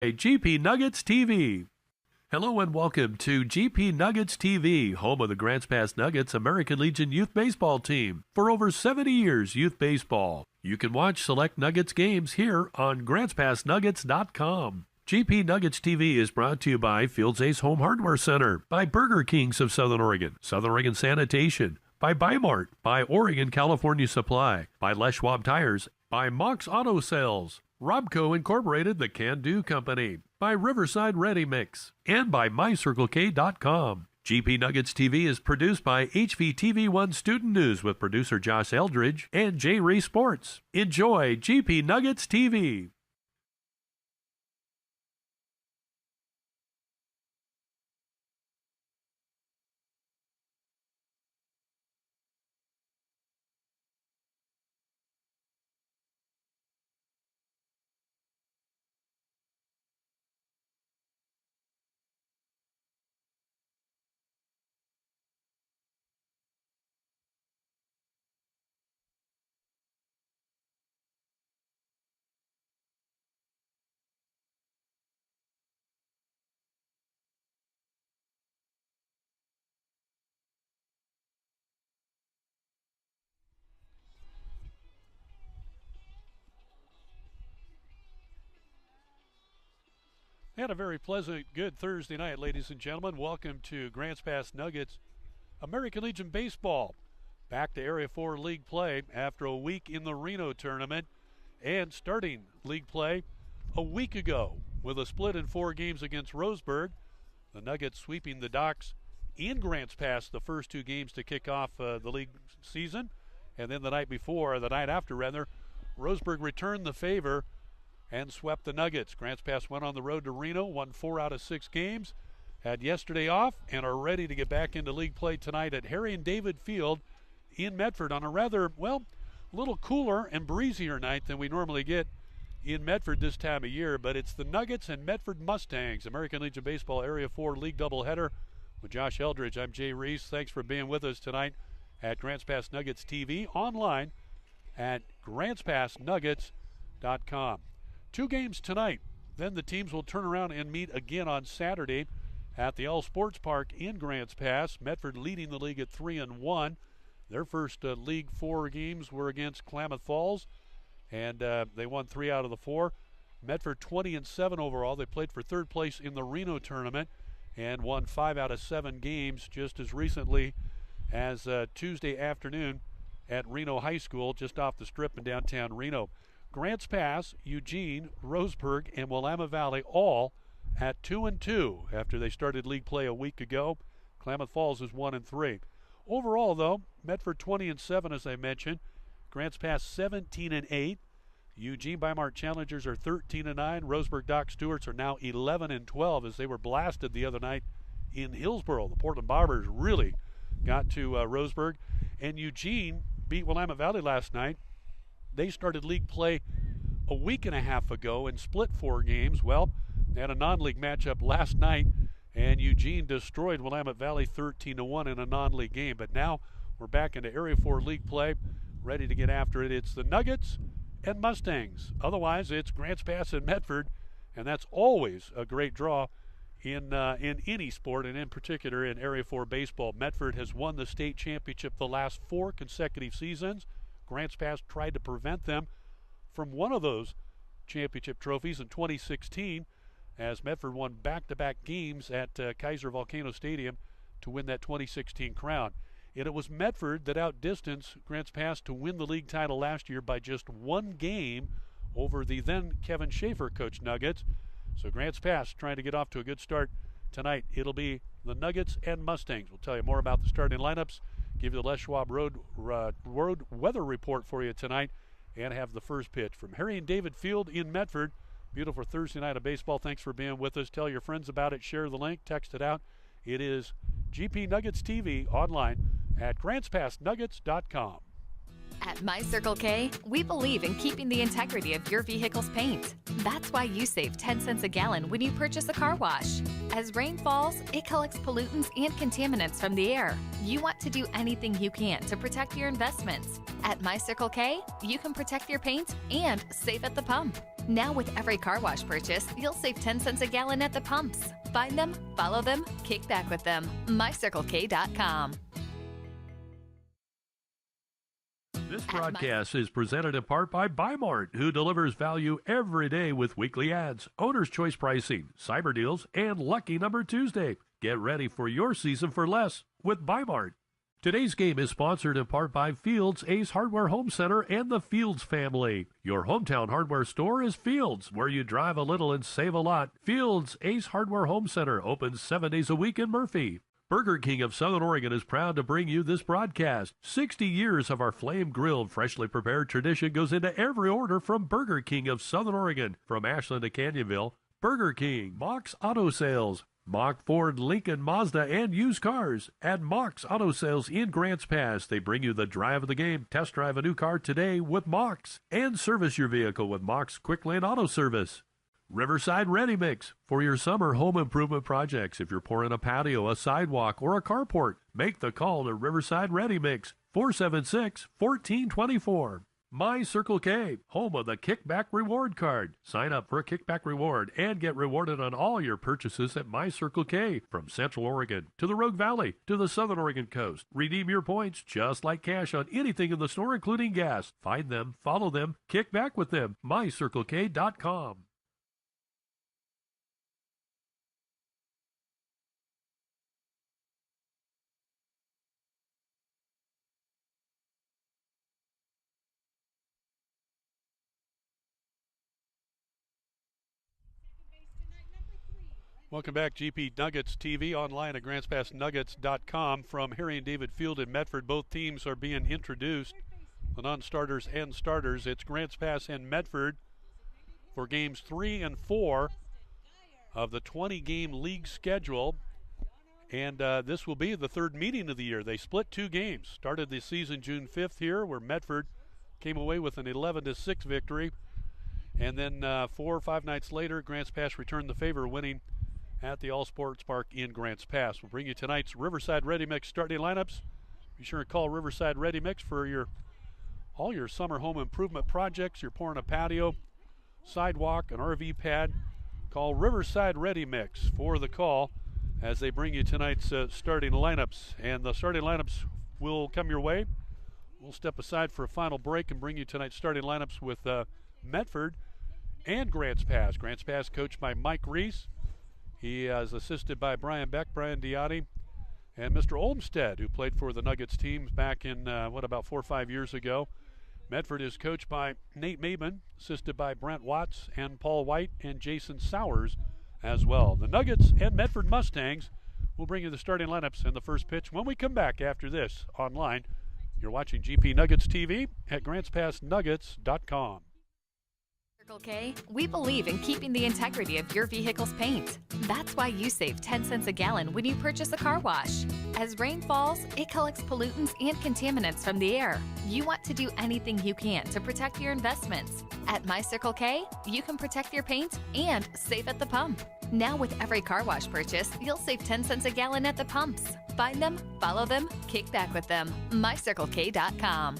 GP Nuggets TV. Hello and welcome to GP Nuggets TV, home of the Grants Pass Nuggets American Legion Youth Baseball Team. For over 70 years, youth baseball. You can watch select Nuggets games here on GrantsPassNuggets.com. GP Nuggets TV is brought to you by Fields Ace Home Hardware Center, by Burger Kings of Southern Oregon Sanitation, by Bimart, by Oregon California Supply, by Les Schwab Tires, by Mox Auto Sales, Robco Incorporated, the Can-Do Company, by Riverside Ready Mix, and by MyCircleK.com. GP Nuggets TV is produced by HVTV1 Student News with producer Josh Eldridge and J. Reese Sports. Enjoy GP Nuggets TV. And a very pleasant, good Thursday night, ladies and gentlemen. Welcome to Grants Pass Nuggets American Legion Baseball. Back to Area 4 League play after a week in the Reno tournament and starting league play a week ago with a split in 4 games against Roseburg. The Nuggets sweeping the Docks in Grants Pass the first 2 games to kick off the league season. And then the night after, Roseburg returned the favor and swept the Nuggets. Grants Pass went on the road to Reno, won 4 out of 6 games, had yesterday off, and are ready to get back into league play tonight at Harry and David Field in Medford on a rather, little cooler and breezier night than we normally get in Medford this time of year. But it's the Nuggets and MEDFORD Mustangs, American Legion Baseball Area 4 League doubleheader with Josh Eldridge. I'm Jay Reese. Thanks for being with us tonight at Grants Pass Nuggets TV, online at GrantsPassNuggets.com. 2 games tonight. Then the teams will turn around and meet again on Saturday at the All Sports Park in Grants Pass. Medford leading the league at 3-1. Their first League 4 games were against Klamath Falls, and they won 3 out of the 4. Medford 20-7 overall. They played for 3rd place in the Reno tournament and won 5 out of 7 games just as recently as Tuesday afternoon at Reno High School, just off the strip in downtown Reno. Grants Pass, Eugene, Roseburg, and Willamette Valley all at 2-2 after they started league play a week ago. Klamath Falls is 1-3. Overall, though, Medford 20-7, as I mentioned. Grants Pass 17-8. Eugene Bimart Challengers are 13-9. Roseburg Dock Stewarts are now 11-12 as they were blasted the other night in Hillsboro. The Portland Barbers really got to Roseburg. And Eugene beat Willamette Valley last night. They started league play a week and a half ago and split 4 games. Well, they had a non-league matchup last night, and Eugene destroyed Willamette Valley 13-1 in a non-league game. But now we're back into Area 4 league play, ready to get after it. It's the Nuggets and Mustangs. Otherwise, it's Grants Pass and Medford, and that's always a great draw in any sport, and in particular in Area 4 baseball. Medford has won the state championship the last 4 consecutive seasons. Grants Pass tried to prevent them from one of those championship trophies in 2016 as Medford won back-to-back games at Kaiser Volcano Stadium to win that 2016 crown. And it was Medford that outdistanced Grants Pass to win the league title last year by just 1 game over the then Kevin Schaefer coached Nuggets. So Grants Pass trying to get off to a good start tonight. It'll be the Nuggets and Mustangs. We'll tell you more about the starting lineups, give you the Les Schwab Road weather report for you tonight, and have the first pitch from Harry and David Field in Medford. Beautiful Thursday night of baseball. Thanks for being with us. Tell your friends about it. Share the link. Text it out. It is GP Nuggets TV online at GrantsPassNuggets.com. At My Circle K, we believe in keeping the integrity of your vehicle's paint. That's why you save 10 cents a gallon when you purchase a car wash. As rain falls, it collects pollutants and contaminants from the air. You want to do anything you can to protect your investments. At My Circle K, you can protect your paint and save at the pump. Now with every car wash purchase, you'll save 10 cents a gallon at the pumps. Find them, follow them, kick back with them. MyCircleK.com. This broadcast is presented in part by Bimart, who delivers value every day with weekly ads, owner's choice pricing, cyber deals, and Lucky Number Tuesday. Get ready for your season for less with Bimart. Today's game is sponsored in part by Fields Ace Hardware Home Center and the Fields family. Your hometown hardware store is Fields, where you drive a little and save a lot. Fields Ace Hardware Home Center opens 7 days a week in Murphy. Burger King of Southern Oregon is proud to bring you this broadcast. 60 years of our flame-grilled, freshly prepared tradition goes into every order from Burger King of Southern Oregon. From Ashland to Canyonville, Burger King, Mox Auto Sales, Mock Ford, Lincoln, Mazda, and used cars. At Mox Auto Sales in Grants Pass, they bring you the drive of the game. Test drive a new car today with Mox. And service your vehicle with Mox Quick Lane Auto Service. Riverside Ready Mix for your summer home improvement projects. If you're pouring a patio, a sidewalk, or a carport, make the call to Riverside Ready Mix, 476-1424. My Circle K, home of the Kickback Reward Card. Sign up for a kickback reward and get rewarded on all your purchases at My Circle K. From Central Oregon to the Rogue Valley to the Southern Oregon coast. Redeem your points just like cash on anything in the store, including gas. Find them, follow them, kick back with them. MyCircleK.com. Welcome back, GP Nuggets TV, online at GrantsPassNuggets.com. From Harry and David Field in Medford, both teams are being introduced, the non-starters and starters. It's Grants Pass and Medford for games 3 and 4 of the 20-game league schedule. And this will be the third meeting of the year. They split 2 games. Started the season June 5th here, where Medford came away with an 11-6 victory. And then 4 or 5 nights later, Grants Pass returned the favor, winning at the All Sports Park in Grants Pass. We'll bring you tonight's Riverside Ready Mix starting lineups. Be sure to call Riverside Ready Mix for all your summer home improvement projects. You're pouring a patio, sidewalk, an RV pad. Call Riverside Ready Mix for the call as they bring you tonight's starting lineups. And the starting lineups will come your way. We'll step aside for a final break and bring you tonight's starting lineups with Medford and Grants Pass. Grants Pass coached by Mike Reese. He is assisted by Brian Beck, Brian Diotti, and Mr. Olmstead, who played for the Nuggets teams back in, about 4 or 5 years ago. Medford is coached by Nate Maben, assisted by Brent Watts and Paul White and Jason Sowers as well. The Nuggets and Medford Mustangs will bring you the starting lineups and the first pitch when we come back after this online. You're watching GP Nuggets TV at GrantsPassNuggets.com. Circle K, we believe in keeping the integrity of your vehicle's paint. That's why you save 10 cents a gallon when you purchase a car wash. As rain falls, it collects pollutants and contaminants from the air. You want to do anything you can to protect your investments. At My Circle K, you can protect your paint and save at the pump. Now with every car wash purchase, you'll save 10 cents a gallon at the pumps. Find them, follow them, kick back with them. MyCircleK.com.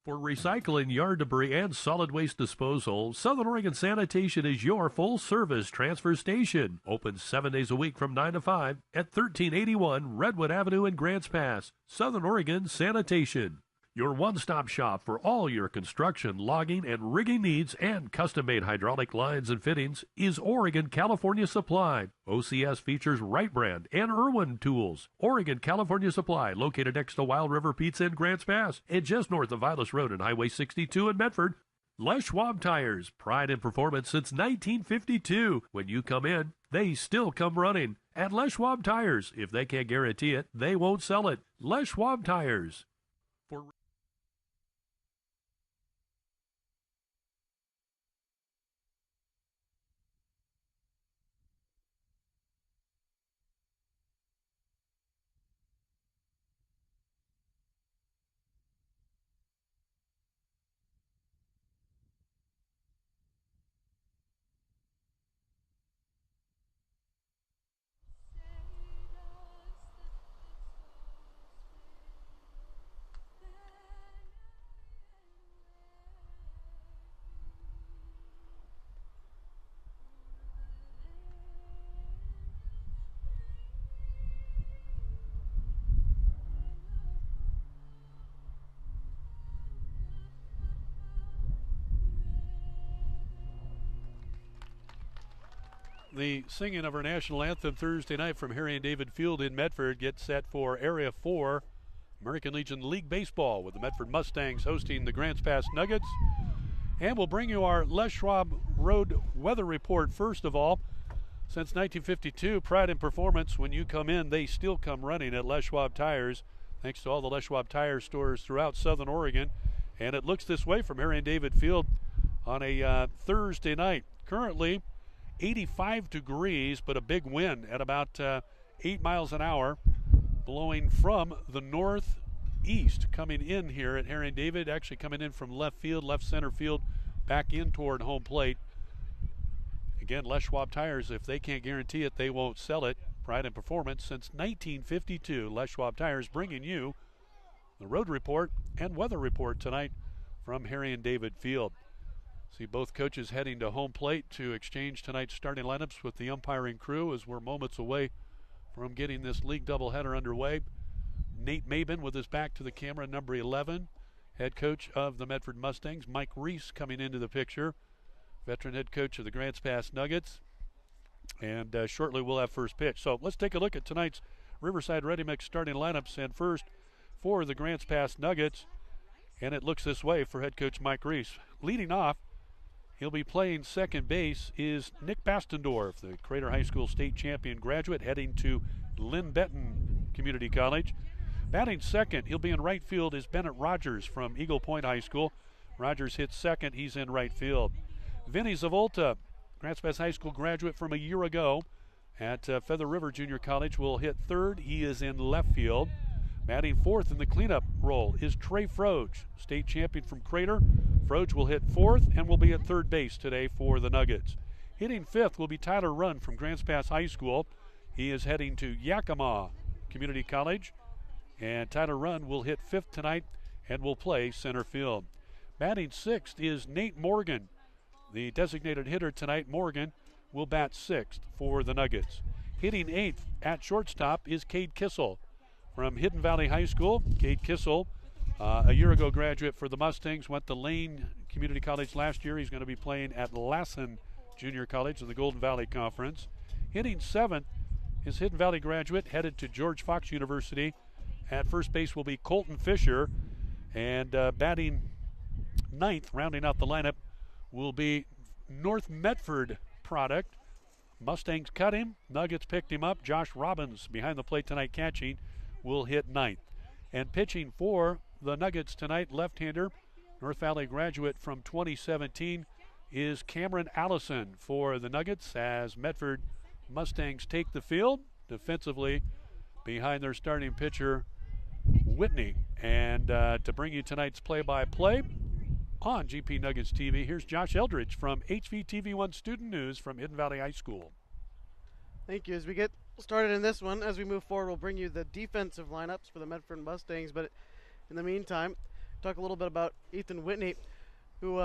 For recycling, yard debris, and solid waste disposal, Southern Oregon Sanitation is your full-service transfer station. Open 7 days a week from 9 to 5 at 1381 Redwood Avenue in Grants Pass. Southern Oregon Sanitation, your one-stop shop for all your construction, logging, and rigging needs, and custom-made hydraulic lines and fittings is Oregon California Supply. OCS features Wright Brand and Irwin tools. Oregon California Supply, located next to Wild River Pizza in Grants Pass and just north of Vilas Road and Highway 62 in Medford. Les Schwab Tires, pride in performance since 1952. When you come in, they still come running. At Les Schwab Tires, if they can't guarantee it, they won't sell it. Les Schwab Tires. For the singing of our national anthem Thursday night from Harry and David Field in Medford. Get set for Area 4 American Legion League Baseball with the Medford Mustangs hosting the Grants Pass Nuggets. And we'll bring you our Les Schwab Road weather report first of all. Since 1952, pride in performance. When you come in, they still come running at Les Schwab Tires. Thanks to all the Les Schwab Tire stores throughout Southern Oregon. And it looks this way from Harry and David Field on a Thursday night. Currently 85 degrees, but a big wind at about 8 miles an hour, blowing from the northeast, coming in here at Harry and David, actually coming in from left field, left center field, back in toward home plate. Again, Les Schwab Tires, if they can't guarantee it, they won't sell it. Pride in performance since 1952. Les Schwab Tires bringing you the road report and weather report tonight from Harry and David Field. See both coaches heading to home plate to exchange tonight's starting lineups with the umpiring crew as we're moments away from getting this league doubleheader underway. Nate Maben with his back to the camera, number 11, head coach of the Medford Mustangs. Mike Reese coming into the picture, veteran head coach of the Grants Pass Nuggets. And shortly we'll have first pitch. So let's take a look at tonight's Riverside Ready Mix starting lineups. And first for the Grants Pass Nuggets, and it looks this way for head coach Mike Reese. Leading off, he'll be playing second base is Nick Bastendorf, the Crater High School state champion graduate, heading to Lynn Benton Community College. Batting second, he'll be in right field, is Bennett Rogers from Eagle Point High School. Rogers hits second, he's in right field. Vinny Zavolta, Grants Pass High School graduate from a year ago at Feather River Junior College, will hit third, he is in left field. Batting fourth in the cleanup role is Trey Froge, state champion from Crater. Froge will hit fourth and will be at third base today for the Nuggets. Hitting fifth will be Tyler Runn from Grants Pass High School. He is heading to Yakima Community College. And Tyler Runn will hit fifth tonight and will play center field. Batting sixth is Nate Morgan, the designated hitter tonight. Morgan will bat sixth for the Nuggets. Hitting eighth at shortstop is Cade Kissel from Hidden Valley High School. Cade Kissel, a year ago graduate for the Mustangs, went to Lane Community College last year. He's going to be playing at Lassen Junior College in the Golden Valley Conference. Hitting seventh is Hidden Valley graduate, headed to George Fox University. At first base will be Colton Fisher. And batting ninth, rounding out the lineup, will be North Medford product. Mustangs cut him. Nuggets picked him up. Josh Robbins behind the plate tonight catching will hit ninth. And pitching for the Nuggets tonight, left-hander, North Valley graduate from 2017, is Cameron Allison for the Nuggets as Medford Mustangs take the field defensively behind their starting pitcher, Whitney. And to bring you tonight's play-by-play on GP Nuggets TV, here's Josh Eldridge from HVTV1 Student News from Hidden Valley High School. Thank you. As we get started in this one, as we move forward, we'll bring you the defensive lineups for the Medford Mustangs. But in the meantime, talk a little bit about Ethan Whitney, who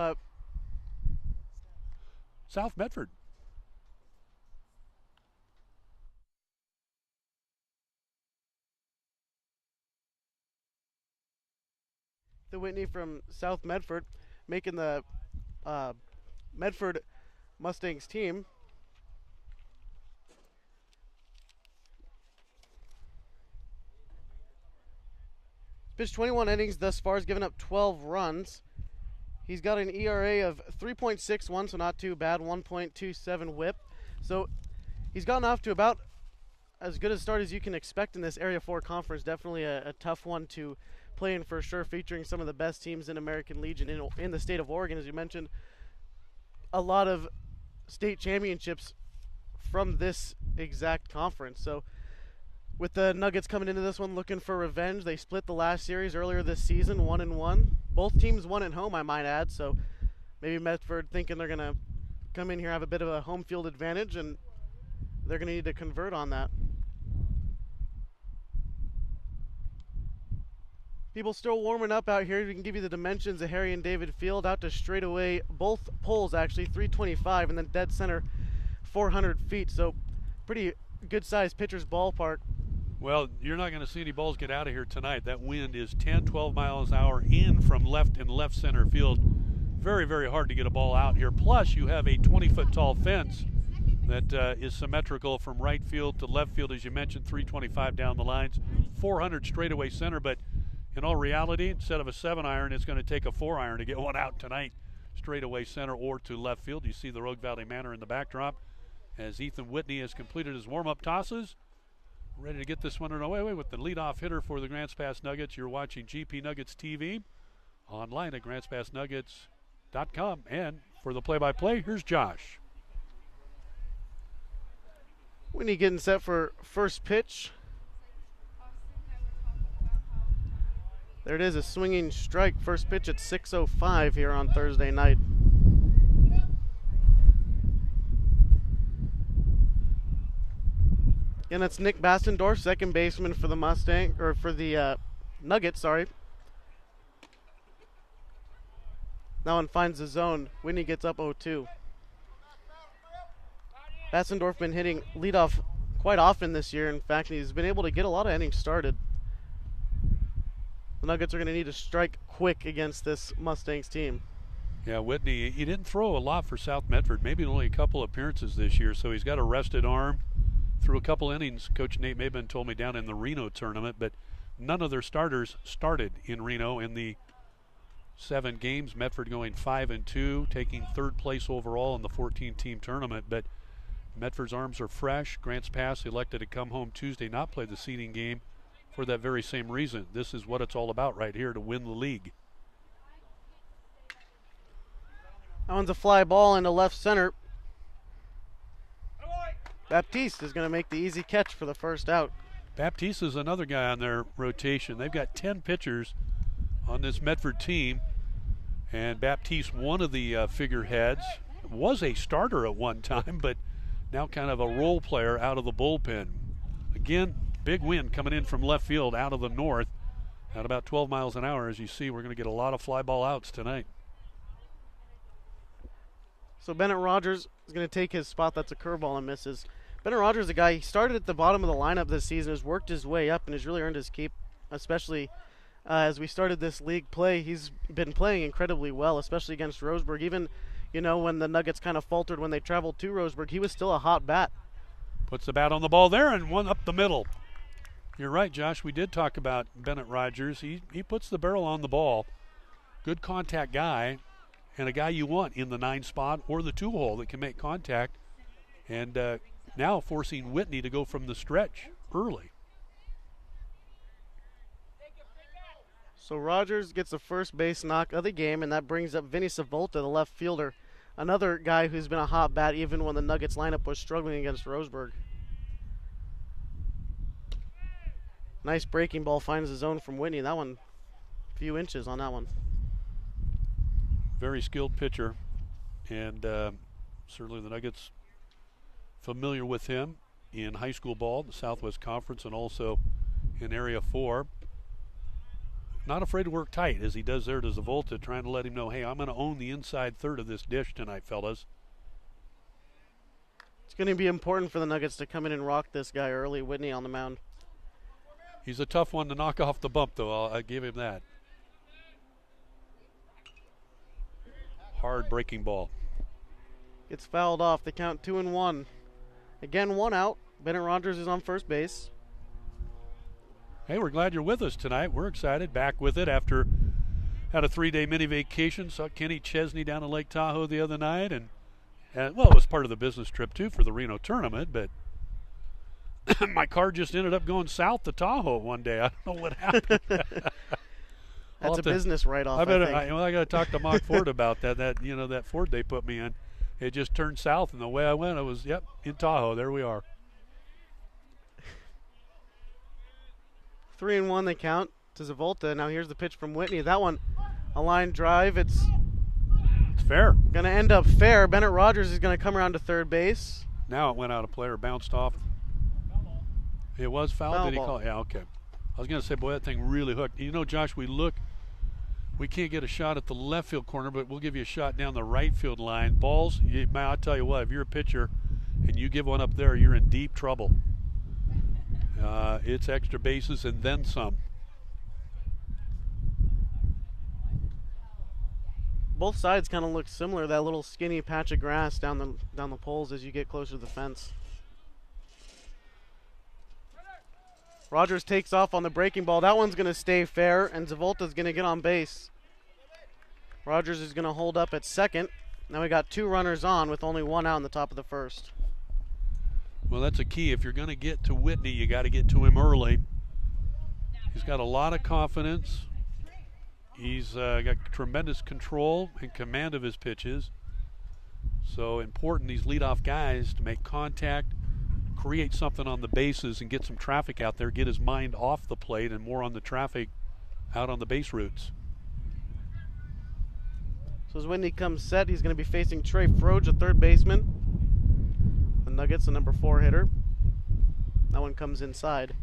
South Medford. The Whitney from South Medford, making the Medford Mustangs team. Pitched 21 innings thus far, has given up 12 runs. He's got an ERA of 3.61, so not too bad, 1.27 whip. So he's gotten off to about as good a start as you can expect in this Area 4 conference. Definitely a tough one to play in for sure, featuring some of the best teams in American Legion in the state of Oregon. As you mentioned, a lot of state championships from this exact conference. So with the Nuggets coming into this one looking for revenge, they split the last series earlier this season, 1-1. Both teams won at home, I might add, so maybe Medford thinking they're going to come in here, have a bit of a home field advantage, and they're going to need to convert on that. People still warming up out here. We can give you the dimensions of Harry and David Field. Out to straightaway, both poles actually, 325, and then dead center, 400 feet. So pretty good-sized pitcher's ballpark. Well, you're not going to see any balls get out of here tonight. That wind is 10, 12 miles an hour in from left and left center field. Very, very hard to get a ball out here. Plus, you have a 20-foot tall fence that is symmetrical from right field to left field, as you mentioned, 325 down the lines, 400 straightaway center. But in all reality, instead of a 7-iron, it's going to take a 4-iron to get one out tonight, straightaway center or to left field. You see the Rogue Valley Manor in the backdrop as Ethan Whitney has completed his warm-up tosses. Ready to get this one away with the leadoff hitter for the Grants Pass Nuggets. You're watching GP Nuggets TV online at grantspassnuggets.com. And for the play-by-play, here's Josh. Whitney getting set for first pitch. There it is, a swinging strike. First pitch at 6:05 here on Thursday night. And that's Nick Bastendorf, second baseman for the Nuggets, sorry. That one finds the zone. Whitney gets up 0-2. Bastendorf been hitting leadoff quite often this year. In fact, he's been able to get a lot of innings started. The Nuggets are going to need to strike quick against this Mustangs team. Yeah, Whitney, he didn't throw a lot for South Medford, maybe only a couple appearances this year, so he's got a rested arm. Threw a couple innings, Coach Nate Maben told me, down in the Reno tournament, but none of their starters started in Reno in the 7 games. Medford going 5-2, taking 3rd place overall in the 14-team tournament, but Medford's arms are fresh. Grants Pass elected to come home Tuesday, not play the seeding game for that very same reason. This is what it's all about right here, to win the league. That one's a fly ball into left center. Baptiste is going to make the easy catch for the first out. Baptiste is another guy on their rotation. They've got 10 pitchers on this Medford team, and Baptiste, one of the figureheads, was a starter at one time, but now kind of a role player out of the bullpen. Again, big wind coming in from left field out of the north at about 12 miles an hour. As you see, we're going to get a lot of fly ball outs tonight. So Bennett Rogers is going to take his spot. That's a curveball and misses. Bennett Rogers, a guy, he started at the bottom of the lineup this season, has worked his way up and has really earned his keep, especially as we started this league play. He's been playing incredibly well, especially against Roseburg. Even, you know, when the Nuggets kind of faltered when they traveled to Roseburg, he was still a hot bat. Puts the bat on the ball there and one up the middle. You're right, Josh. We did talk about Bennett Rogers. He puts the barrel on the ball. Good contact guy, and a guy you want in the 9 spot or the 2 hole that can make contact. And now forcing Whitney to go from the stretch early. So Rogers gets the first base knock of the game, and that brings up Vinny Savolta, the left fielder. Another guy who's been a hot bat even when the Nuggets lineup was struggling against Roseburg. Nice breaking ball, finds the zone from Whitney. That one, a few inches on that one. Very skilled pitcher, and certainly the Nuggets familiar with him in high school ball, the Southwest Conference, and also in Area 4. Not afraid to work tight as he does there to Zavolta, trying to let him know, hey, I'm going to own the inside third of this dish tonight, fellas. It's going to be important for the Nuggets to come in and rock this guy early. Whitney on the mound. He's a tough one to knock off the bump, though. I'll give him that. Hard breaking ball. Gets fouled off. They count 2-1. Again, 1 out. Bennett Rogers is on first base. Hey, we're glad you're with us tonight. We're excited. Back with it after had a 3-day mini vacation. Saw Kenny Chesney down in Lake Tahoe the other night. And well, it was part of the business trip, too, for the Reno tournament. But my car just ended up going south to Tahoe one day. I don't know what happened. That's a business write-off, I think. I got to talk to Mock Ford about that. That Ford they put me in. It just turned south, and the way I went, it was, in Tahoe. There we are. 3-1 they count to Zavolta. Now here's the pitch from Whitney. That one, a line drive. It's fair. Going to end up fair. Bennett Rogers is going to come around to third base. Now it went out of play or bounced off. It was foul? Foul Did he ball. call it? Yeah, okay. I was going to say, boy, that thing really hooked. You know, Josh, we can't get a shot at the left field corner, but we'll give you a shot down the right field line. Balls, man, I'll tell you what, if you're a pitcher and you give one up there, you're in deep trouble. It's extra bases and then some. both sides kind of look similar. That little skinny patch of grass down the poles as you get closer to the fence. Rogers takes off on the breaking ball. That one's going to stay fair, and Zavolta's going to get on base. Rogers is going to hold up at second. Now we got 2 runners on with only 1 out in the top of the first. Well, that's a key. If you're going to get to Whitney, you got to get to him early. He's got a lot of confidence. He's got tremendous control and command of his pitches. So important, these leadoff guys, to make contact, create something on the bases and get some traffic out there, get his mind off the plate and more on the traffic out on the base routes. So as Whitney comes set, he's going to be facing Trey Froge, a third baseman. The Nuggets, the number 4 hitter. That one comes inside.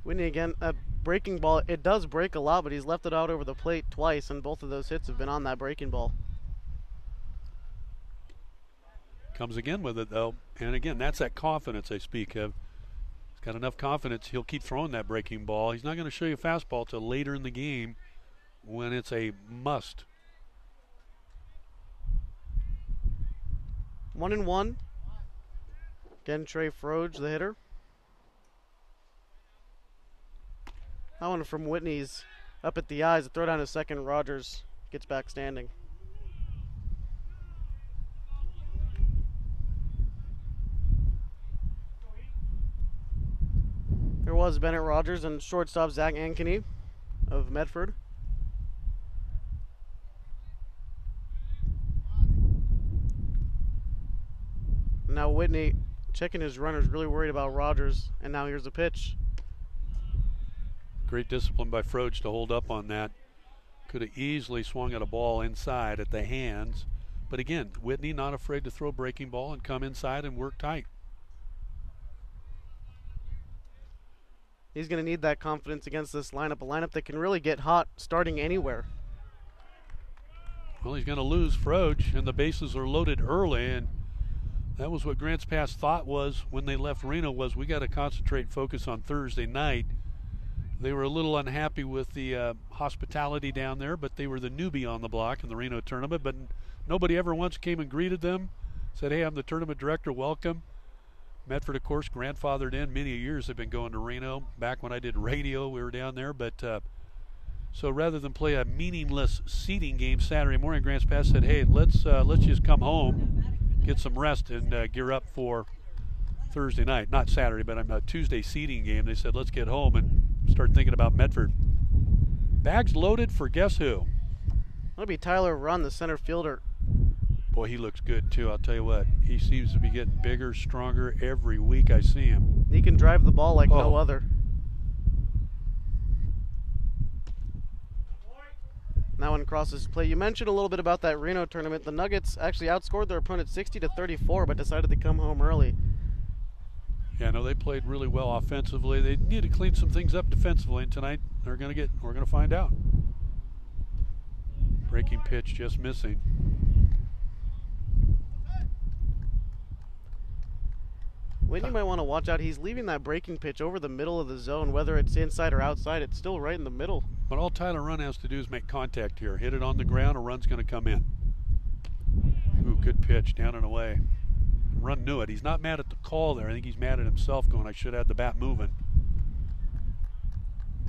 Whitney again, a breaking ball. It does break a lot, but he's left it out over the plate twice, and both of those hits have been on that breaking ball. Comes again with it, though. And again, that's that confidence I speak of. He's got enough confidence, he'll keep throwing that breaking ball. He's not going to show you a fastball till later in the game when it's a must. 1-1. Again, Trey Froge, the hitter. That one from Whitney's up at the eyes. A throw down to second. Rogers gets back standing. There was Bennett Rogers and shortstop Zach Ankeny of Medford. Now Whitney checking his runners, really worried about Rogers, and now here's the pitch. Great discipline by Froge to hold up on that. Could have easily swung at a ball inside at the hands. But again, Whitney not afraid to throw a breaking ball and come inside and work tight. He's going to need that confidence against this lineup, a lineup that can really get hot starting anywhere. Well, he's going to lose Froge, and the bases are loaded early, and that was what Grants Pass thought was when they left Reno was we got to concentrate, focus on Thursday night. They were a little unhappy with the hospitality down there, but they were the newbie on the block in the Reno tournament. But nobody ever once came and greeted them, said, hey, I'm the tournament director, welcome. Medford, of course, grandfathered in. Many years they've been going to Reno. Back when I did radio, we were down there. But so rather than play a meaningless seeding game Saturday morning, Grants Pass said, hey, let's just come home, get some rest, and gear up for Thursday night. Not Saturday, but a Tuesday seeding game. They said, let's get home and start thinking about Medford. Bags loaded for guess who? That'll be Tyler Runn, the center fielder. Boy, he looks good too, I'll tell you what. He seems to be getting bigger, stronger every week I see him. He can drive the ball like no other. That one crosses play. You mentioned a little bit about that Reno tournament. The Nuggets actually outscored their opponent 60-34, but decided to come home early. Yeah, no, they played really well offensively. They need to clean some things up defensively, and tonight we're going to find out. Breaking pitch just missing. Whitney might want to watch out. He's leaving that breaking pitch over the middle of the zone, whether it's inside or outside. It's still right in the middle. But all Tyler Runn has to do is make contact here. Hit it on the ground, a run's going to come in. Ooh, good pitch, down and away. Runn knew it. He's not mad at the call there. I think he's mad at himself going, I should have had the bat moving.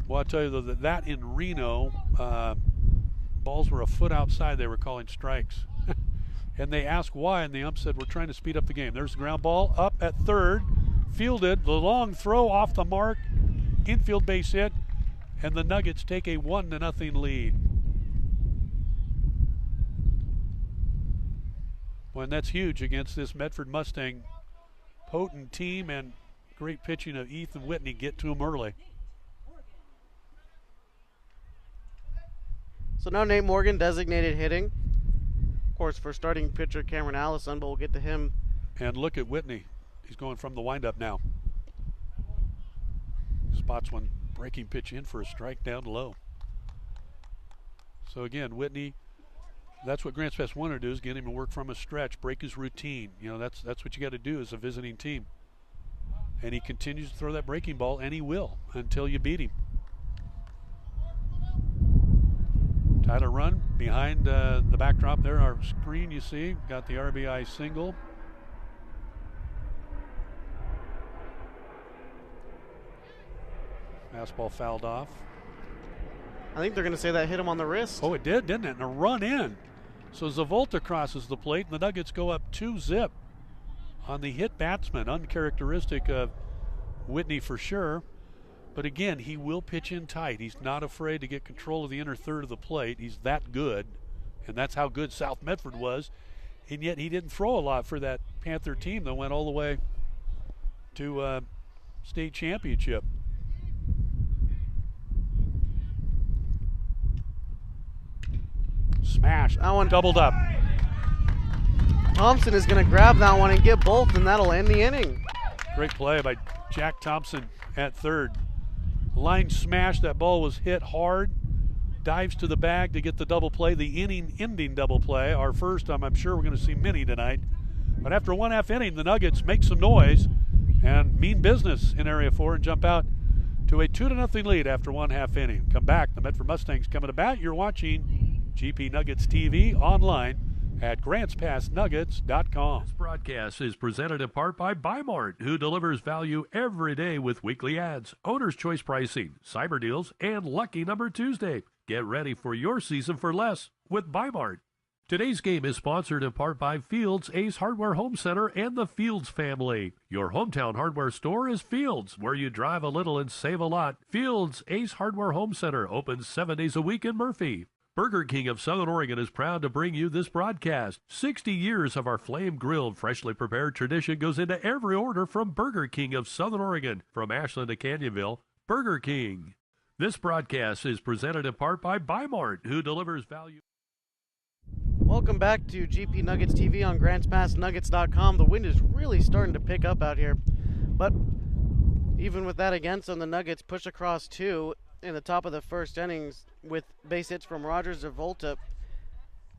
Well, I'll tell you, though, that in Reno, balls were a foot outside. They were calling strikes. And they asked why, and the ump said, we're trying to speed up the game. There's the ground ball up at third. Fielded. The long throw off the mark. Infield base hit. And the Nuggets take a 1-0 lead. Well, and that's huge against this Medford Mustang potent team, and great pitching of Ethan Whitney. Get to him early. So now Nate Morgan designated hitting. Of course, for starting pitcher Cameron Allison, but we'll get to him. And look at Whitney. He's going from the windup now. Spots one breaking pitch in for a strike down low. So again, Whitney, that's what Grants Pass wanted to do, is get him to work from a stretch, break his routine. You know, that's what you got to do as a visiting team. And he continues to throw that breaking ball, and he will until you beat him. Tyler Run behind the backdrop there, our screen you see. Got the RBI single. Fastball fouled off. I think they're going to say that hit him on the wrist. Oh, it did, didn't it? And a run in. So Zavolta crosses the plate, and the Nuggets go up 2-0 on the hit batsman. Uncharacteristic of Whitney for sure. But again, he will pitch in tight. He's not afraid to get control of the inner third of the plate. He's that good, and that's how good South Medford was. And yet he didn't throw a lot for that Panther team that went all the way to state championship. Smash. That one doubled up. Thompson is going to grab that one and get both, and that'll end the inning. Great play by Jack Thompson at third. Line smash. That ball was hit hard. Dives to the bag to get the double play, the inning-ending double play. Our first, I'm sure we're going to see many tonight. But after 1/2 inning, the Nuggets make some noise and mean business in Area 4 and jump out to a 2-0 lead after 1/2 inning. Come back. The Medford Mustangs coming to bat. You're watching GP Nuggets TV online at GrantsPassNuggets.com. This broadcast is presented in part by Bimart, who delivers value every day with weekly ads, owner's choice pricing, cyber deals, and Lucky Number Tuesday. Get ready for your season for less with Bimart. Today's game is sponsored in part by Fields Ace Hardware Home Center and the Fields family. Your hometown hardware store is Fields, where you drive a little and save a lot. Fields Ace Hardware Home Center opens 7 days a week in Murphy. Burger King of Southern Oregon is proud to bring you this broadcast. 60 years of our flame-grilled, freshly prepared tradition goes into every order from Burger King of Southern Oregon. From Ashland to Canyonville, Burger King. This broadcast is presented in part by Bimart, who delivers value. Welcome back to GP Nuggets TV on GrantsPassNuggets.com. The wind is really starting to pick up out here. But even with that against them, the Nuggets push across 2 in the top of the first innings with base hits from Roger Zavolta.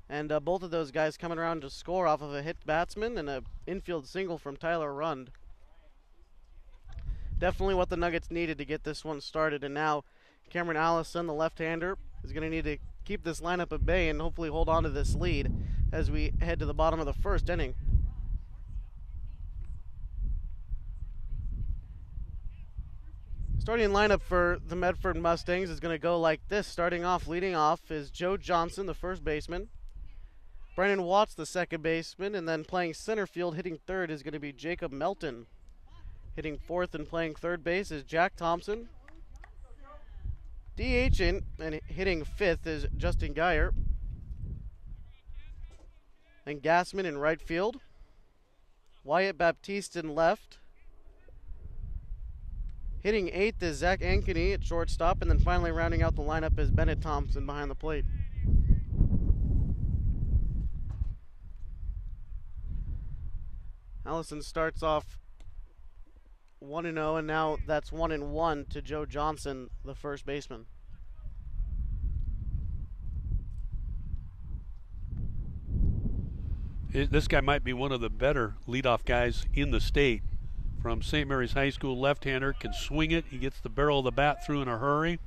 And both of those guys coming around to score off of a hit batsman and an infield single from Tyler Rund. Definitely what the Nuggets needed to get this one started. And now Cameron Allison, the left-hander, is going to need to keep this lineup at bay and hopefully hold on to this lead as we head to the bottom of the first inning. Starting lineup for the Medford Mustangs is going to go like this. Leading off is Joe Johnson, the first baseman. Brandon Watts, the second baseman, and then playing center field, hitting third, is going to be Jacob Melton. Hitting fourth and playing third base is Jack Thompson. DHing and hitting fifth is Justin Geyer. And Gassman in right field. Wyatt Baptiste in left. Hitting eighth is Zach Ankeny at shortstop, and then finally rounding out the lineup is Bennett Thompson behind the plate. Allison starts off 1-0, and now that's 1-1 to Joe Johnson, the first baseman. This guy might be one of the better leadoff guys in the state. From St. Mary's High School, left-hander, can swing it. He gets the barrel of the bat through in a hurry.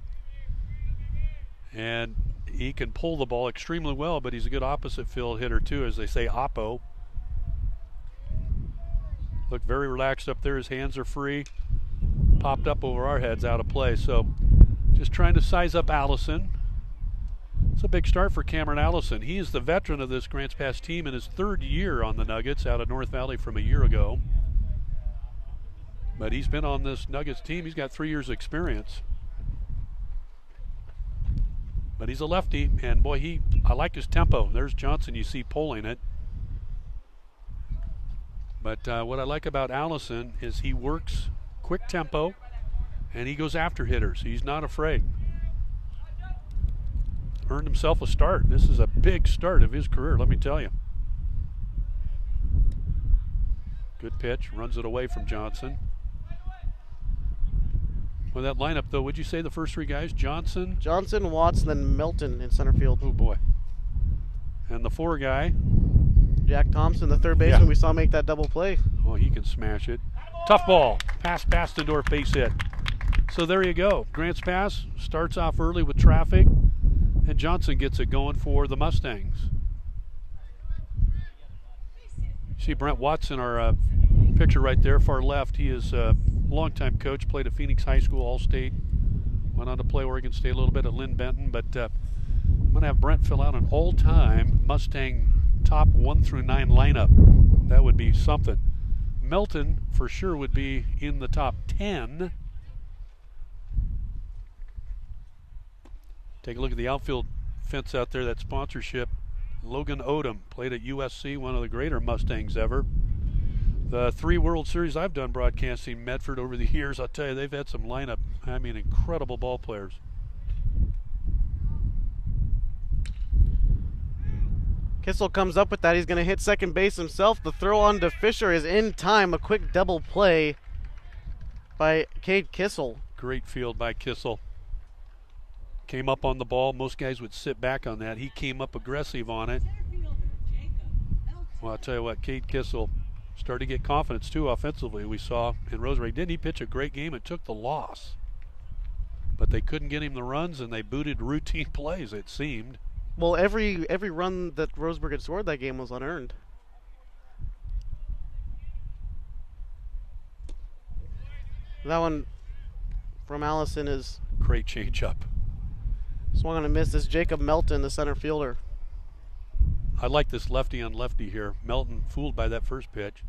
And he can pull the ball extremely well, but he's a good opposite field hitter too, as they say, oppo. Look very relaxed up there. His hands are free. Popped up over our heads, out of play. So just trying to size up Allison. It's a big start for Cameron Allison. He is the veteran of this Grants Pass team in his third year on the Nuggets out of North Valley from a year ago. But he's been on this Nuggets team. He's got 3 years experience. But he's a lefty, and boy, I like his tempo. There's Johnson, you see pulling it. But what I like about Allison is he works quick tempo, and he goes after hitters. He's not afraid. Earned himself a start. This is a big start of his career, let me tell you. Good pitch, runs it away from Johnson. Well, that lineup, though, would you say the first 3 guys? Johnson, Watts, then Melton in center field. Oh, boy. And the 4 guy? Jack Thompson, the third baseman we saw make that double play. Oh, he can smash it. Tough ball. Past Bastendorf, base hit. So there you go. Grants Pass starts off early with traffic, and Johnson gets it going for the Mustangs. See Brent Watson, our picture right there, far left. He is a longtime coach, played at Phoenix High School, All-State, went on to play Oregon State a little bit at Lynn Benton, but I'm going to have Brent fill out an all-time Mustang top 1 through 9 lineup. That would be something. Melton, for sure, would be in the top 10. Take a look at the outfield fence out there, that sponsorship. Logan Odom played at USC, one of the greater Mustangs ever. The 3 World Series I've done broadcasting Medford over the years, I'll tell you, they've had some lineup, I mean, incredible ball players. Kissel comes up with that. He's going to hit second base himself. The throw on to Fisher is in time. A quick double play by Cade Kissel. Great field by Kissel. Came up on the ball. Most guys would sit back on that. He came up aggressive on it. Well, I'll tell you what, Cade Kissel started to get confidence too offensively. We saw in Rosemary. Didn't he pitch a great game? It took the loss. But they couldn't get him the runs, and they booted routine plays, it seemed. Well, every run that Roseburg had scored that game was unearned. That one from Allison is great changeup. Swung on a miss. This is Jacob Melton, the center fielder. I like this lefty on lefty here. Melton fooled by that first pitch.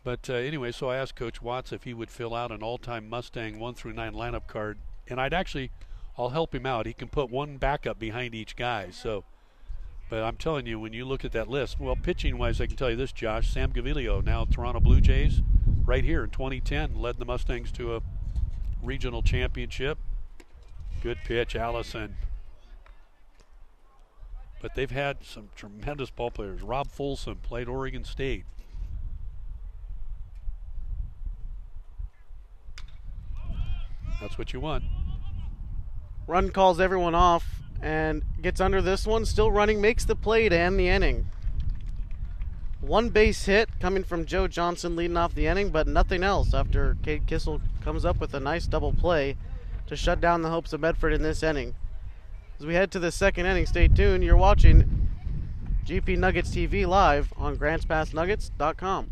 But anyway, so I asked Coach Watts if he would fill out an all-time Mustang 1 through 9 lineup card, and I'll help him out. He can put one backup behind each guy. So, but I'm telling you, when you look at that list, well, pitching-wise, I can tell you this, Josh. Sam Gaviglio, now Toronto Blue Jays, right here in 2010, led the Mustangs to a regional championship. Good pitch, Allison. But they've had some tremendous ball players. Rob Folsom played Oregon State. That's what you want. Run calls everyone off and gets under this one. Still running, makes the play to end the inning. One base hit coming from Joe Johnson leading off the inning, but nothing else after Cade Kissel comes up with a nice double play to shut down the hopes of Medford in this inning. As we head to the second inning, stay tuned. You're watching GP Nuggets TV live on GrantsPassNuggets.com.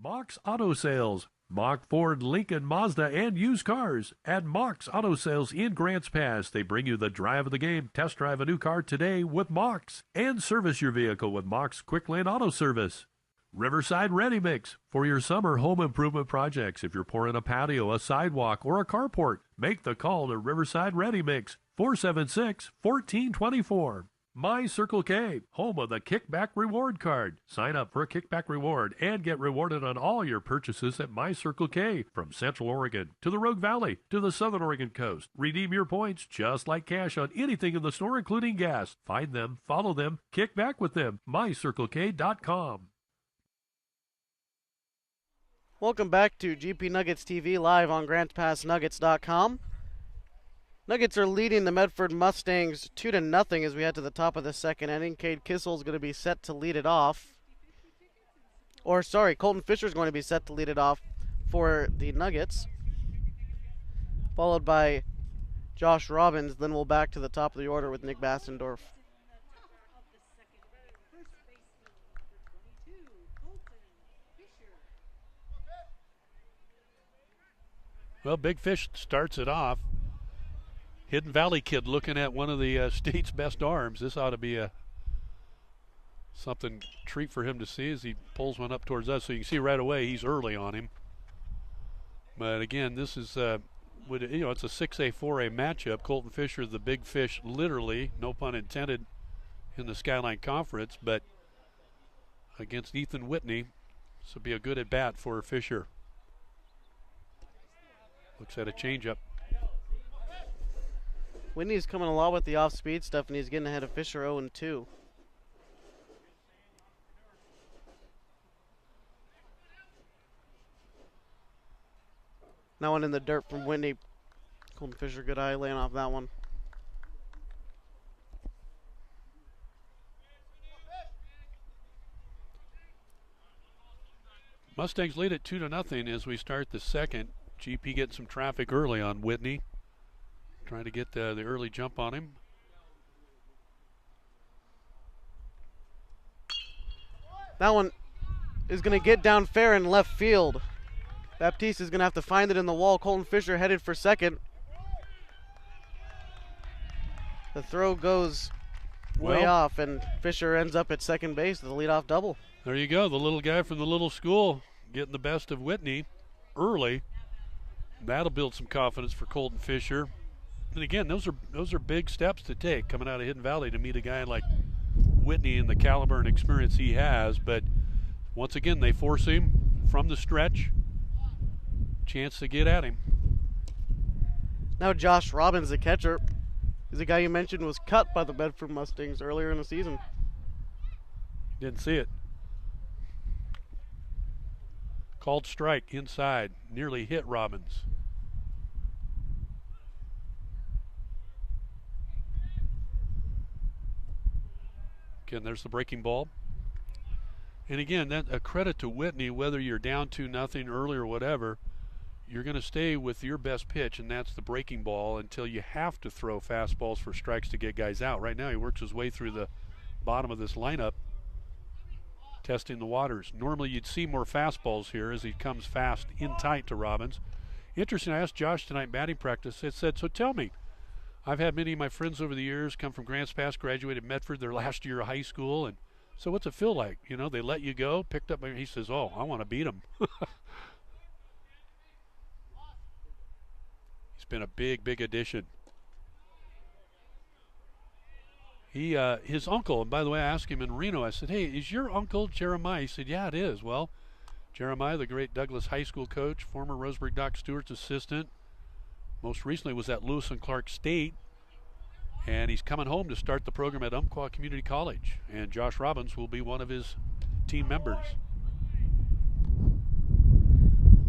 Mox Auto Sales. Mock, Ford, Lincoln, Mazda, and used cars. At Mox Auto Sales in Grants Pass, they bring you the drive of the game. Test drive a new car today with Mox. And service your vehicle with Mox Quick Lane Auto Service. Riverside Ready Mix. For your summer home improvement projects, if you're pouring a patio, a sidewalk, or a carport, make the call to Riverside Ready Mix. 476-1424. My Circle K, home of the Kickback Reward Card. Sign up for a kickback reward and get rewarded on all your purchases at My Circle K. From Central Oregon to the Rogue Valley to the Southern Oregon coast. Redeem your points just like cash on anything in the store, including gas. Find them, follow them, kick back with them. MyCircleK.com. Welcome back to GP Nuggets TV live on GrantsPassNuggets.com. Nuggets are leading the Medford Mustangs 2-0 as we head to the top of the second inning. Cade Kissel is going to be set to lead it off. Colton Fisher is going to be set to lead it off for the Nuggets. Followed by Josh Robbins. Then we'll back to the top of the order with Nick Bastendorf. Well, Big Fish starts it off. Hidden Valley kid looking at one of the state's best arms. This ought to be a something treat for him to see as he pulls one up towards us. So you can see right away he's early on him. But again, this is it's a 6A 4A matchup. Colton Fisher, the big fish, literally, no pun intended, in the Skyline Conference, but against Ethan Whitney, this will be a good at bat for Fisher. Looks at a changeup. Whitney's coming a lot with the off-speed stuff, and he's getting ahead of Fisher 0-2. That one in the dirt from Whitney. Colton Fisher, good eye laying off that one. Mustangs lead at 2-0 as we start the second. GP getting some traffic early on Whitney. Trying to get the early jump on him. That one is going to get down fair in left field. Baptiste is going to have to find it in the wall. Colton Fisher headed for second. The throw goes way off, and Fisher ends up at second base with a leadoff double. There you go. The little guy from the little school getting the best of Whitney early. That'll build some confidence for Colton Fisher. And again, those are big steps to take coming out of Hidden Valley to meet a guy like Whitney and the caliber and experience he has. But once again, they force him from the stretch. Chance to get at him. Now Josh Robbins, the catcher, is the guy you mentioned was cut by the Medford Mustangs earlier in the season. Didn't see it. Called strike inside. Nearly hit Robbins. Again, there's the breaking ball. And again, that a credit to Whitney, whether you're down 2-0 early or whatever, you're going to stay with your best pitch, and that's the breaking ball until you have to throw fastballs for strikes to get guys out. Right now he works his way through the bottom of this lineup, testing the waters. Normally you'd see more fastballs here as he comes fast in tight to Robbins. Interesting, I asked Josh tonight batting practice. It said, so tell me, I've had many of my friends over the years come from Grants Pass, graduated Medford their last year of high school, and so what's it feel like? You know, they let you go, picked up, he says, oh, I want to beat them. He's been a big addition. His uncle, and by the way, I asked him in Reno, I said, hey, is your uncle Jeremiah? He said, yeah, it is. Well, Jeremiah, the great Douglas High School coach, former Roseburg Doc Stewart's assistant, most recently was at Lewis and Clark State, and he's coming home to start the program at Umpqua Community College, and Josh Robbins will be one of his team members.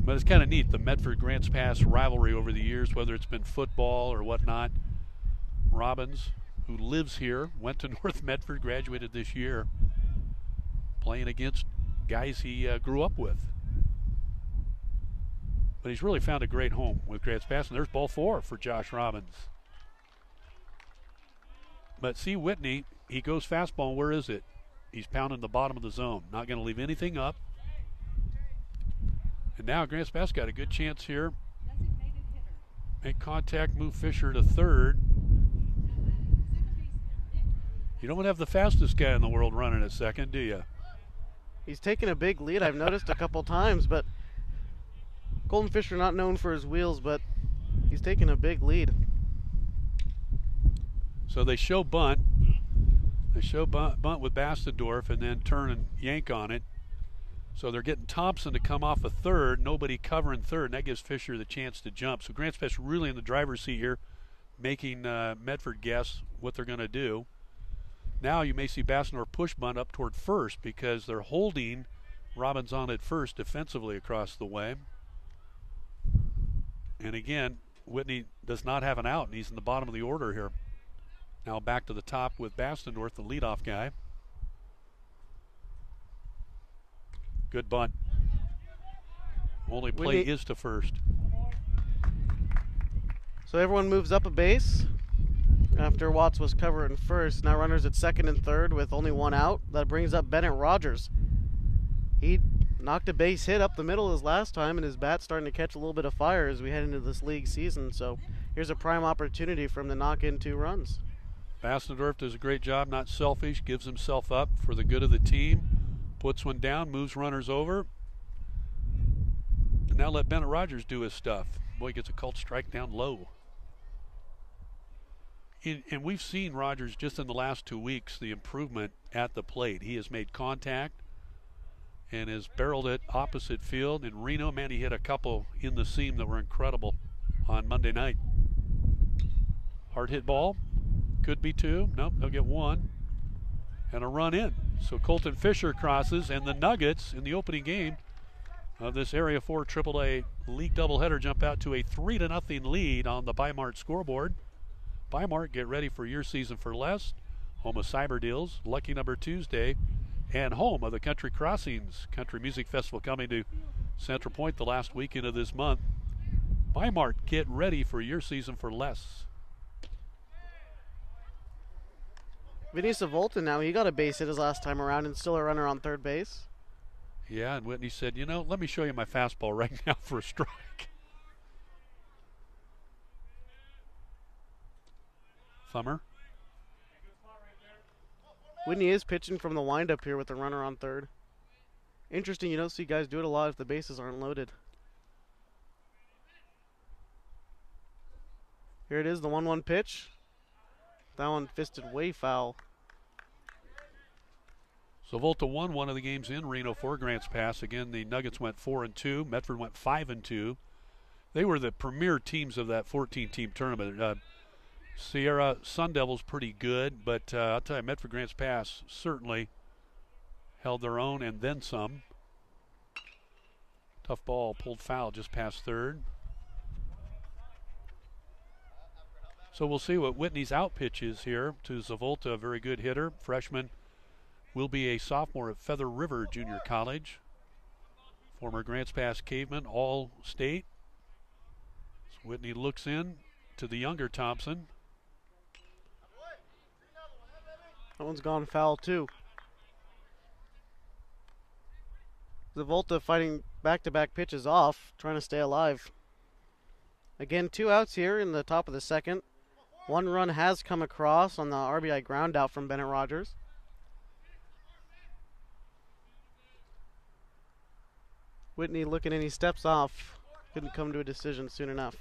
But it's kind of neat, the Medford-Grants Pass rivalry over the years, whether it's been football or whatnot. Robbins, who lives here, went to North Medford, graduated this year, playing against guys he grew up with. But he's really found a great home with Grants Pass, and there's ball 4 for Josh Robbins. But see Whitney, he goes fastball, where is it? He's pounding the bottom of the zone, not going to leave anything up. And now Grants Pass got a good chance here. Make contact, move Fisher to third. You don't have the fastest guy in the world running at second, do you? He's taken a big lead, I've noticed a couple times, but Colton Fisher not known for his wheels, but he's taken a big lead. So they show bunt. They show bunt with Bastendorf and then turn and yank on it. So they're getting Thompson to come off a third, nobody covering third, and that gives Fisher the chance to jump. So Grants Pass really in the driver's seat here, making Medford guess what they're going to do. Now you may see Bastendorf push bunt up toward first because they're holding Robbins on at first defensively across the way. And again, Whitney does not have an out, and he's in the bottom of the order here. Now back to the top with Bastendorf, the leadoff guy. Good bunt. Only play is to first. So everyone moves up a base after Watts was covering first. Now runners at second and third with only one out. That brings up Bennett Rogers. He knocked a base hit up the middle his last time, and his bat's starting to catch a little bit of fire as we head into this league season. So here's a prime opportunity for him to knock in 2 runs. Bastendorf does a great job, not selfish, gives himself up for the good of the team, puts one down, moves runners over. And now let Bennett Rogers do his stuff. Boy, he gets a called strike down low. And we've seen Rogers just in the last 2 weeks, the improvement at the plate. He has made contact and has barreled it opposite field. In Reno, man, he hit a couple in the seam that were incredible on Monday night. Hard hit ball. Could be 2. Nope, they'll get 1. And a run in. So Colton Fisher crosses, and the Nuggets in the opening game of this Area 4 AAA League doubleheader jump out to a 3-0 lead on the Bi-Mart scoreboard. Bi-Mart, get ready for your season for less. Home of Cyber Deals, Lucky Number Tuesday, and home of the Country Crossings Country Music Festival coming to Central Point the last weekend of this month. Bi-Mart, get ready for your season for less. Vinny Savolta now, he got a base hit his last time around and still a runner on third base. Yeah, and Whitney said, you know, let me show you my fastball right now for a strike. Thummer. Whitney is pitching from the windup here with the runner on third. Interesting, you don't see guys do it a lot if the bases aren't loaded. Here it is, the 1-1 pitch. That one fisted way foul. So Volta won one of the games in Reno for Grants Pass. Again, the Nuggets went 4-2. Medford went 5-2. They were the premier teams of that 14-team tournament. Sierra Sun Devils pretty good, but I'll tell you, Medford Grants Pass certainly held their own and then some. Tough ball, pulled foul just past third. So we'll see what Whitney's out pitch is here to Zavolta, a very good hitter. Freshman will be a sophomore at Feather River Junior College. Former Grants Pass Caveman, All-State. So Whitney looks in to the younger Thompson. That one's gone foul too. Zavolta fighting back-to-back pitches off, trying to stay alive. Again, 2 outs here in the top of the second. 1 run has come across on the RBI ground out from Bennett Rogers. Whitney looking in, he steps off. Couldn't come to a decision soon enough.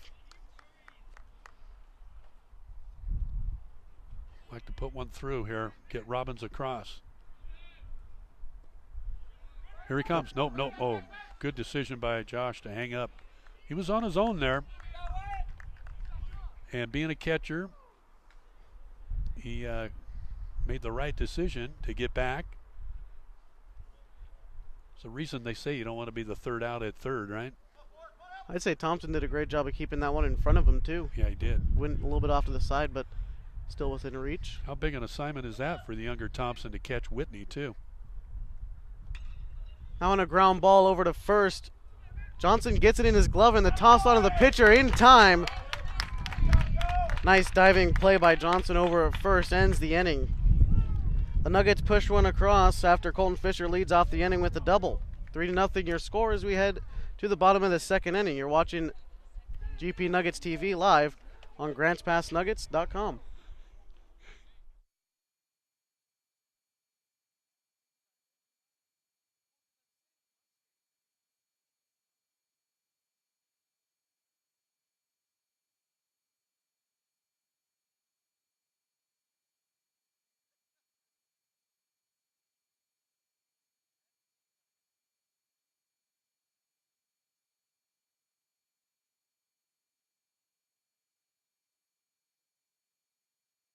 Like to put one through here, get Robbins across. Here he comes. Nope. Oh, good decision by Josh to hang up. He was on his own there. And being a catcher, he made the right decision to get back. It's the reason they say you don't want to be the third out at third, right? I'd say Thompson did a great job of keeping that one in front of him too. Yeah, he did. Went a little bit off to the side, but still within reach. How big an assignment is that for the younger Thompson to catch Whitney too? Now on a ground ball over to first. Johnson gets it in his glove and the toss onto the pitcher in time. Nice diving play by Johnson over at first, ends the inning. The Nuggets push one across after Colton Fisher leads off the inning with a double. 3-0 your score as we head to the bottom of the second inning. You're watching GP Nuggets TV live on GrantsPassNuggets.com.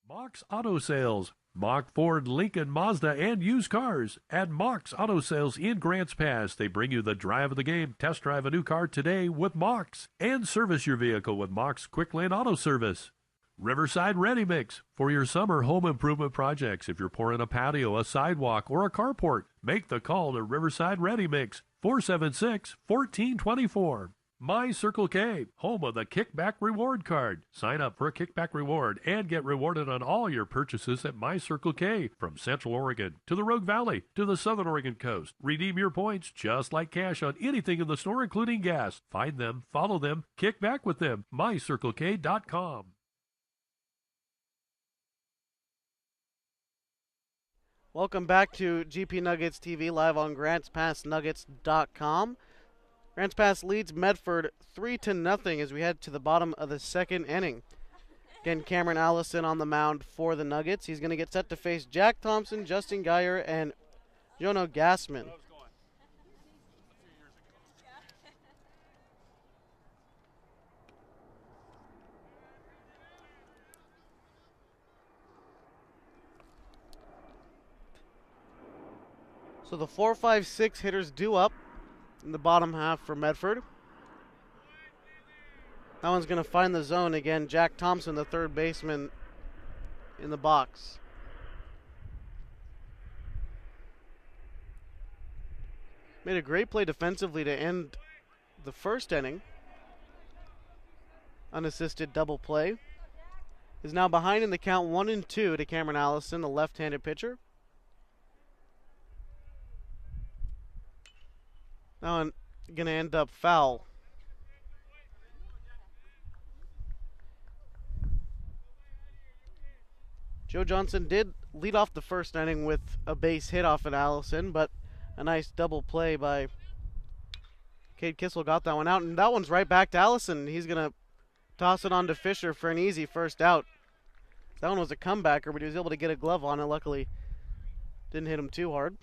Mox Auto Sales. Mock Ford, Lincoln, Mazda, and used cars. At Mox Auto Sales in Grants Pass, they bring you the drive of the game. Test drive a new car today with Mox. And service your vehicle with Mox Quick Lane Auto Service. Riverside Ready Mix. For your summer home improvement projects, if you're pouring a patio, a sidewalk, or a carport, make the call to Riverside Ready Mix. 476-1424. My Circle K, home of the Kickback Reward Card. Sign up for a kickback reward and get rewarded on all your purchases at My Circle K. From Central Oregon to the Rogue Valley to the Southern Oregon coast. Redeem your points just like cash on anything in the store, including gas. Find them, follow them, kick back with them. MyCircleK.com. Welcome back to GP Nuggets TV live on GrantsPassNuggets.com. Grants Pass leads Medford 3-0 as we head to the bottom of the second inning. Again, Cameron Allison on the mound for the Nuggets. He's going to get set to face Jack Thompson, Justin Geyer, and Jono Gassman. So the 4, 5, 6 hitters due up. in the bottom half for Medford. That one's going to find the zone again. Jack Thompson, the third baseman, in the box. Made a great play defensively to end the first inning. Unassisted double play. Is now behind in the count 1-2 to Cameron Allison, the left-handed pitcher. Now I'm going to end up foul. Joe Johnson did lead off the first inning with a base hit off at Allison, but a nice double play by Cade Kissel got that one out, and that one's right back to Allison. He's going to toss it on to Fisher for an easy first out. That one was a comebacker, but he was able to get a glove on it. Luckily, didn't hit him too hard.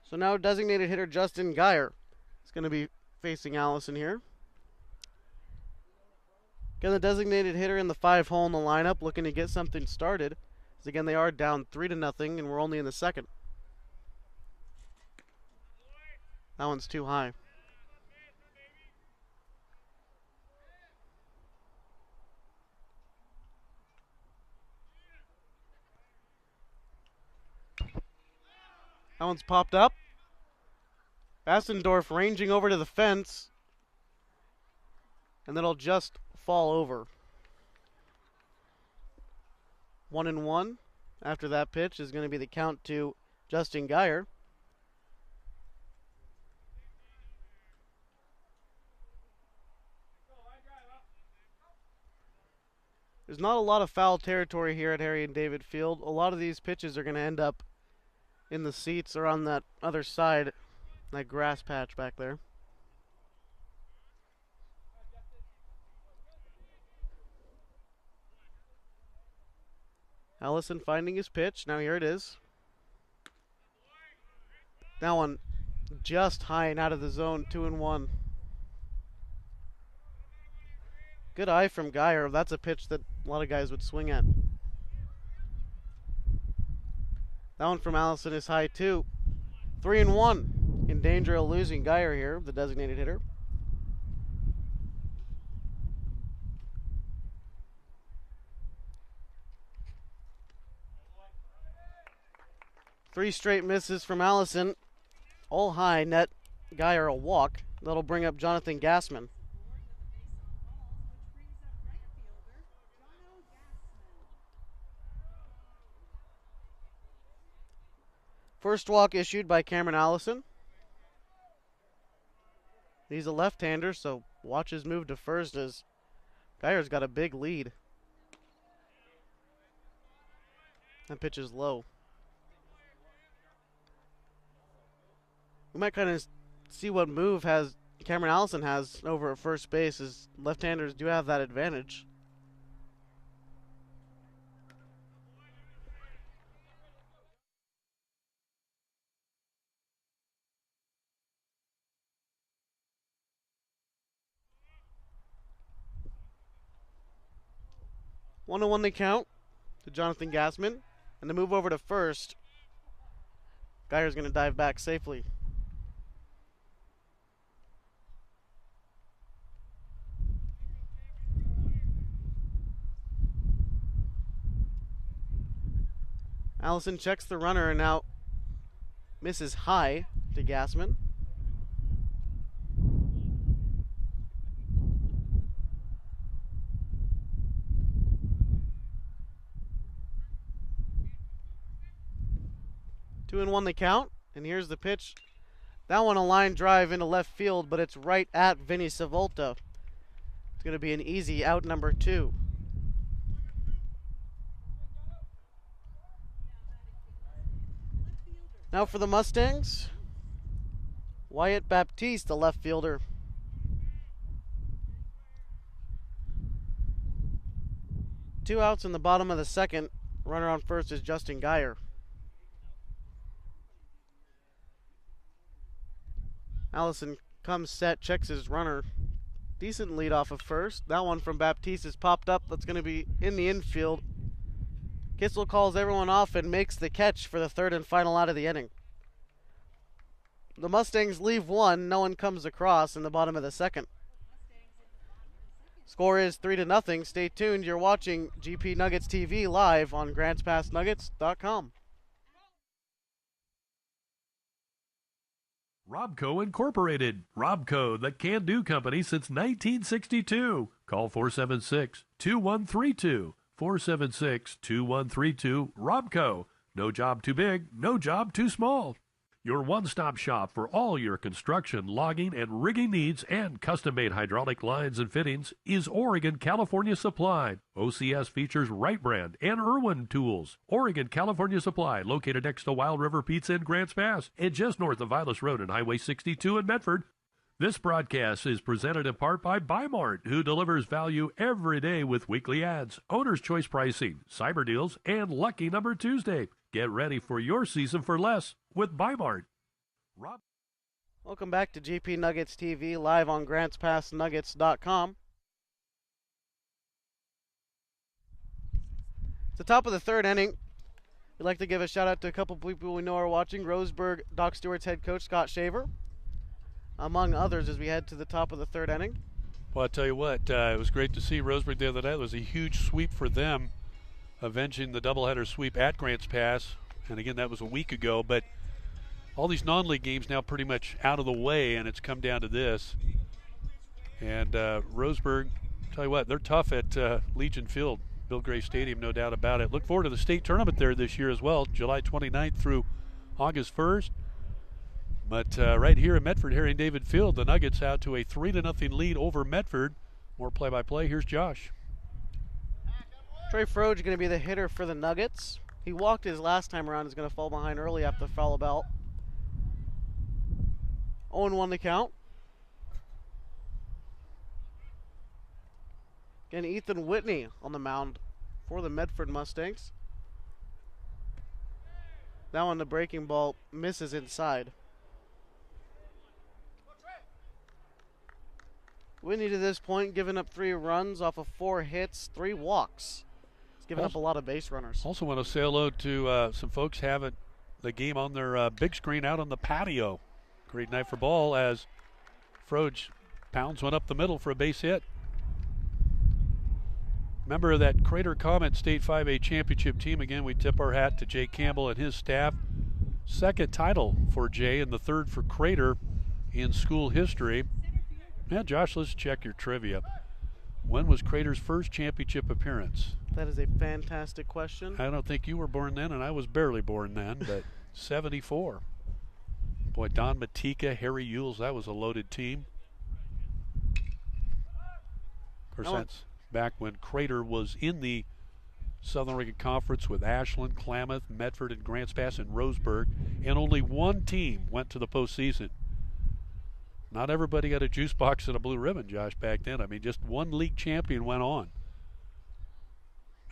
So now designated hitter Justin Geyer is going to be facing Allison here. Again, the designated hitter in the 5-hole in the lineup, looking to get something started. As again, they are down 3-0, and we're only in the second. That one's too high. That one's popped up. Bassendorf ranging over to the fence. And that'll just fall over. 1-1 after that pitch is going to be the count to Justin Geyer. There's not a lot of foul territory here at Harry and David Field. A lot of these pitches are going to end up in the seats or on that other side, that grass patch back there. Allison finding his pitch. Now here it is. That one just high and out of the zone, 2-1. Good eye from Geyer. That's a pitch that a lot of guys would swing at. That one from Allison is high too. 3-1. In danger of losing Geyer here, the designated hitter. Three straight misses from Allison. All high, net Geyer a walk. That'll bring up Jonathan Gassman. First walk issued by Cameron Allison. He's a left-hander, so watch his move to first as Geyer's got a big lead. That pitch is low. We might kind of see what move Cameron Allison has over at first base, as left-handers do have that advantage. One to one the count to Jonathan Gassman, and the move over to first. Geyer's going to dive back safely. Allison checks the runner and now misses high to Gassman. Two and one the count, and here's the pitch. That one a line drive into left field, but it's right at Vinny Savolta. It's going to be an easy out number 2. Now for the Mustangs, Wyatt Baptiste, the left fielder. Two outs in the bottom of the second. Runner on first is Justin Geyer. Allison comes set, checks his runner. Decent lead off of first. That one from Baptiste is popped up. That's going to be in the infield. Kissel calls everyone off and makes the catch for the third and final out of the inning. The Mustangs leave one. No one comes across in the bottom of the second. Score is 3-0. Stay tuned. You're watching GP Nuggets TV live on GrantsPassNuggets.com. Robco Incorporated. Robco, the can-do company since 1962. Call 476-2132. 476-2132. Robco. No job too big, no job too small. Your one-stop shop for all your construction, logging, and rigging needs and custom-made hydraulic lines and fittings is Oregon California Supply. OCS features Wright Brand and Irwin tools. Oregon California Supply, located next to Wild River Pizza in Grants Pass and just north of Vilas Road and Highway 62 in Medford. This broadcast is presented in part by Bimart, who delivers value every day with weekly ads, owner's choice pricing, cyber deals, and lucky number Tuesday. Get ready for your season for less with Bimart. Welcome back to GP Nuggets TV live on GrantsPassNuggets.com. At the top of the third inning, we'd like to give a shout out to a couple people we know are watching. Roseburg Doc Stewart's head coach Scott Shaver, among others, as we head to the top of the third inning. Well, I tell you what, it was great to see Roseburg the other day. It was a huge sweep for them, avenging the doubleheader sweep at Grants Pass. And again, that was a week ago, but all these non-league games now pretty much out of the way, and it's come down to this. And Roseburg, tell you what, they're tough at Legion Field, Bill Gray Stadium, no doubt about it. Look forward to the state tournament there this year as well, July 29th through August 1st. But right here in Medford, Harry and David Field, the Nuggets out to a 3-0 lead over Medford. More play-by-play. Here's Josh. Trey Froge going to be the hitter for the Nuggets. He walked his last time around. He's going to fall behind early after the foul belt. 0-1 the count. Again, Ethan Whitney on the mound for the Medford Mustangs. That one, the breaking ball misses inside. Whitney to this point giving up 3 runs off of 4 hits, 3 walks. He's given up a lot of base runners. Also want to say hello to some folks having the game on their big screen out on the patio. Great night for ball as Froge pounds one up the middle for a base hit. Member of that Crater Comet State 5A championship team. Again, we tip our hat to Jay Campbell and his staff. Second title for Jay and the third for Crater in school history. Yeah, Josh, let's check your trivia. When was Crater's first championship appearance? That is a fantastic question. I don't think you were born then, and I was barely born then, but 74. Boy, Don Matika, Harry Yules, that was a loaded team. Of course, that's back when Crater was in the Southern Oregon Conference with Ashland, Klamath, Medford, and Grants Pass and Roseburg, and only one team went to the postseason. Not everybody got a juice box and a blue ribbon, Josh, back then. I mean, just one league champion went on.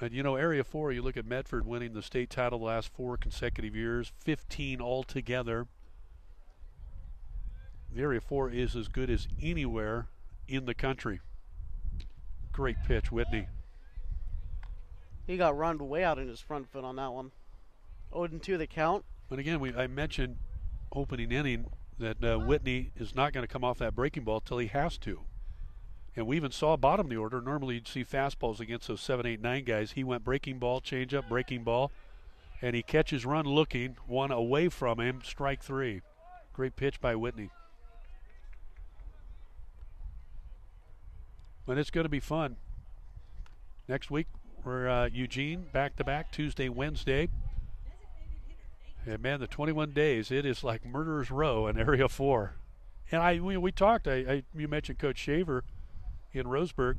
And, you know, Area 4, you look at Medford winning the state title the last 4 consecutive years, 15 altogether. The Area 4 is as good as anywhere in the country. Great pitch, Whitney. He got run way out in his front foot on that one. 0-2 the count. But again, I mentioned opening inning that Whitney is not going to come off that breaking ball till he has to. And we even saw bottom of the order. Normally you'd see fastballs against those 7, 8, 9 guys. He went breaking ball, changeup, breaking ball, and he catches run looking, one away from him, strike 3. Great pitch by Whitney. But it's going to be fun. Next week we're Eugene, back-to-back, Tuesday, Wednesday. And man, the 21 days, it is like Murderer's Row in Area 4. And we talked, you mentioned Coach Shaver in Roseburg.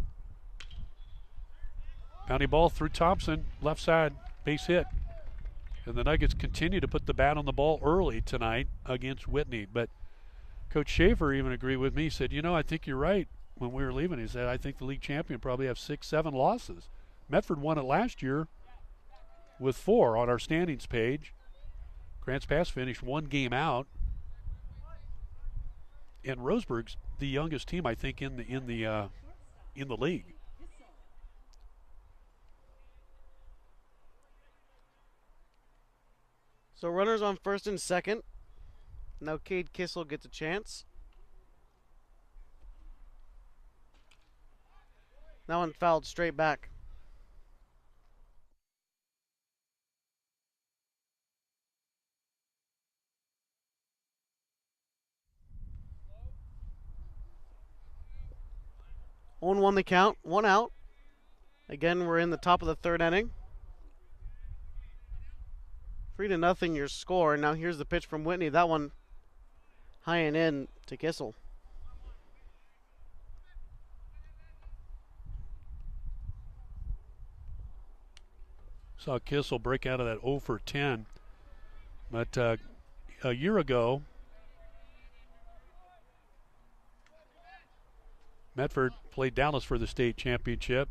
Bounty ball through Thompson, left side, base hit. And the Nuggets continue to put the bat on the ball early tonight against Whitney. But Coach Shaver even agreed with me. He said, you know, I think you're right. When we were leaving, he said, I think the league champion probably have 6, 7 losses. Medford won it last year with 4 on our standings page. Grants Pass finished 1 game out, and Roseburg's the youngest team, I think, in the league. So runners on first and second. Now Cade Kissel gets a chance. That one fouled straight back. One won the count, one out. Again, we're in the top of the third inning. 3-0 your score. Now here's the pitch from Whitney. That one high and in to Kissel. Saw Kissel break out of that 0 for 10. But a year ago, Medford played Dallas for the state championship.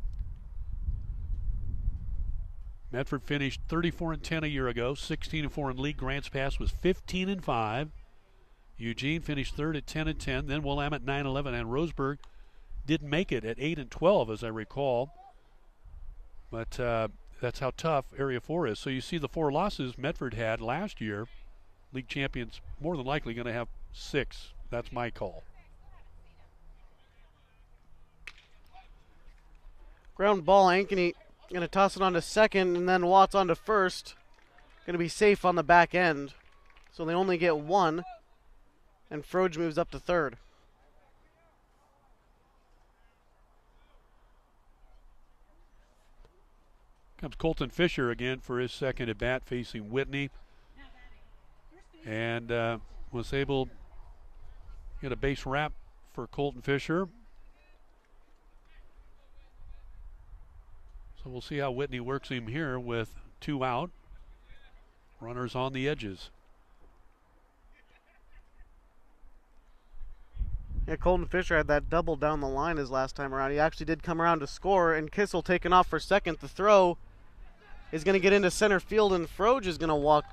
Medford finished 34-10 a year ago, 16-4 in league. Grants Pass was 15-5. Eugene finished third at 10-10. Then Willamette 9-11, and Roseburg didn't make it at 8-12, as I recall. But that's how tough Area 4 is. So you see the 4 losses Medford had last year. League champions more than likely going to have 6. That's my call. Ground ball, Ankeny going to toss it on to second, and then Watts on to first. Going to be safe on the back end. So they only get 1, and Froge moves up to third. Comes Colton Fisher again for his second at bat, facing Whitney. And was able to get a base wrap for Colton Fisher. So we'll see how Whitney works him here with 2 out. Runners on the edges. Yeah, Colton Fisher had that double down the line his last time around. He actually did come around to score, and Kissel taking off for second. The throw is going to get into center field, and Froge is going to walk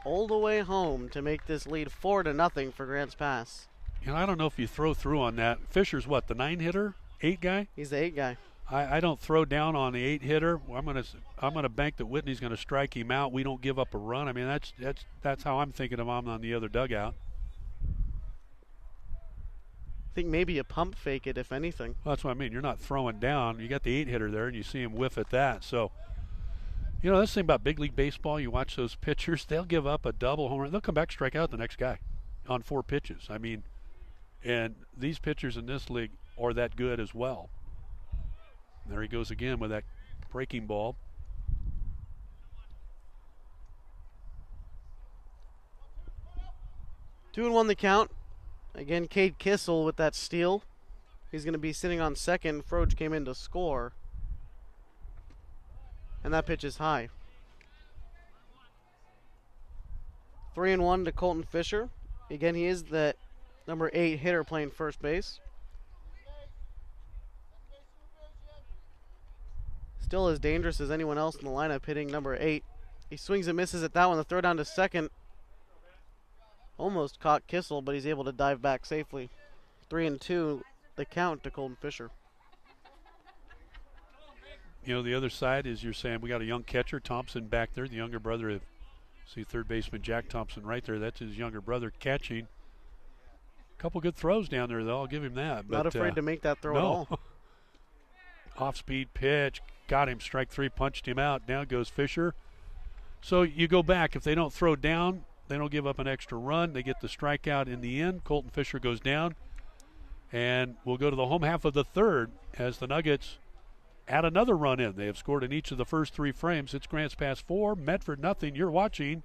all the way home to make this lead 4-0 for Grants Pass. You know, I don't know if you throw through on that. Fisher's what, the 9 hitter? 8 guy? He's the 8 guy. I don't throw down on the 8 hitter. I'm gonna bank that Whitney's gonna strike him out. We don't give up a run. I mean, that's how I'm thinking of him on the other dugout. I think maybe you pump fake it, if anything. Well, that's what I mean. You're not throwing down. You got the 8 hitter there, and you see him whiff at that. So, you know, that's the thing about big league baseball. You watch those pitchers; they'll give up a double home run. They'll come back, strike out the next guy on 4 pitches. I mean, and these pitchers in this league are that good as well. There he goes again with that breaking ball. Two and 1 the count. Again, Cade Kissel with that steal. He's going to be sitting on second. Froge came in to score. And that pitch is high. 3 and 1 to Colton Fisher. Again, he is the number 8 hitter playing first base. Still as dangerous as anyone else in the lineup, hitting number 8. He swings and misses at that one. The throw down to second. Almost caught Kissel, but he's able to dive back safely. 3 and 2, the count to Colton Fisher. You know, the other side is you're saying we got a young catcher, Thompson, back there, the younger brother of, see, third baseman Jack Thompson right there. That's his younger brother catching. A couple good throws down there, though. I'll give him that. Not afraid to make that throw at all. Off-speed pitch. Got him, strike 3, punched him out. Down goes Fisher. So you go back. If they don't throw down, they don't give up an extra run. They get the strikeout in the end. Colton Fisher goes down. And we'll go to the home half of the third as the Nuggets add another run in. They have scored in each of the first 3 frames. It's Grants Pass 4, Medford nothing. You're watching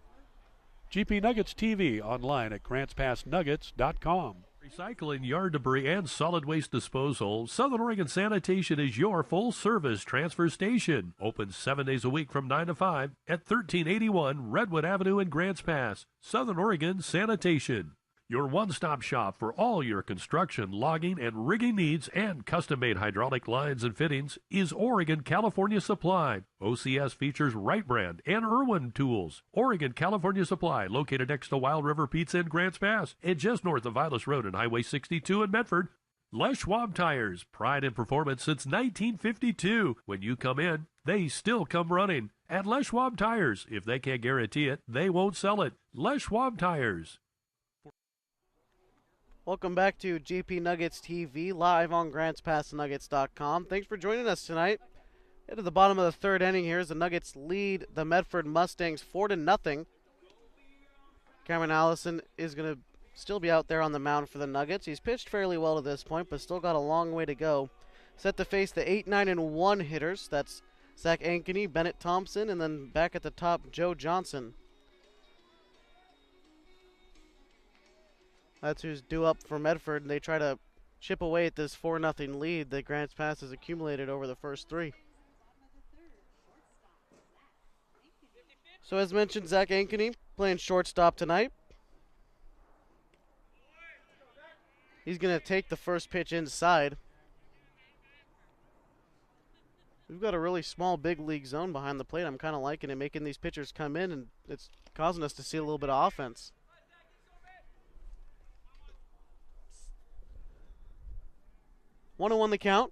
GP Nuggets TV online at GrantsPassNuggets.com. Recycling, yard debris, and solid waste disposal, Southern Oregon Sanitation is your full-service transfer station. Open 7 days a week from 9 to 5 at 1381 Redwood Avenue in Grants Pass. Southern Oregon Sanitation, your one-stop shop for all your construction, logging, and rigging needs, and custom-made hydraulic lines and fittings is Oregon California Supply. OCS features Wright Brand and Irwin tools. Oregon California Supply, located next to Wild River Pizza in Grants Pass and just north of Vilas Road and Highway 62 in Medford. Les Schwab Tires, pride in performance since 1952. When you come in, they still come running. At Les Schwab Tires, if they can't guarantee it, they won't sell it. Les Schwab Tires. Welcome back to GP Nuggets TV, live on GrantsPassNuggets.com. Thanks for joining us tonight. At the bottom of the third inning here as the Nuggets lead the Medford Mustangs 4-0. Cameron Allison is going to still be out there on the mound for the Nuggets. He's pitched fairly well to this point, but still got a long way to go. Set to face the 8, 9, and 1 hitters. That's Zach Ankeny, Bennett Thompson, and then back at the top, Joe Johnson. That's who's due up for Medford, and they try to chip away at this 4-0 lead that Grants Pass has accumulated over the first three. So as mentioned, Zach Ankeny playing shortstop tonight. He's going to take the first pitch inside. We've got a really small big league zone behind the plate. I'm kind of liking it, making these pitchers come in, and it's causing us to see a little bit of offense. 1-1 the count.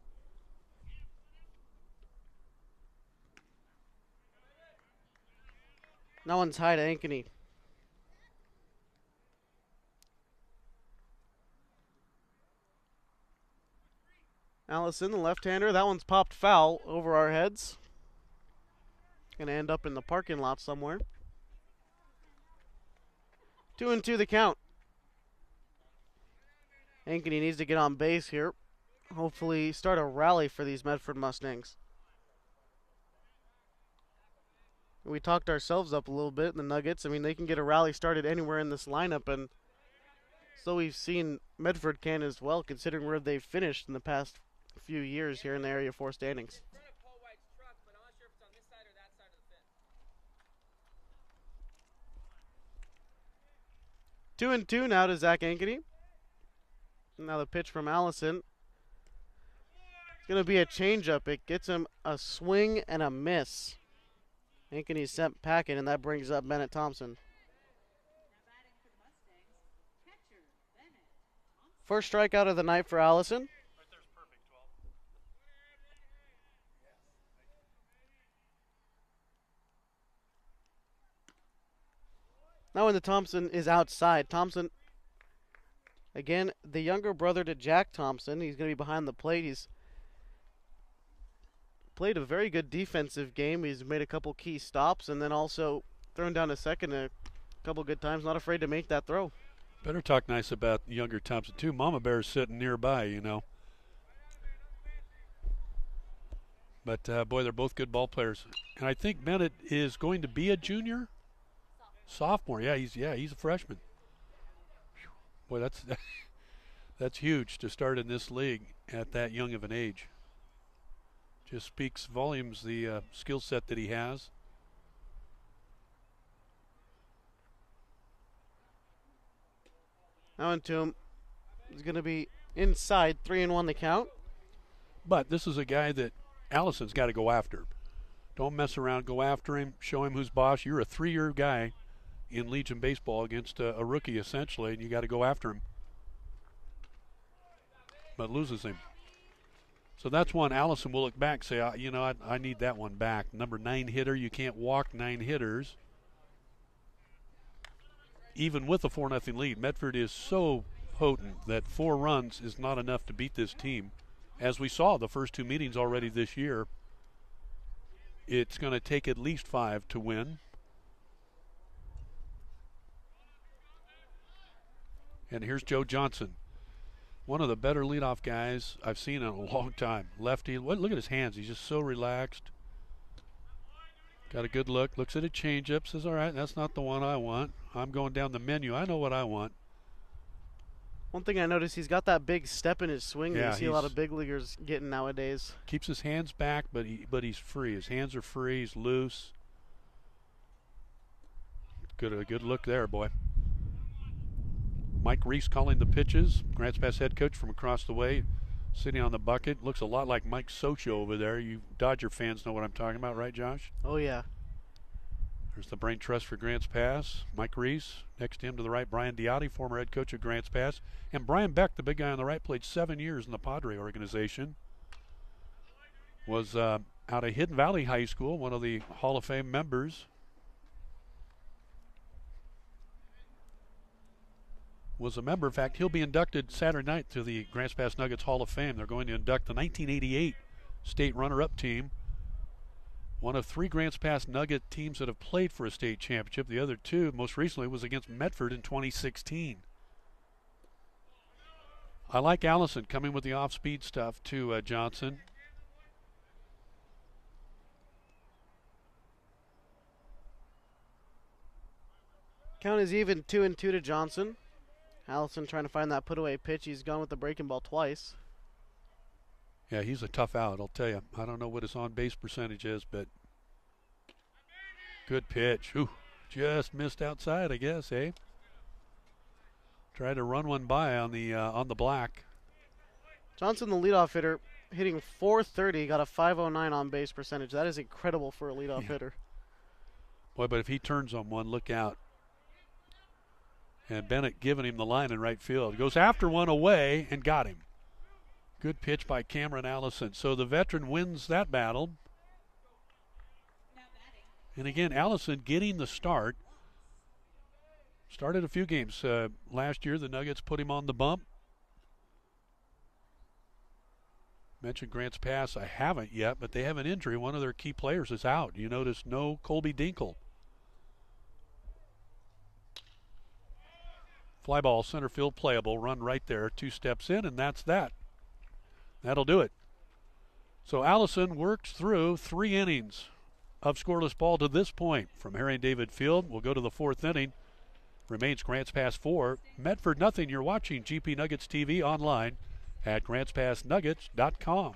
That one's high to Ankeny. Allison, the left-hander, that one's popped foul over our heads. Gonna end up in the parking lot somewhere. 2-2 the count. Ankeny needs to get on base here. Hopefully start a rally for these Medford Mustangs. We talked ourselves up a little bit in the Nuggets. I mean, they can get a rally started anywhere in this lineup, and so we've seen Medford can as well, considering where they've finished in the past few years here in the Area 4 standings. 2-2 now to Zach Ankeny. Now the pitch from Allison. It's going to be a changeup. It gets him a swing and a miss. Ankeny's sent packing, and that brings up Bennett Thompson. First strikeout of the night for Allison. Now when the Thompson is outside, Thompson, again, the younger brother to Jack Thompson. He's going to be behind the plate. He's played a very good defensive game. He's made a couple key stops and then also thrown down a second a couple good times. Not afraid to make that throw. Better talk nice about younger Thompson, too. Mama Bear's sitting nearby, you know. But, boy, they're both good ball players. And I think Bennett is going to be a junior. Sophomore, he's a freshman. Boy, that's huge to start in this league at that young of an age. Just speaks volumes, the skill set that he has. Now into him. He's going to be inside, 3-1 the count. But this is a guy that Allison's got to go after. Don't mess around. Go after him. Show him who's boss. You're a 3-year guy in Legion baseball against a rookie, essentially, and you got to go after him. But loses him. So that's one Allison will look back, say, I need that one back. Number 9 hitter, you can't walk 9 hitters. Even with a 4-0 lead, Medford is so potent that 4 runs is not enough to beat this team. As we saw the first 2 meetings already this year, it's going to take at least 5 to win. And here's Joe Johnson, one of the better leadoff guys I've seen in a long time. Lefty, look at his hands. He's just so relaxed. Got a good look. Looks at a changeup. Says, all right, that's not the one I want. I'm going down the menu. I know what I want. One thing I noticed, he's got that big step in his swing that Yeah, you see a lot of big leaguers getting nowadays. Keeps his hands back, but he's free. His hands are free. He's loose. A good look there, boy. Mike Reese calling the pitches. Grants Pass head coach from across the way, sitting on the bucket. Looks a lot like Mike Socho over there. You Dodger fans know what I'm talking about, right, Josh? Oh, yeah. There's the brain trust for Grants Pass. Mike Reese. Next to him to the right, Brian Diotti, former head coach of Grants Pass. And Brian Beck, the big guy on the right, played 7 years in the Padre organization. Was out of Hidden Valley High School, one of the Hall of Fame members. Was a member. In fact, he'll be inducted Saturday night to the Grants Pass Nuggets Hall of Fame. They're going to induct the 1988 state runner-up team. One of 3 Grants Pass Nugget teams that have played for a state championship. The other 2, most recently, was against Medford in 2016. I like Allison coming with the off-speed stuff to Johnson. Count is even 2-2 to Johnson. Allison trying to find that put-away pitch. He's gone with the breaking ball twice. Yeah, he's a tough out, I'll tell you. I don't know what his on-base percentage is, but good pitch. Ooh, just missed outside, I guess, eh? Tried to run one by on the black. Johnson, the leadoff hitter, hitting .430, got a .509 on-base percentage. That is incredible for a leadoff hitter. Boy, but if he turns on one, look out. And Bennett giving him the line in right field. Goes after one away and got him. Good pitch by Cameron Allison. So the veteran wins that battle. And again, Allison getting the start. Started a few games. Last year, the Nuggets put him on the bump. Mentioned Grants Pass. I haven't yet, but they have an injury. One of their key players is out. You notice no Colby Dinkle. Fly ball, center field playable. Run right there. 2 steps in, and that's that. That'll do it. So Allison works through 3 innings of scoreless ball to this point. From Harry and David Field, we'll go to the 4th inning. Remains Grants Pass 4. Medford nothing. You're watching GP Nuggets TV online at GrantsPassNuggets.com.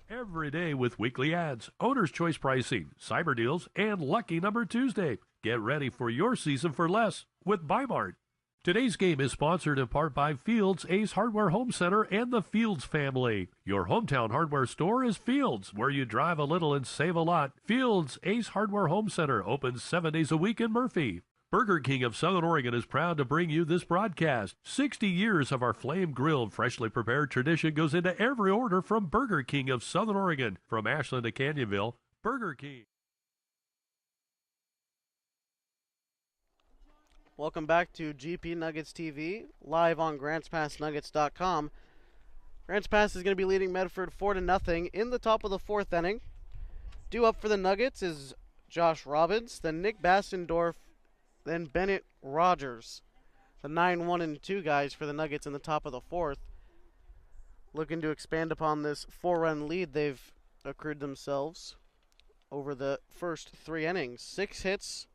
Every day with weekly ads, owner's choice pricing, cyber deals, and lucky number Tuesday. Get ready for your season for less with Bimart. Today's game is sponsored in part by Fields Ace Hardware Home Center and the Fields family. Your hometown hardware store is Fields, where you drive a little and save a lot. Fields Ace Hardware Home Center opens 7 days a week in Murphy. Burger King of Southern Oregon is proud to bring you this broadcast. 60 years of our flame-grilled, freshly prepared tradition goes into every order from Burger King of Southern Oregon. From Ashland to Canyonville, Burger King. Welcome back to GP Nuggets TV, live on GrantsPassNuggets.com. Grants Pass is going to be leading Medford 4-0 in the top of the 4th inning. Due up for the Nuggets is Josh Robbins, then Nick Bastendorf, then Bennett Rogers. The 9-1-2 guys for the Nuggets in the top of the 4th. Looking to expand upon this 4-run lead they've accrued themselves over the first 3 innings. 6 hits,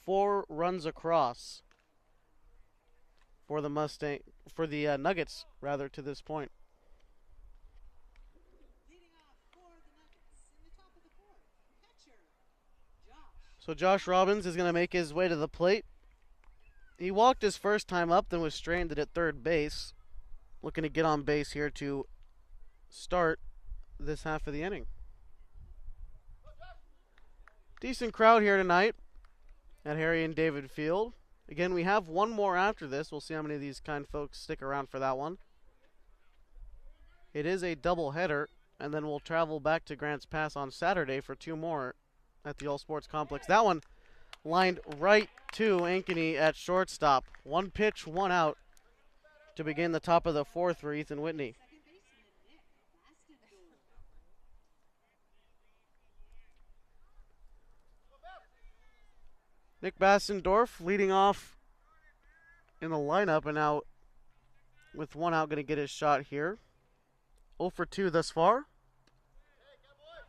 4 runs across for the Nuggets to this point. So Josh Robbins is going to make his way to the plate. He walked his first time up, then was stranded at third base. Looking to get on base here to start this half of the inning. Decent crowd here tonight at Harry and David Field. Again, we have one more after this. We'll see how many of these kind folks stick around for that one. It is a doubleheader, and then we'll travel back to Grants Pass on Saturday for 2 more at the All Sports Complex. That one lined right to Ankeny at shortstop. 1 pitch, 1 out to begin the top of the 4th for Ethan Whitney. Nick Bastendorf leading off in the lineup, and now with 1 out going to get his shot here. 0 for 2 thus far.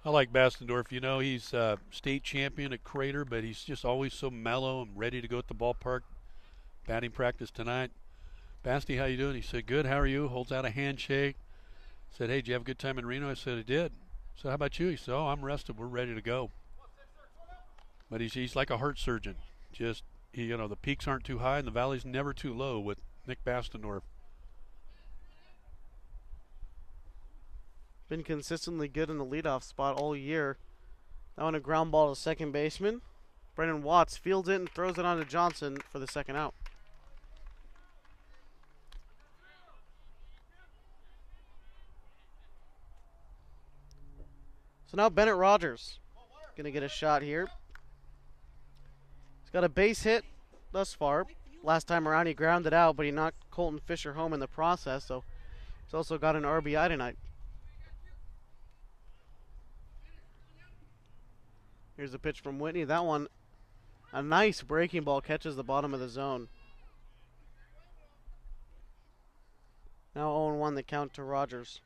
I like Bastendorf. You know, he's state champion at Crater, but he's just always so mellow and ready to go at the ballpark. Batting practice tonight. Basti, how you doing? He said, good, how are you? Holds out a handshake. Said, hey, did you have a good time in Reno? I said, I did. So how about you? He said, oh, I'm rested. We're ready to go. But he's like a heart surgeon. Just, you know, the peaks aren't too high and the valley's never too low with Nick Bastendorf. Been consistently good in the leadoff spot all year. That one a ground ball to second baseman. Brendan Watts fields it and throws it on to Johnson for the second out. So now Bennett Rogers going to get a shot here. He's got a base hit thus far. Last time around he grounded out, but he knocked Colton Fisher home in the process, so he's also got an RBI tonight. Here's a pitch from Whitney. That one, a nice breaking ball, catches the bottom of the zone. Now 0-1 the count to Rogers.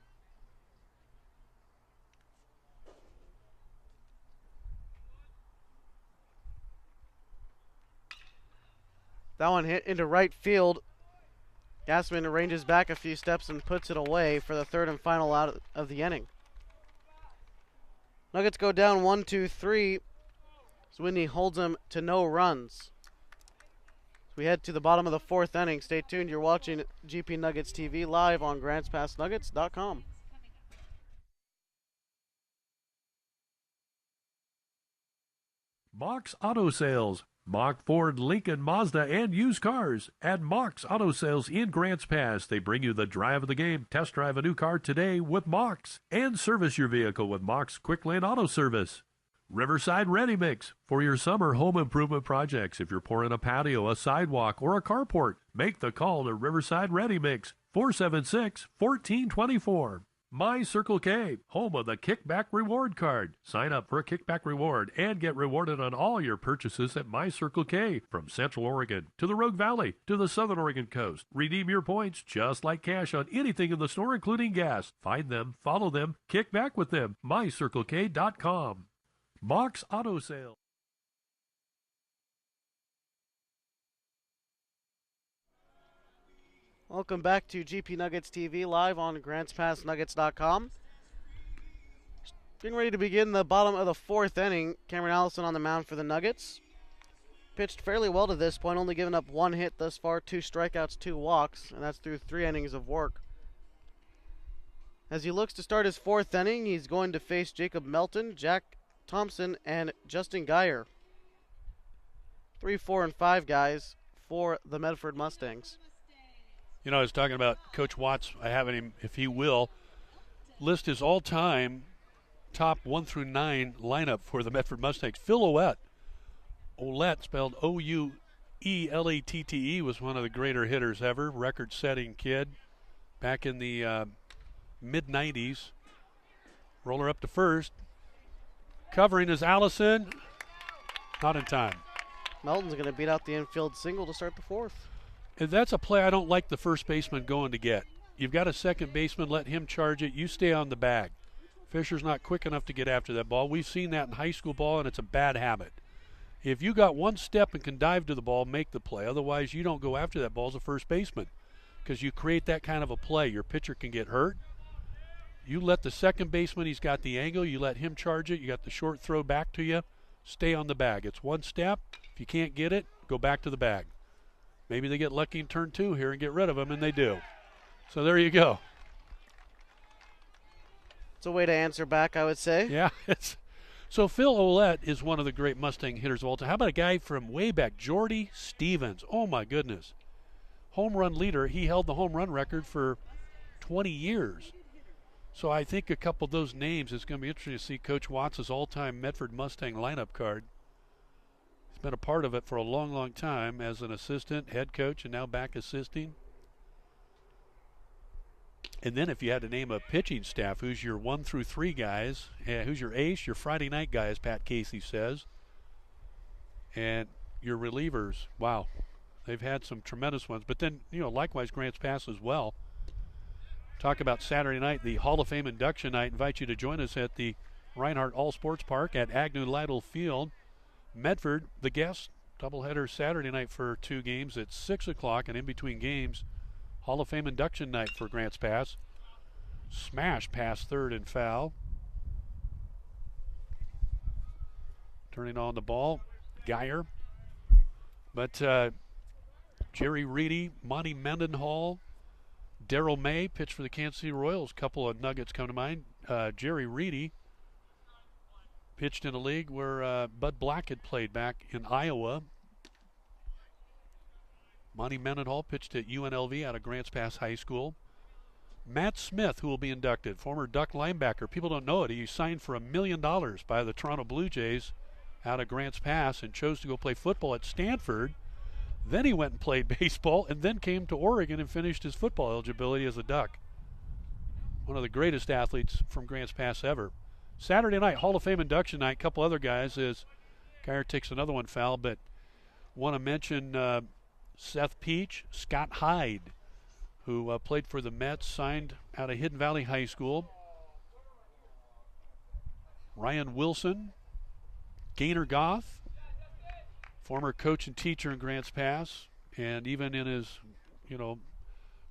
That one hit into right field. Gassman arranges back a few steps and puts it away for the third and final out of the inning. Nuggets go down 1-2-3. Whitney holds them to no runs. We head to the bottom of the fourth inning. Stay tuned. You're watching GP Nuggets TV live on GrantsPassNuggets.com. Mox Auto Sales. Mock Ford, Lincoln, Mazda, and used cars. At Mox Auto Sales in Grants Pass, they bring you the drive of the game. Test drive a new car today with Mox. And service your vehicle with Mox Quick Lane Auto Service. Riverside Ready Mix. For your summer home improvement projects, if you're pouring a patio, a sidewalk, or a carport, make the call to Riverside Ready Mix. 476-1424. My Circle K, home of the Kickback Reward Card. Sign up for a kickback reward and get rewarded on all your purchases at My Circle K. From Central Oregon to the Rogue Valley to the Southern Oregon coast. Redeem your points just like cash on anything in the store, including gas. Find them, follow them, kick back with them. MyCircleK.com. Mox Auto Sales. Welcome back to GP Nuggets TV live on GrantsPassNuggets.com. Getting ready to begin the bottom of the fourth inning. Cameron Allison on the mound for the Nuggets. Pitched fairly well to this point, only giving up one hit thus far, 2 strikeouts, 2 walks, and that's through 3 innings of work. As he looks to start his fourth inning, he's going to face Jacob Melton, Jack Thompson, and Justin Geyer. 3, 4, and 5 guys for the Medford Mustangs. You know, I was talking about Coach Watts. I have him, if he will, list his all-time top 1 through 9 lineup for the Medford Mustangs. Phil Ouellette, spelled O-U-E-L-A-T-T-E, was one of the greater hitters ever, record-setting kid back in the mid-90s. Roller up to first. Covering is Allison. Not in time. Melton's going to beat out the infield single to start the fourth. And that's a play I don't like the first baseman going to get. You've got a second baseman, let him charge it. You stay on the bag. Fisher's not quick enough to get after that ball. We've seen that in high school ball, and it's a bad habit. If you got one step and can dive to the ball, make the play. Otherwise, you don't go after that ball as a first baseman because you create that kind of a play. Your pitcher can get hurt. You let the second baseman, he's got the angle. You let him charge it. You got the short throw back to you. Stay on the bag. It's one step. If you can't get it, go back to the bag. Maybe they get lucky in turn 2 here and get rid of him, and they do. So there you go. It's a way to answer back, I would say. Yeah. So Phil Ouellette is one of the great Mustang hitters of all time. How about a guy from way back, Jordy Stevens? Oh, my goodness. Home run leader. He held the home run record for 20 years. So I think a couple of those names, it's going to be interesting to see Coach Watts' all-time Medford Mustang lineup card. He's been a part of it for a long, long time as an assistant, head coach, and now back assisting. And then if you had to name a pitching staff, who's your 1 through 3 guys, who's your ace, your Friday night guys, Pat Casey says, and your relievers, wow, they've had some tremendous ones. But then, you know, likewise Grants Pass as well. Talk about Saturday night, the Hall of Fame induction night. Invite you to join us at the Reinhardt All Sports Park at Agnew Lytle Field. Medford, the guest, doubleheader Saturday night for 2 games at 6 o'clock, and in between games, Hall of Fame induction night for Grants Pass. Smash past third and foul. Turning on the ball, Geyer. But Jerry Reedy, Monty Mendenhall, Darrell May pitched for the Kansas City Royals. Couple of Nuggets come to mind. Jerry Reedy pitched in a league where Bud Black had played back in Iowa. Monty Mendenhall pitched at UNLV out of Grants Pass High School. Matt Smith, who will be inducted, former Duck linebacker. People don't know it. He signed for $1 million by the Toronto Blue Jays out of Grants Pass and chose to go play football at Stanford. Then he went and played baseball and then came to Oregon and finished his football eligibility as a Duck. One of the greatest athletes from Grants Pass ever. Saturday night, Hall of Fame induction night. A couple other guys as Geyer takes another one foul, but want to mention Seth Peach, Scott Hyde, who played for the Mets, signed out of Hidden Valley High School. Ryan Wilson, Gaynor Goff, former coach and teacher in Grants Pass, and even in his,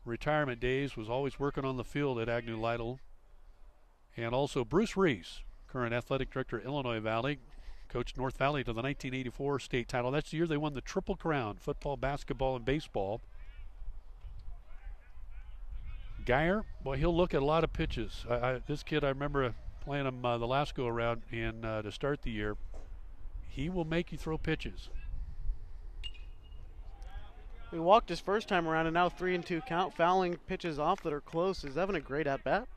retirement days was always working on the field at Agnew Lytle. And also Bruce Reese, current athletic director at Illinois Valley, coached North Valley to the 1984 state title. That's the year they won the Triple Crown, football, basketball, and baseball. Geyer, boy, he'll look at a lot of pitches. This kid, I remember playing him the last go-around and to start the year. He will make you throw pitches. He walked his first time around and now 3-2 count, fouling pitches off that are close. He's having a great at-bat.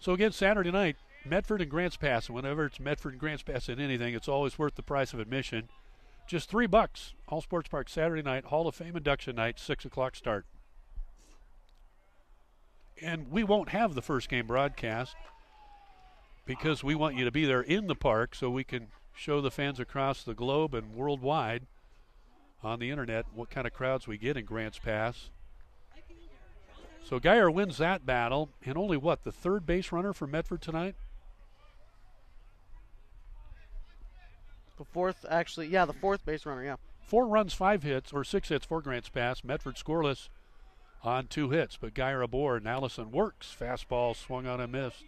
So again, Saturday night, Medford and Grants Pass. And whenever it's Medford and Grants Pass in anything, it's always worth the price of admission. Just $3. All Sports Park Saturday night, Hall of Fame induction night, 6 o'clock start. And we won't have the first game broadcast because we want you to be there in the park so we can show the fans across the globe and worldwide on the internet what kind of crowds we get in Grants Pass. So Geyer wins that battle, and only the third base runner for Medford tonight? The fourth, actually, the fourth base runner, yeah. 4 runs, 5 hits, or 6 hits for Grants Pass. Medford scoreless on 2 hits, but Geyer aboard, and Allison works. Fastball swung on and missed.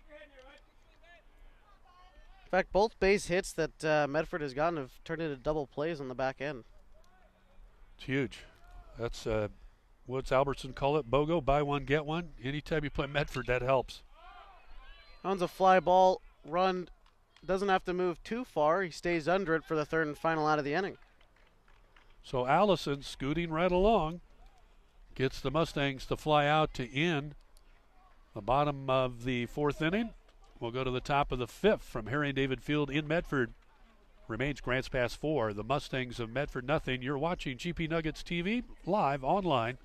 In fact, both base hits that Medford has gotten have turned into double plays on the back end. It's huge. That's what's Albertson call it? BOGO, buy one, get one. Anytime you play Medford, that helps. That one's a fly ball. Run doesn't have to move too far. He stays under it for the third and final out of the inning. So Allison scooting right along gets the Mustangs to fly out to end the bottom of the 4th inning. We'll go to the top of the 5th from Harry and David Field in Medford. Remains Grants Pass 4. The Mustangs of Medford nothing. You're watching GP Nuggets TV live online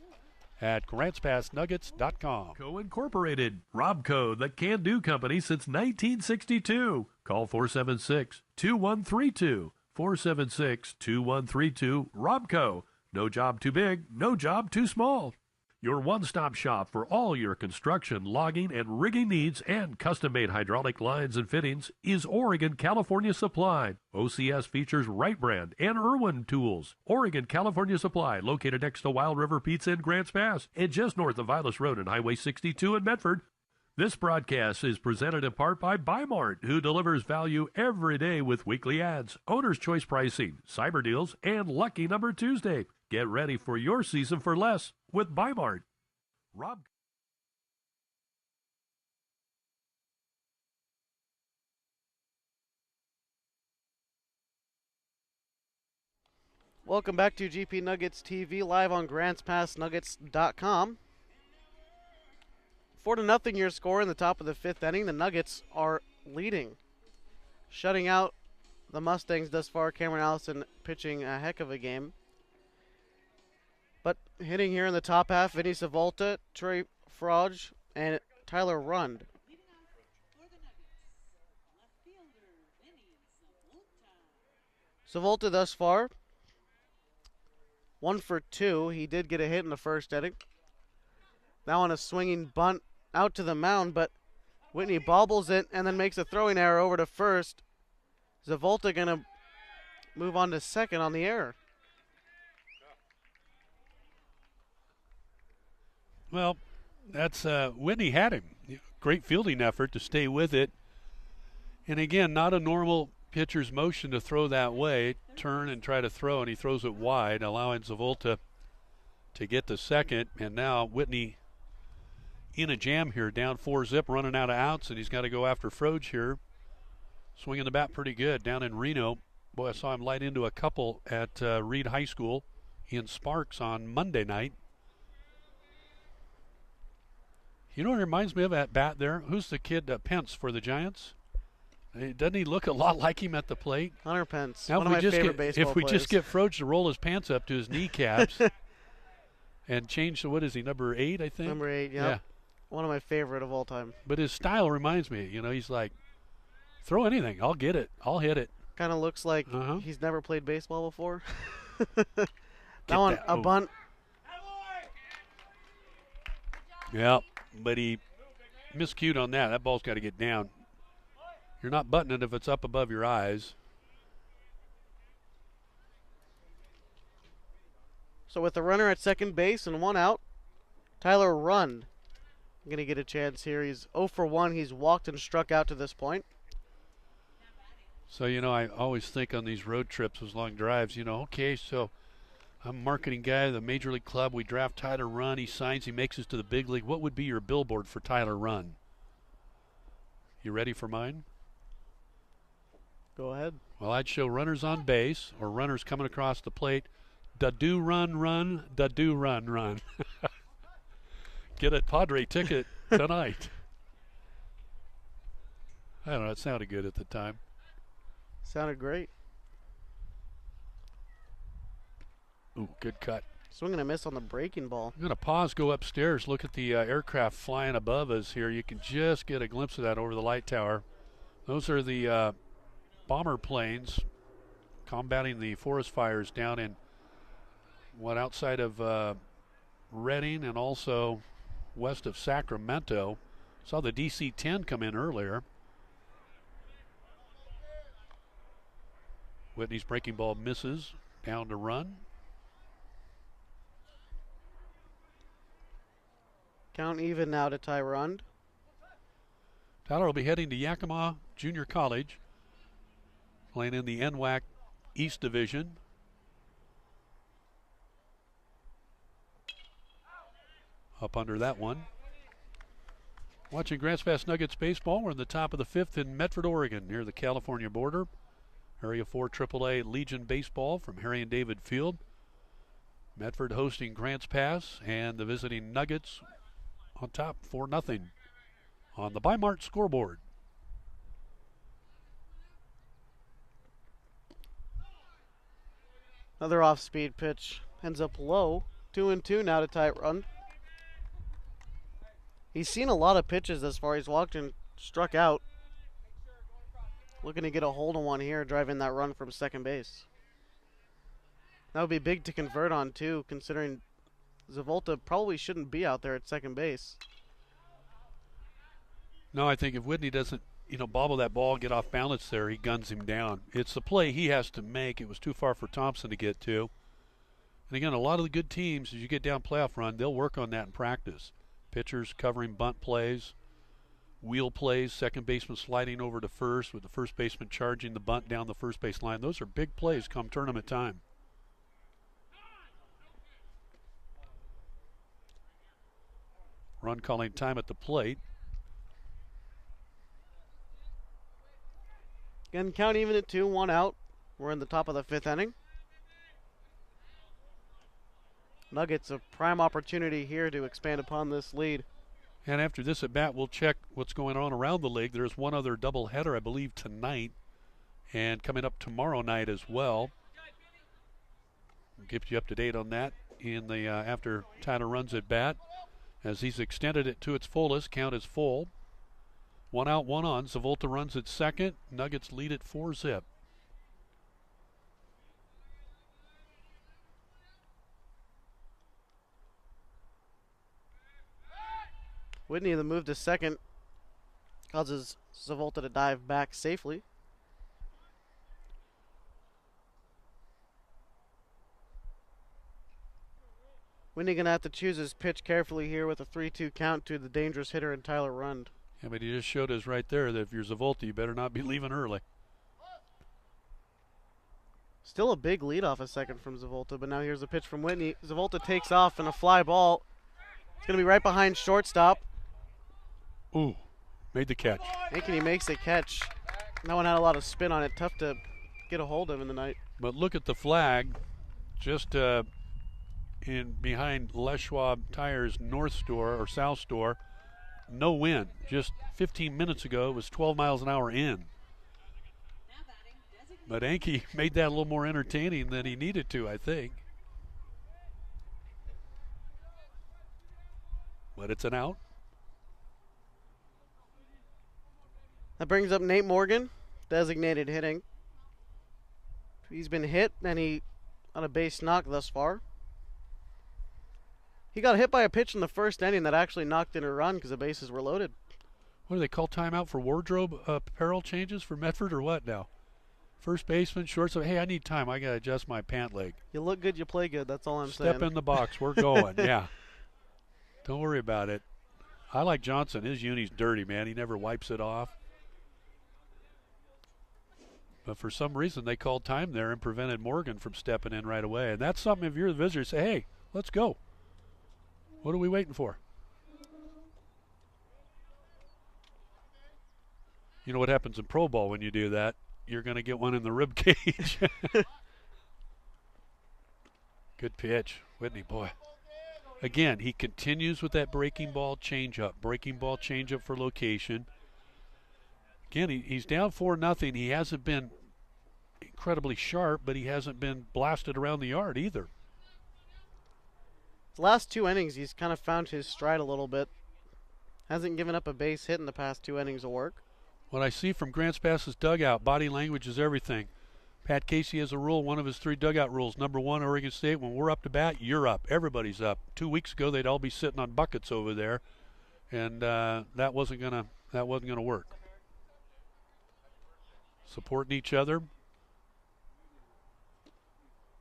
at GrantsPassNuggets.com. Co-incorporated. Robco, the can-do company since 1962. Call 476-2132. 476-2132. Robco. No job too big, no job too small. Your one-stop shop for all your construction, logging, and rigging needs and custom-made hydraulic lines and fittings is Oregon California Supply. OCS features Wright Brand and Irwin tools. Oregon California Supply, located next to Wild River Pizza in Grants Pass and just north of Vilas Road and Highway 62 in Medford. This broadcast is presented in part by Bimart, who delivers value every day with weekly ads, owner's choice pricing, cyber deals, and Lucky Number Tuesday. Get ready for your season for less with Bimart. Rob. Welcome back to GP Nuggets TV, live on GrantsPassNuggets.com. 4-0 your score in the top of the 5th inning. The Nuggets are leading, shutting out the Mustangs thus far. Cameron Allison pitching a heck of a game. But hitting here in the top half, Vinny Savolta, Trey Frauge, and Tyler Rund. Savolta thus far, 1 for 2. He did get a hit in the first inning. Now on a swinging bunt out to the mound, but Whitney bobbles it and then makes a throwing error over to first. Savolta going to move on to second on the error. Well, that's Whitney had him. Great fielding effort to stay with it. And again, not a normal pitcher's motion to throw that way, turn and try to throw, and he throws it wide, allowing Savolta to get to second. And now Whitney in a jam here, down 4-0, running out of outs, and he's got to go after Frauge here. swinging the bat pretty good down in Reno. Boy, I saw him light into a couple at Reed High School in Sparks on Monday night. You know what it reminds me of at bat there? Who's the kid, Pence for the Giants? Doesn't he look a lot like him at the plate? Hunter Pence, now one of my favorite baseball If we players. just get Froge to roll his pants up to his kneecaps and change to, what is he, number 8, I think? Number 8, yep. Yeah. One of my favorite of all time. But his style reminds me, he's like, throw anything, I'll get it, I'll hit it. Kind of looks like he's never played baseball before. A bunt. Yeah, but he miscued on that. That ball's got to get down. You're not butting it if it's up above your eyes. So with the runner at second base and 1 out, Tyler Rund going to get a chance here. He's 0 for 1. He's walked and struck out to this point. So, I always think on these road trips, those long drives, okay, so I'm a marketing guy at the Major League Club. We draft Tyler Rund. He signs. He makes us to the big league. What would be your billboard for Tyler Rund? You ready for mine? Go ahead. Well, I'd show runners on base or runners coming across the plate. Da-do run, run. Da-do run, run. Get a Padre ticket tonight. I don't know. It sounded good at the time. Sounded great. Ooh, good cut. Swing and a miss on the breaking ball. I'm going to pause, go upstairs, look at the aircraft flying above us here. You can just get a glimpse of that over the light tower. Those are the bomber planes combating the forest fires down in outside of Redding and also west of Sacramento. Saw the DC-10 come in earlier. Whitney's breaking ball misses. Down to run. Count even now to Ty Rund. Tyler will be heading to Yakima Junior College, playing in the NWAC East Division. Up under that one. Watching Grants Pass Nuggets baseball. We're in the top of the 5th in Medford, Oregon, near the California border. Area 4 AAA Legion baseball from Harry and David Field. Medford hosting Grants Pass and the visiting Nuggets on top 4-0 on the Bi-Mart scoreboard. Another off-speed pitch. Ends up low. 2-2 now to Ty Rund. He's seen a lot of pitches thus far. He's walked and struck out. Looking to get a hold of one here, driving that run from second base. That would be big to convert on, too, considering Zavolta probably shouldn't be out there at second base. No, I think if Whitney doesn't, bobble that ball, get off balance there, he guns him down. It's the play he has to make. It was too far for Thompson to get to. And again, a lot of the good teams, as you get down playoff run, they'll work on that in practice. Pitchers covering bunt plays, wheel plays, second baseman sliding over to first with the first baseman charging the bunt down the first base line. Those are big plays come tournament time. Run calling time at the plate. Again, count even at 2, 1 out. We're in the top of the 5th inning. Nuggets a prime opportunity here to expand upon this lead. And after this at bat, we'll check what's going on around the league. There's one other doubleheader, I believe, tonight and coming up tomorrow night as well. We'll keep you up to date on that in the after Tyler runs at bat. As he's extended it to its fullest, count is full. 1 out, 1 on. Zavolta runs at second. Nuggets lead at 4-0. Whitney, the move to second, causes Zavolta to dive back safely. Whitney going to have to choose his pitch carefully here with a 3-2 count to the dangerous hitter in Tyler Rund. Yeah, but he just showed us right there that if you're Zavolta, you better not be leaving early. Still a big lead off a second from Zavolta, but now here's a pitch from Whitney. Zavolta takes off and a fly ball. It's going to be right behind shortstop. Ooh, made the catch. And he makes a catch. That one had a lot of spin on it. Tough to get a hold of in the night. But look at the flag, just in behind Les Schwab Tires North Store or South Store. No wind. Just 15 minutes ago, it was 12 miles an hour in. But Anke made that a little more entertaining than he needed to, I think. But it's an out. That brings up Nate Morgan, designated hitting. He's been hit, and he on a base knock thus far. He got hit by a pitch in the first inning that actually knocked in a run because the bases were loaded. What do they call timeout for wardrobe apparel changes for Medford or what now? First baseman, shortstop. Hey, I need time. I got to adjust my pant leg. You look good, you play good. That's all I'm saying. Step in the box. We're going. Yeah. Don't worry about it. I like Johnson. His uni's dirty, man. He never wipes it off. But for some reason, they called time there and prevented Morgan from stepping in right away. And that's something if you're the visitor, say, hey, let's go. What are we waiting for? You know what happens in pro ball when you do that? You're going to get one in the rib cage. Good pitch. Whitney, boy. Again, he continues with that breaking ball changeup. Breaking ball changeup for location. Again, he's down 4-0. He hasn't been incredibly sharp, but he hasn't been blasted around the yard either. The last 2 innings, he's kind of found his stride a little bit. Hasn't given up a base hit in the past 2 innings of work. What I see from Grants Pass's dugout, body language is everything. Pat Casey has a rule, one of his 3 dugout rules. Number 1, Oregon State, when we're up to bat, you're up. Everybody's up. 2 weeks ago, they'd all be sitting on buckets over there, and that wasn't gonna work. Supporting each other.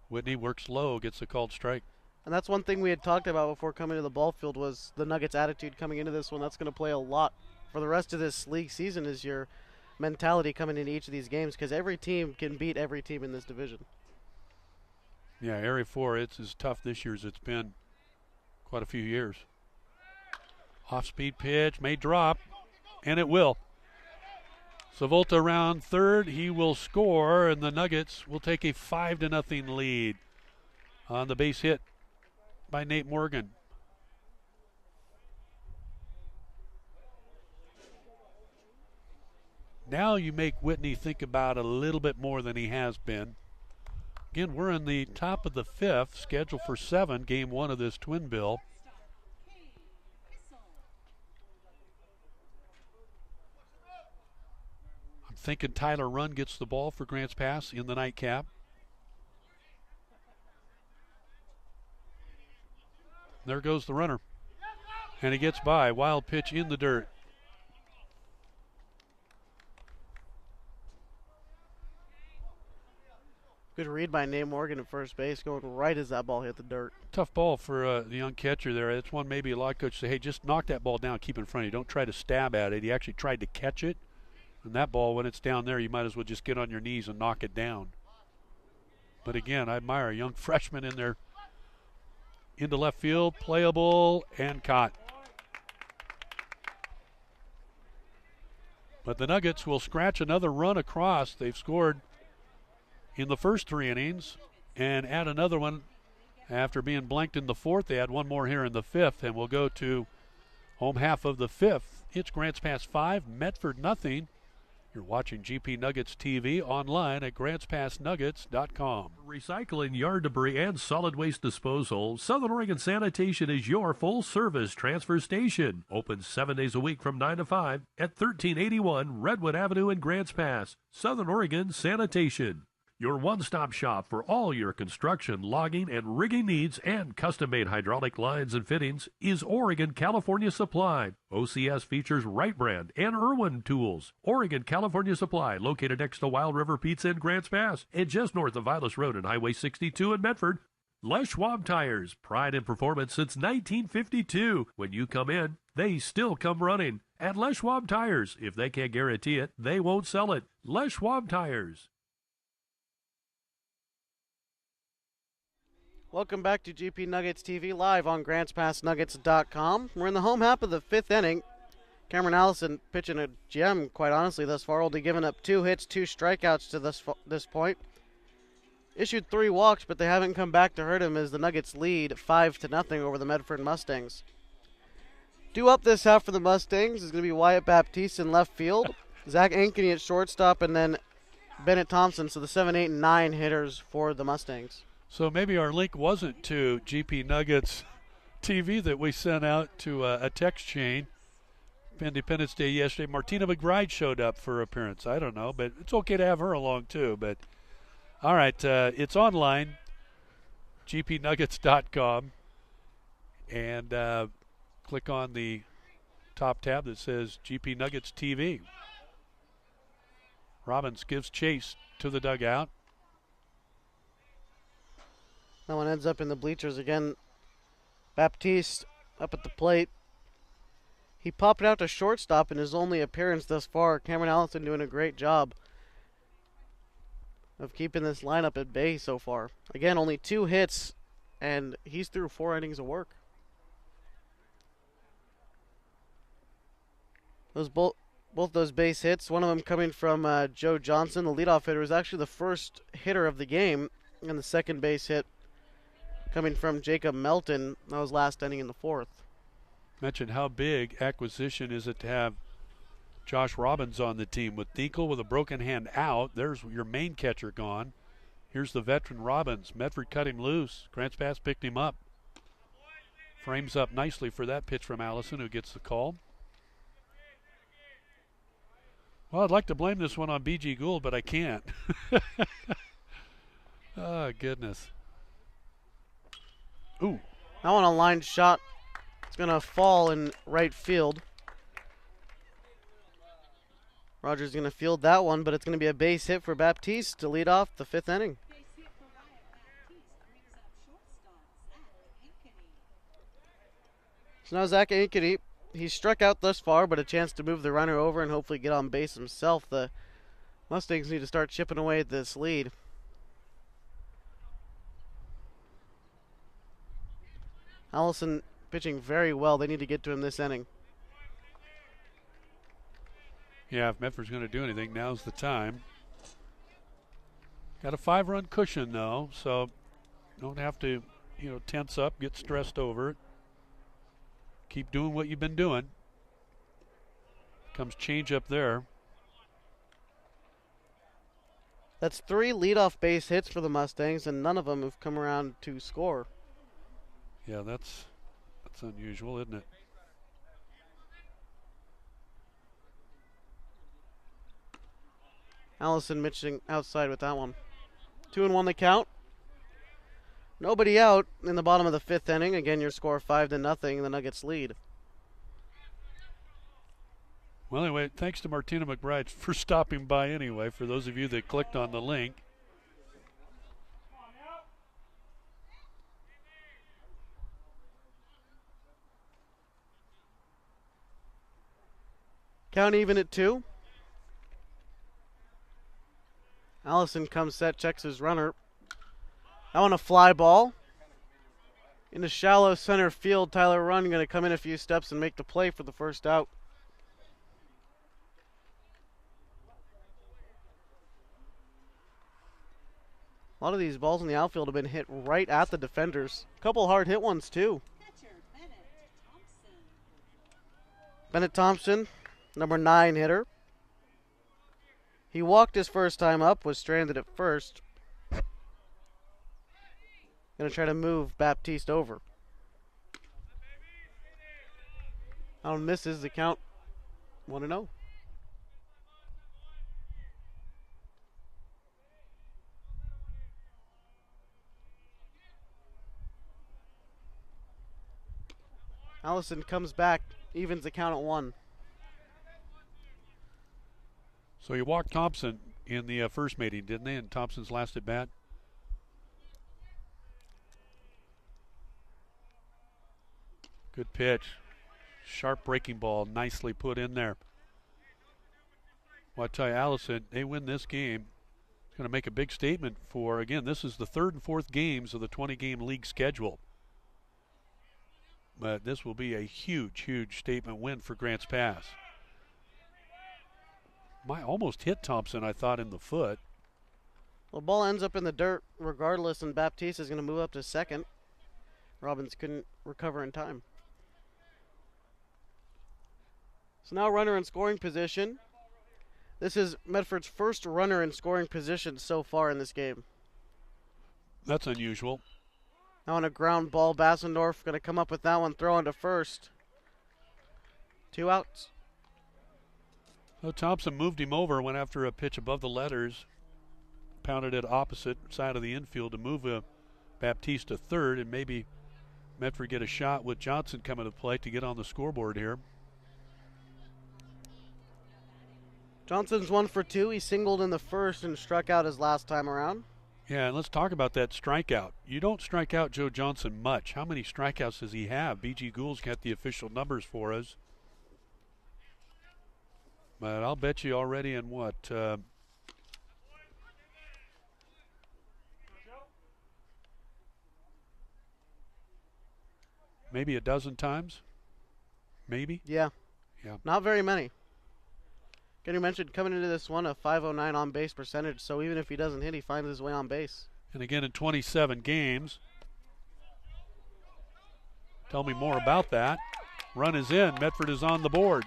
Whitney works low, gets a called strike. And that's one thing we had talked about before coming to the ball field was the Nuggets' attitude coming into this one. That's going to play a lot for the rest of this league season is your mentality coming into each of these games because every team can beat every team in this division. Yeah, Area 4, it's as tough this year as it's been quite a few years. Off-speed pitch, may drop, and it will. Savolta around third, he will score, and the Nuggets will take a 5-0 lead on the base hit by Nate Morgan. Now you make Whitney think about a little bit more than he has been. Again, we're in the top of the 5th, scheduled for 7, game 1 of this twin bill. I'm thinking Tyler Runn gets the ball for Grants Pass in the nightcap. There goes the runner. And he gets by. Wild pitch in the dirt. Good read by Nate Morgan at first base, going right as that ball hit the dirt. Tough ball for the young catcher there. That's one maybe a lot of coaches say, hey, just knock that ball down, keep it in front of you. Don't try to stab at it. He actually tried to catch it. And that ball, when it's down there, you might as well just get on your knees and knock it down. But again, I admire a young freshman in there. Into left field, playable, and caught. But the Nuggets will scratch another run across. They've scored in the first 3 innings and add another one after being blanked in the 4th. They had one more here in the 5th, and we'll go to home half of the 5th. It's Grants Pass 5, Medford nothing. You're watching GP Nuggets TV online at GrantsPassNuggets.com. Recycling yard debris and solid waste disposal, Southern Oregon Sanitation is your full-service transfer station. Open 7 days a week from 9 to 5 at 1381 Redwood Avenue in Grants Pass. Southern Oregon Sanitation. Your one-stop shop for all your construction, logging, and rigging needs and custom-made hydraulic lines and fittings is Oregon California Supply. OCS features Wright Brand and Irwin tools. Oregon California Supply, located next to Wild River Pizza in Grants Pass and just north of Vilas Road and Highway 62 in Medford. Les Schwab Tires, pride in performance since 1952. When you come in, they still come running. At Les Schwab Tires, if they can't guarantee it, they won't sell it. Les Schwab Tires. Welcome back to GP Nuggets TV live on GrantsPassNuggets.com. We're in the home half of the 5th inning. Cameron Allison pitching a gem, quite honestly, thus far. Only given up 2 hits, 2 strikeouts to this point. Issued 3 walks, but they haven't come back to hurt him as the Nuggets lead 5-0 over the Medford Mustangs. Due up this half for the Mustangs is going to be Wyatt Baptiste in left field, Zach Ankeny at shortstop, and then Bennett Thompson. So the 7, 8, and 9 hitters for the Mustangs. So maybe our link wasn't to GP Nuggets TV that we sent out to a text chain. Independence Day yesterday. Martina McBride showed up for appearance. I don't know, but it's okay to have her along too. But all right, it's online, gpnuggets.com, and click on the top tab that says GP Nuggets TV. Robbins gives chase to the dugout. That one ends up in the bleachers again. Baptiste up at the plate. He popped out to shortstop in his only appearance thus far. Cameron Allison doing a great job of keeping this lineup at bay so far. Again, only 2 hits, and he's through 4 innings of work. Both those base hits, one of them coming from Joe Johnson, the leadoff hitter, was actually the first hitter of the game, and the second base hit coming from Jacob Melton. That was last inning in the 4th. Mentioned how big acquisition is it to have Josh Robbins on the team. With Dinkel with a broken hand out, there's your main catcher gone. Here's the veteran Robbins. Medford cut him loose. Grants Pass picked him up. Frames up nicely for that pitch from Allison, who gets the call. Well, I'd like to blame this one on B.G. Gould, but I can't. Oh, goodness. Ooh. That one a line shot. It's going to fall in right field. Rogers going to field that one, but it's going to be a base hit for Baptiste to lead off the 5th inning. So now Zach Ankeny, he's struck out thus far, but a chance to move the runner over and hopefully get on base himself. The Mustangs need to start chipping away at this lead. Allison pitching very well. They need to get to him this inning. Yeah, if Medford's going to do anything, now's the time. Got a 5-run cushion, though, so don't have to, tense up, get stressed over it. Keep doing what you've been doing. Comes change up there. That's 3 leadoff base hits for the Mustangs, and none of them have come around to score. Yeah, that's unusual, isn't it? Allison pitching outside with that one. 2-1 the count. Nobody out in the bottom of the 5th inning. Again, your score 5-0. The Nuggets lead. Well, anyway, thanks to Martina McBride for stopping by anyway, for those of you that clicked on the link. Count even at 2. Allison comes set, checks his runner. That one a fly ball. In the shallow center field, Tyler Runn going to come in a few steps and make the play for the first out. A lot of these balls in the outfield have been hit right at the defenders. A couple hard hit ones too. Bennett Thompson, number 9 hitter. He walked his first time up, was stranded at first. Going to try to move Baptiste over. That one misses, the count 1-0. Allison comes back, evens the count at 1. So you walked Thompson in the first meeting, didn't they? And Thompson's last at bat. Good pitch. Sharp breaking ball, nicely put in there. Well, I tell you, Allison, they win this game. It's going to make a big statement for, again, this is the 3rd and 4th games of the 20-game league schedule. But this will be a huge, huge statement win for Grants Pass. Might almost hit Thompson, I thought, in the foot. Well, the ball ends up in the dirt regardless, and Baptiste is going to move up to second. Robbins couldn't recover in time. So now runner in scoring position. This is Medford's first runner in scoring position so far in this game. That's unusual. Now on a ground ball, Bassendorf going to come up with that one, throw into first. 2 outs. So Thompson moved him over, went after a pitch above the letters, pounded it opposite side of the infield to move Baptiste to third, and maybe Medford get a shot with Johnson coming to the plate to get on the scoreboard here. Johnson's 1 for 2. He singled in the first and struck out his last time around. Yeah, and let's talk about that strikeout. You don't strike out Joe Johnson much. How many strikeouts does he have? B.G. Gould's got the official numbers for us. But I'll bet you already in what? Maybe a dozen times? Maybe? Yeah. Yeah. Not very many. Again, you mentioned coming into this one a .509 on base percentage, so even if he doesn't hit, he finds his way on base. And again in 27 games. Tell me more about that. Run is in. Medford is on the board.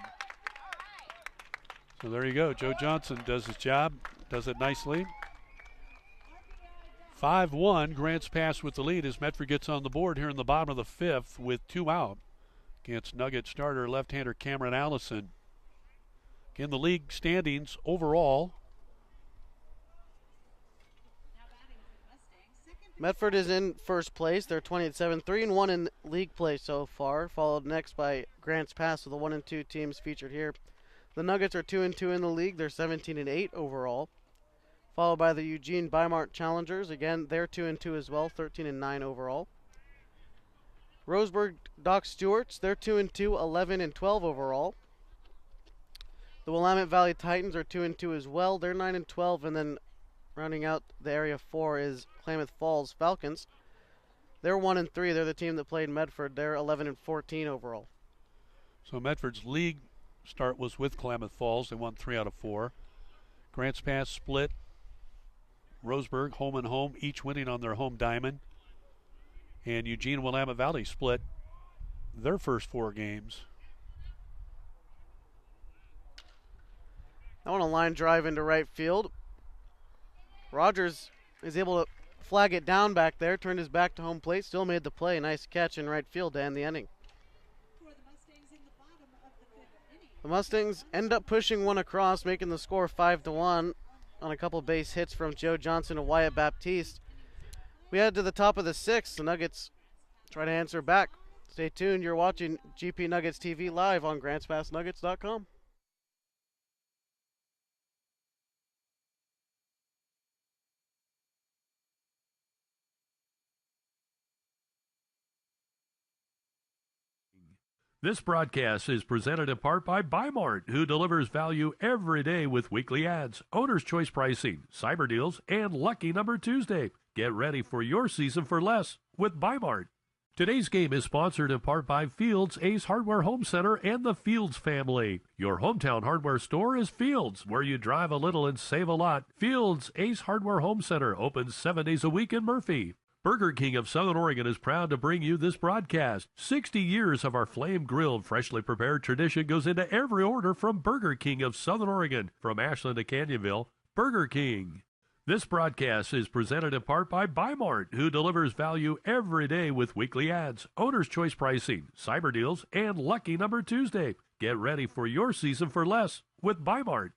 So there you go. Joe Johnson does his job, does it nicely. 5-1, Grants Pass with the lead as Medford gets on the board here in the bottom of the fifth with 2 out against Nugget starter left-hander Cameron Allison. Again, the league standings overall. Medford is in first place. They're 20-7, 3-1 in league play so far, followed next by Grants Pass with the 1 and 2 teams featured here. The Nuggets are 2-2 in the league. They're 17-8 overall. Followed by the Eugene Bimart Challengers. Again, they're 2-2 as well, 13-9 overall. Roseburg Doc Stewarts, they're 2-2, 11-12 overall. The Willamette Valley Titans are 2-2 as well. They're 9-12, and then rounding out the area 4 is Klamath Falls Falcons. They're 1-3. They're the team that played Medford. They're 11-14 overall. So Medford's league start was with Klamath Falls. They won 3 out of 4. Grants Pass split. Roseburg, home and home, each winning on their home diamond. And Eugene and Willamette Valley split their first 4 games. I want a line drive into right field. Rogers is able to flag it down back there, turned his back to home plate, still made the play. Nice catch in right field to end the inning. The Mustangs end up pushing one across, making the score 5-1 on a couple base hits from Joe Johnson and Wyatt Baptiste. We head to the top of the 6th. The Nuggets try to answer back. Stay tuned. You're watching GP Nuggets TV live on GrantsPassNuggets.com. This broadcast is presented in part by Bimart, who delivers value every day with weekly ads, owner's choice pricing, cyber deals, and Lucky Number Tuesday. Get ready for your season for less with Bimart. Today's game is sponsored in part by Fields, Ace Hardware Home Center, and the Fields family. Your hometown hardware store is Fields, where you drive a little and save a lot. Fields, Ace Hardware Home Center, opens 7 days a week in Murphy. Burger King of Southern Oregon is proud to bring you this broadcast. 60 years of our flame-grilled, freshly prepared tradition goes into every order from Burger King of Southern Oregon. From Ashland to Canyonville, Burger King. This broadcast is presented in part by Bimart, who delivers value every day with weekly ads, owner's choice pricing, cyber deals, and Lucky Number Tuesday. Get ready for your season for less with Bimart.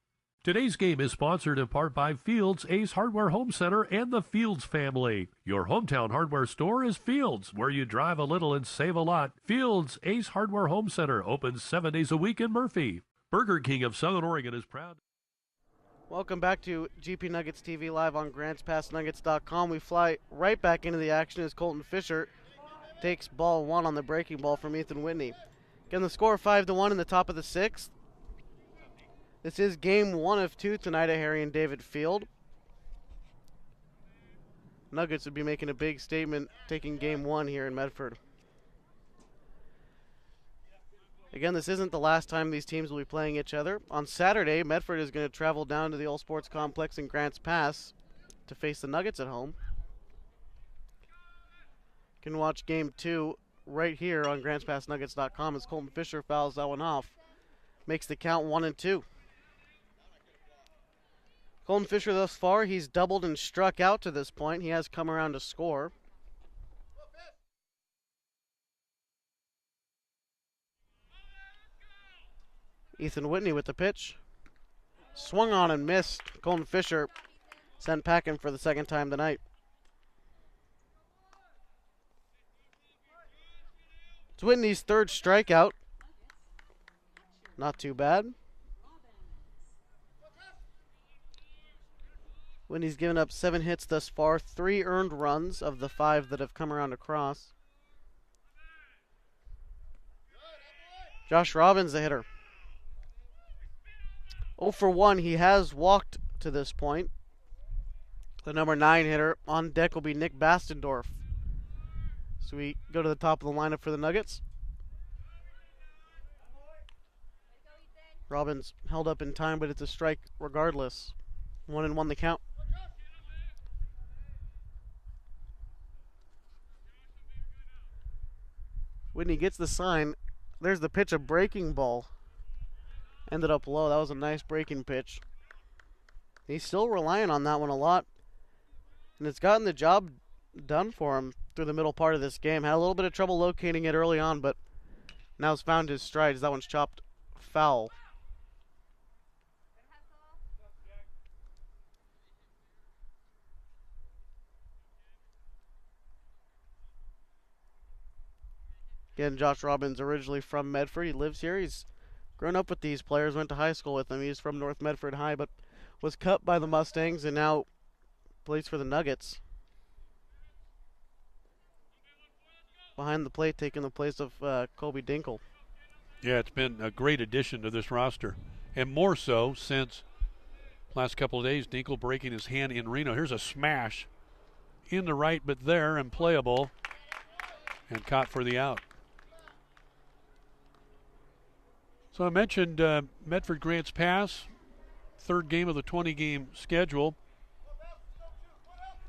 Today's game is sponsored in part by Fields, Ace Hardware Home Center, and the Fields family. Your hometown hardware store is Fields, where you drive a little and save a lot. Fields, Ace Hardware Home Center, opens 7 days a week in Murphy. Burger King of Southern Oregon is proud. Welcome back to GP Nuggets TV live on GrantsPassNuggets.com. We fly right back into the action as Colton Fisher takes ball 1 on the breaking ball from Ethan Whitney. Again, the score 5-1 in the top of the 6th. This is game 1 of 2 tonight at Harry and David Field. Nuggets would be making a big statement taking game 1 here in Medford. Again, this isn't the last time these teams will be playing each other. On Saturday, Medford is going to travel down to the All Sports Complex in Grants Pass to face the Nuggets at home. You can watch Game 2 right here on GrantsPassNuggets.com as Colton Fisher fouls that one off. Makes the count 1-2. Colton Fisher thus far, he's doubled and struck out to this point. He has come around to score. Ethan Whitney with the pitch. Swung on and missed. Colton Fisher sent packing for the second time tonight. It's Whitney's third strikeout. Not too bad. Whitney's given up 7 hits thus far, 3 earned runs of the 5 that have come around across. Josh Robbins, the hitter. 0 for 1, he has walked to this point. The number 9 hitter on deck will be Nick Bastendorf. So we go to the top of the lineup for the Nuggets. Robbins held up in time, but it's a strike regardless. 1-1 the count. Whitney gets the sign. There's the pitch, a breaking ball. Ended up low. That was a nice breaking pitch. He's still relying on that one a lot. And it's gotten the job done for him through the middle part of this game. Had a little bit of trouble locating it early on, but now has found his stride as that one's chopped foul. Again, Josh Robbins, originally from Medford. He lives here. He's grown up with these players, went to high school with them. He's from North Medford High, but was cut by the Mustangs and now plays for the Nuggets. Behind the plate, taking the place of Colby Dinkle. Yeah, it's been a great addition to this roster, and more so since last couple of days, Dinkle breaking his hand in Reno. Here's a smash in the right, but there and playable, and caught for the out. So I mentioned Medford Grants Pass, third game of the 20-game schedule.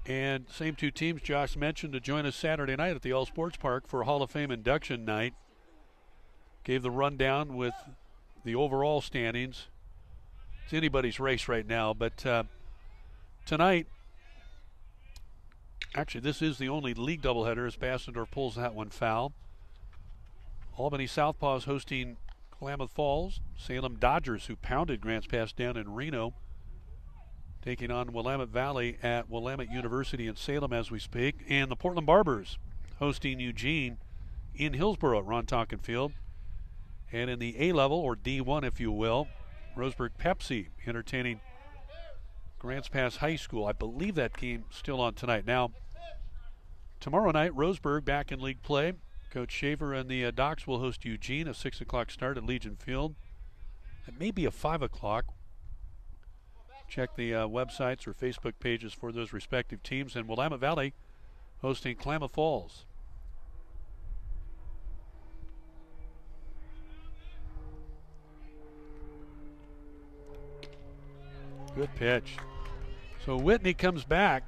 And same 2 teams Josh mentioned to join us Saturday night at the All Sports Park for Hall of Fame induction night. Gave the rundown with the overall standings. It's anybody's race right now, but tonight, actually this is the only league doubleheader as Bassendorf pulls that one foul. Albany Southpaws hosting Klamath Falls. Salem Dodgers, who pounded Grants Pass down in Reno, taking on Willamette Valley at Willamette University in Salem as we speak. And the Portland Barbers hosting Eugene in Hillsborough at Ron Tonkin Field. And in the A-level, or D1 if you will, Roseburg Pepsi entertaining Grants Pass High School. I believe that game still on tonight. Now, tomorrow night, Roseburg back in league play. Coach Shaver and the Docs will host Eugene, a 6 o'clock start at Legion Field. It may be a 5 o'clock. Check the websites or Facebook pages for those respective teams. And Willamette Valley hosting Klamath Falls. Good pitch. So Whitney comes back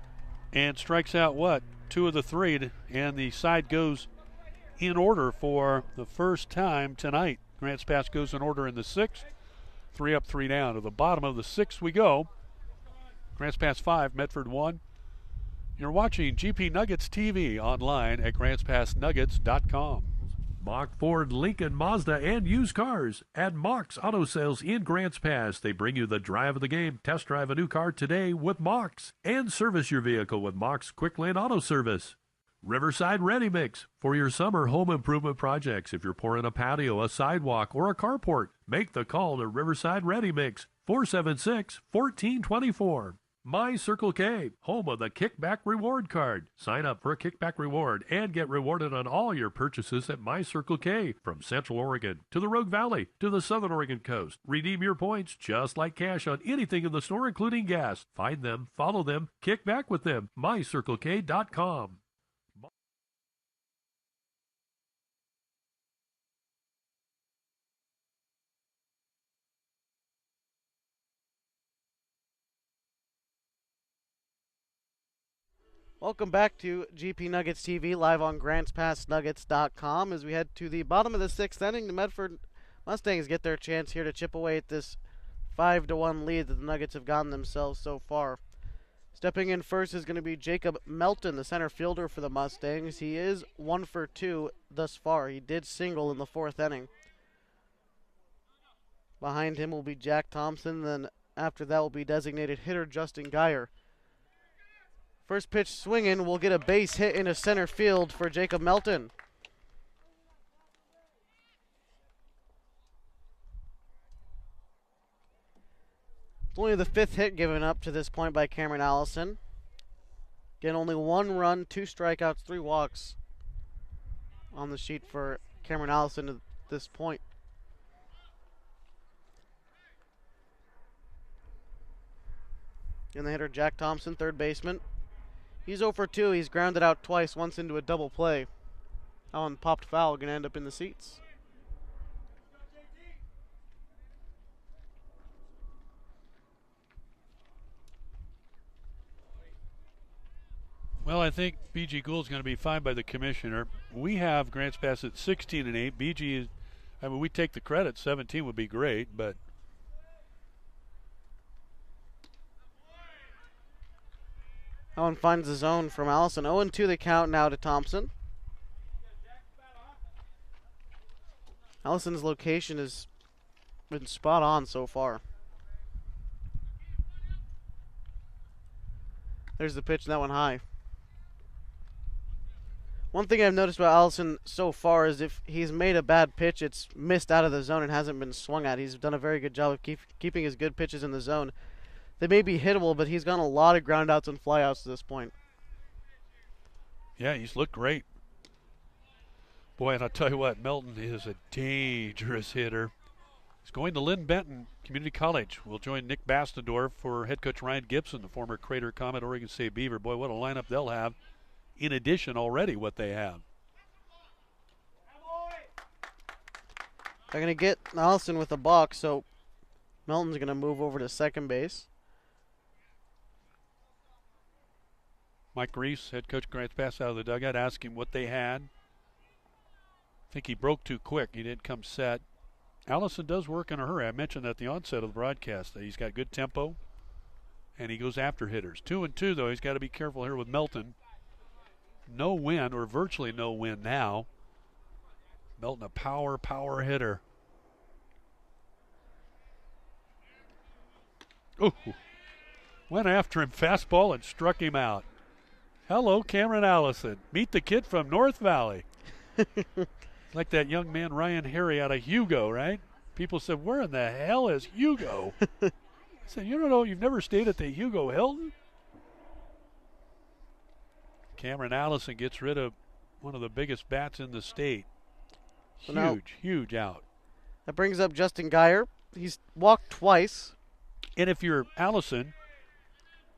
and strikes out what? 2 of the 3, and the side goes in order for the first time tonight. Grants Pass goes in order in the 6th. 3 up, 3 down. To the bottom of the 6th we go. Grants Pass 5, Medford 1. You're watching GP Nuggets TV online at GrantsPassNuggets.com. Mock Ford, Lincoln, Mazda, and used cars at Mock's Auto Sales in Grants Pass. They bring you the drive of the game. Test drive a new car today with Mock's and service your vehicle with Mock's Quick Lane Auto Service. Riverside Ready Mix for your summer home improvement projects. If you're pouring a patio, a sidewalk, or a carport, make the call to Riverside Ready Mix, 476-1424. My Circle K, home of the Kickback Reward Card. Sign up for a kickback reward and get rewarded on all your purchases at My Circle K. From Central Oregon to the Rogue Valley to the Southern Oregon coast. Redeem your points just like cash on anything in the store, including gas. Find them, follow them, kick back with them. MyCircleK.com. Welcome back to GP Nuggets TV, live on GrantsPassNuggets.com. As we head to the bottom of the 6th inning, the Medford Mustangs get their chance here to chip away at this 5-1 lead that the Nuggets have gotten themselves so far. Stepping in first is going to be Jacob Melton, the center fielder for the Mustangs. He is 1 for 2 thus far. He did single in the 4th inning. Behind him will be Jack Thompson. Then after that will be designated hitter Justin Geyer. First pitch swinging will get a base hit into center field for Jacob Melton. It's only the 5th hit given up to this point by Cameron Allison. Again, only 1 run, 2 strikeouts, 3 walks on the sheet for Cameron Allison at this point. And the hitter Jack Thompson, third baseman. He's 0 for 2. He's grounded out twice, once into a double play. That one popped foul, going to end up in the seats. Well, I think BG Gould's going to be fined by the commissioner. We have Grants Pass at 16-8. BG is, I mean, we take the credit. 17 would be great, but that one finds the zone from Allison. 0-2 the count now to Thompson. Allison's location has been spot on so far. There's the pitch, and that one high. One thing I've noticed about Allison so far is if he's made a bad pitch, it's missed out of the zone and hasn't been swung at. He's done a very good job of keeping his good pitches in the zone. They may be hittable, but he's gotten a lot of groundouts and flyouts to this point. yeah, he's looked great. Boy, and I'll tell you what, Melton is a dangerous hitter. He's going to Lynn Benton Community College. We'll join Nick Bastador for head coach Ryan Gibson, the former Crater Comet Oregon State Beaver. Boy, what a lineup they'll have. In addition, already what they have. They're going to get Allison with a balk, so Melton's going to move over to second base. Mike Reese, head coach Grants Pass, out of the dugout, asked him what they had. I think he broke too quick. He didn't come set. Allison does work in a hurry. I mentioned at the onset of the broadcast that he's got good tempo, and he goes after hitters. 2-2, though. He's got to be careful here with Melton. No win, or virtually no win now. Melton, a power hitter. Ooh, went after him, fastball, and struck him out. Hello, Cameron Allison. Meet the kid from North Valley. Like that young man Ryan Harry out of Hugo, right? People said, where in the hell is Hugo? I said, you don't know, you've never stayed at the Hugo Hilton? Cameron Allison gets rid of one of the biggest bats in the state. Huge out. That brings up Justin Geyer. He's walked twice. And if you're Allison,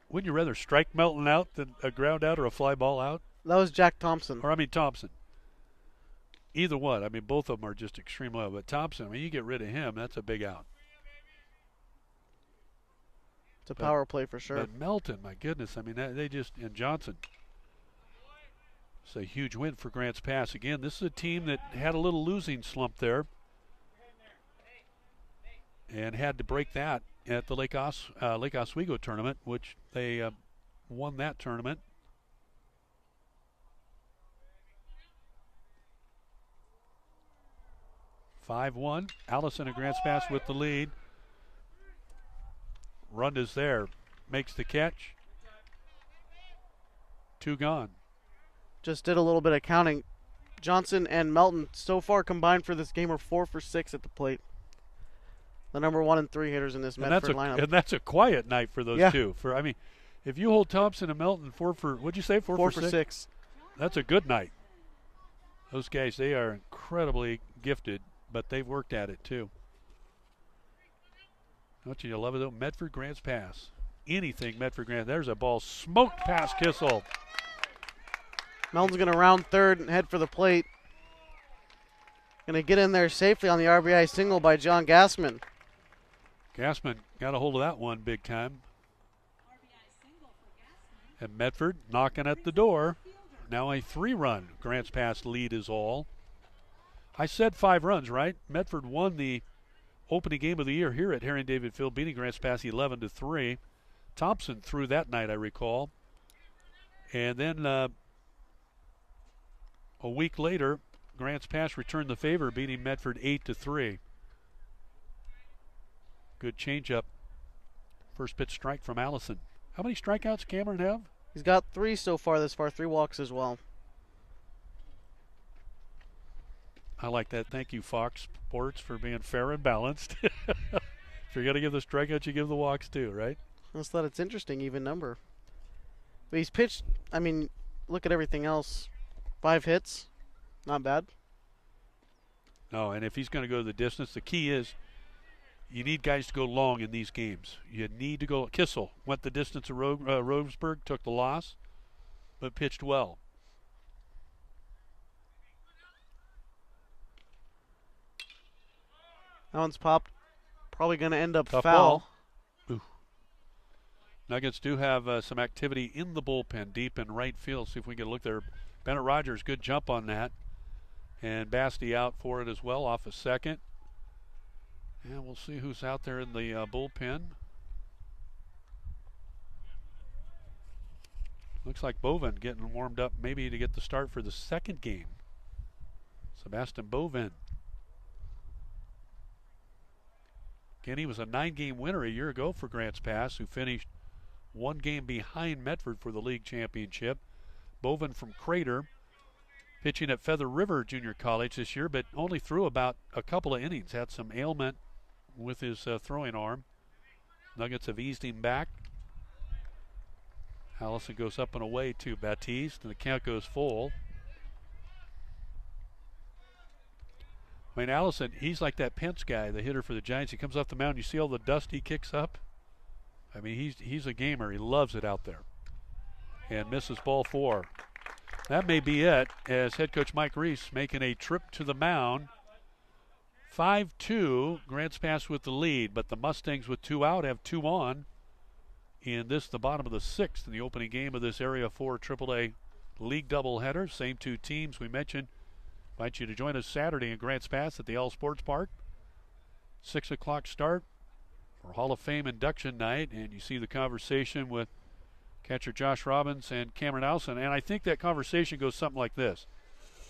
wouldn't you rather strike Melton out than a ground out or a fly ball out? That was Jack Thompson. Thompson. Either one. I mean, both of them are just extreme low. But Thompson, I mean, you get rid of him, that's a big out. It's a power play for sure. But Melton, my goodness, I mean, they just, and Johnson. It's a huge win for Grants Pass. Again, this is a team that had a little losing slump there and had to break that at the Lake Oswego tournament, which they won that tournament. (5-1). Allison and Grants Pass with the lead. Runda's there. Makes the catch. 2 gone. Just did a little bit of counting. Johnson and Melton so far combined for this game are 4 for 6 at the plate. The number 1 and 3 hitters in this Medford lineup. And that's a quiet night for those two. I mean, if you hold Thompson and Melton 4 for, what'd you say, 4 for 6? That's a good night. Those guys, they are incredibly gifted, but they've worked at it too. Don't you love it though? Medford Grants Pass. Anything Medford Grants. There's a ball smoked past Kissel. Melton's going to round third and head for the plate. Going to get in there safely on the RBI single by John Gassman. Gassman got a hold of that one big time. And Medford knocking at the door. Now a 3-run Grants Pass lead is all. I said 5 runs, right? Medford won the opening game of the year here at Herring David Field, beating Grants Pass 11-3. Thompson threw that night, I recall. And then a week later, Grants Pass returned the favor, beating Medford 8-3. Good changeup. First pitch strike from Allison. How many strikeouts Cameron have? He's got 3 so far this far, 3 walks as well. I like that. Thank you, Fox Sports, for being fair and balanced. If you're going to give the strikeouts, you give the walks too, right? I just thought it's interesting, even number. But he's pitched, I mean, look at everything else. 5 hits, not bad. No, and if he's going to go the distance, the key is you need guys to go long in these games. You need to go. Kissel went the distance of Roseburg, took the loss, but pitched well. That one's popped. Probably going to end up Tough foul. ball. Ooh. Nuggets do have some activity in the bullpen, deep in right field. See if we can look there. Bennett Rogers, good jump on that. And Basti out for it as well, off a second. And we'll see who's out there in the bullpen. Looks like Bovin getting warmed up maybe to get the start for the second game. Sebastian Bovin. Again, he was a 9-game winner a year ago for Grants Pass, who finished 1 game behind Medford for the league championship. Bovin from Crater, pitching at Feather River Junior College this year, but only threw about a couple of innings. Had some ailment with his throwing arm. Nuggets have eased him back. Allison goes up and away to Baptiste, and the count goes full. I mean, Allison, he's like that Pence guy, the hitter for the Giants. He comes off the mound, you see all the dust he kicks up? I mean, he's a gamer. He loves it out there. And misses ball 4. That may be it, as head coach Mike Reese making a trip to the mound. 5-2, Grants Pass with the lead, but the Mustangs with 2 out have 2 on. In this, the bottom of the 6th, in the opening game of this Area 4 AAA League doubleheader. Same 2 teams we mentioned. Invite you to join us Saturday in Grants Pass at the L Sports Park. 6 o'clock start for Hall of Fame induction night, and you see the conversation with catcher Josh Robbins and Cameron Allison. And I think that conversation goes something like this.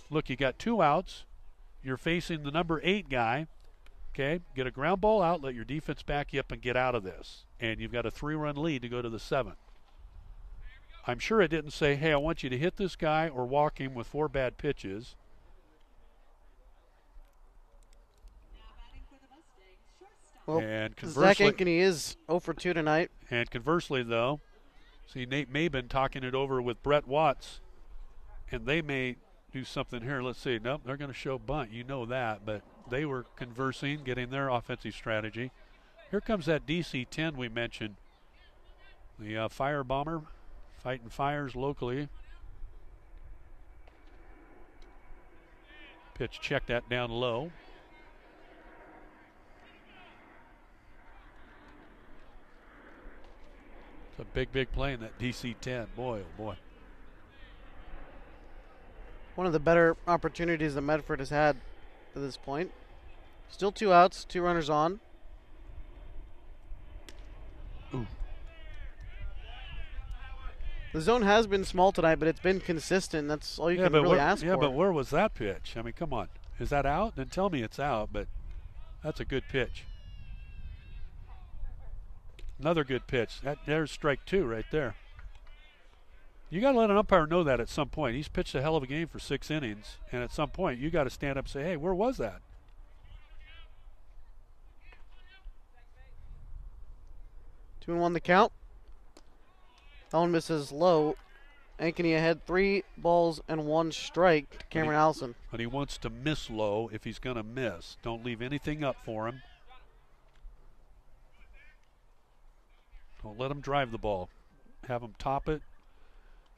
Look, you got 2 outs. You're facing the number 8 guy. Okay, get a ground ball out, let your defense back you up and get out of this. And you've got a 3-run lead to go to the 7th. I'm sure it didn't say, hey, I want you to hit this guy or walk him with 4 bad pitches. Well, and Zach Ankeny is 0 for 2 tonight. And conversely, though, see Nate Mabin talking it over with Brett Watts, and they may do something here. Let's see. Nope, they're going to show bunt. You know that, but they were conversing, getting their offensive strategy. Here comes that DC-10 we mentioned. The fire bomber fighting fires locally. Pitch, check that down low. It's a big, big play in that DC-10. Boy, oh boy. One of the better opportunities that Medford has had to this point. Still 2 outs, 2 runners on. Ooh. The zone has been small tonight, but it's been consistent. That's all you can really ask for. Yeah, but where was that pitch? I mean, come on. Is that out? Then tell me it's out, but that's a good pitch. Another good pitch. There's strike 2 right there. You got to let an umpire know that at some point. He's pitched a hell of a game for 6 innings, and at some point you got to stand up and say, hey, where was that? Two and 1 the count. That one misses low. Ankeny ahead 3 balls and 1 strike to Cameron Allison. But he wants to miss low if he's going to miss. Don't leave anything up for him. Don't let him drive the ball. Have him top it.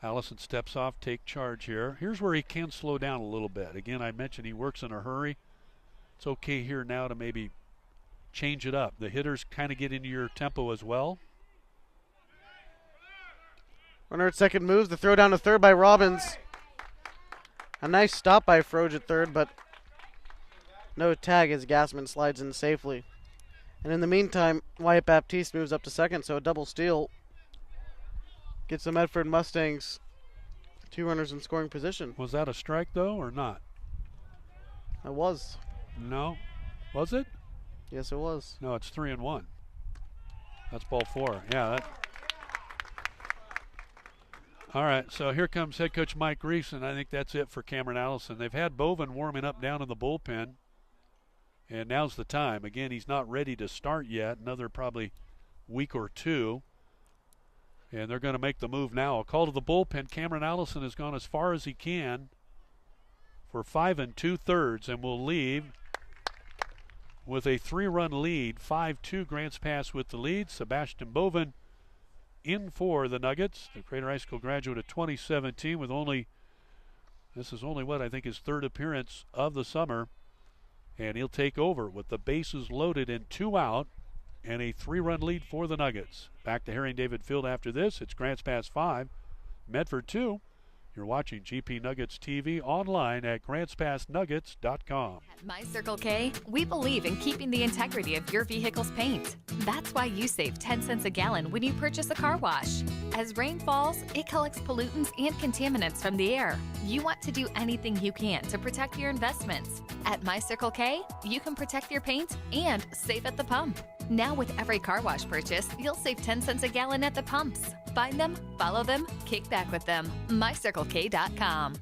Allison steps off, take charge here. Here's where he can slow down a little bit. Again, I mentioned he works in a hurry. It's okay here now to maybe change it up. The hitters kind of get into your tempo as well. Runner at second moves. The throw down to third by Robbins. A nice stop by Froge at third, but no tag as Gassman slides in safely. And in the meantime, Wyatt Baptiste moves up to second, so a double steal gets the Medford Mustangs 2 runners in scoring position. Was that a strike, though, or not? It was. No. Was it? Yes, it was. No, it's 3-1. That's ball 4. Yeah, that. All right, so here comes head coach Mike Reese, and I think that's it for Cameron Allison. They've had Bovin warming up down in the bullpen, and now's the time. Again, he's not ready to start yet, another probably week or two, and they're going to make the move now. A call to the bullpen. Cameron Allison has gone as far as he can for 5 2/3 and will leave with a 3-run lead. 5-2 Grants Pass with the lead. Sebastian Bovin in for the Nuggets, the Crater High School graduate of 2017 with this is only what I think his 3rd appearance of the summer, and he'll take over with the bases loaded and 2 out and a 3-run lead for the Nuggets. Back to Herring David Field after this. It's Grants Pass 5, Medford 2. You're watching GP Nuggets TV online at GrantsPassNuggets.com. At My Circle K, we believe in keeping the integrity of your vehicle's paint. That's why you save 10 cents a gallon when you purchase a car wash. As rain falls, it collects pollutants and contaminants from the air. You want to do anything you can to protect your investments. At My Circle K, you can protect your paint and save at the pump. Now with every car wash purchase, you'll save 10 cents a gallon at the pumps. Find them, follow them, kick back with them. MyCircleK.com.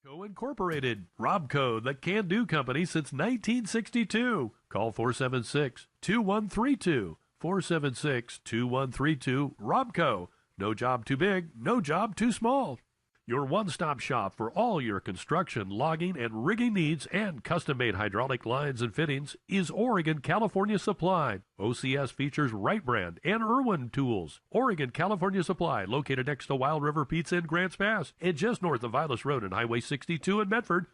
Co Incorporated, Robco, the can-do company since 1962. Call 476-2132. 476-2132. Robco. No job too big, no job too small. Your one-stop shop for all your construction, logging, and rigging needs and custom-made hydraulic lines and fittings is Oregon California Supply. OCS features Wright Brand and Irwin tools. Oregon California Supply, located next to Wild River Pizza in Grants Pass and just north of Vilas Road and Highway 62 in Medford.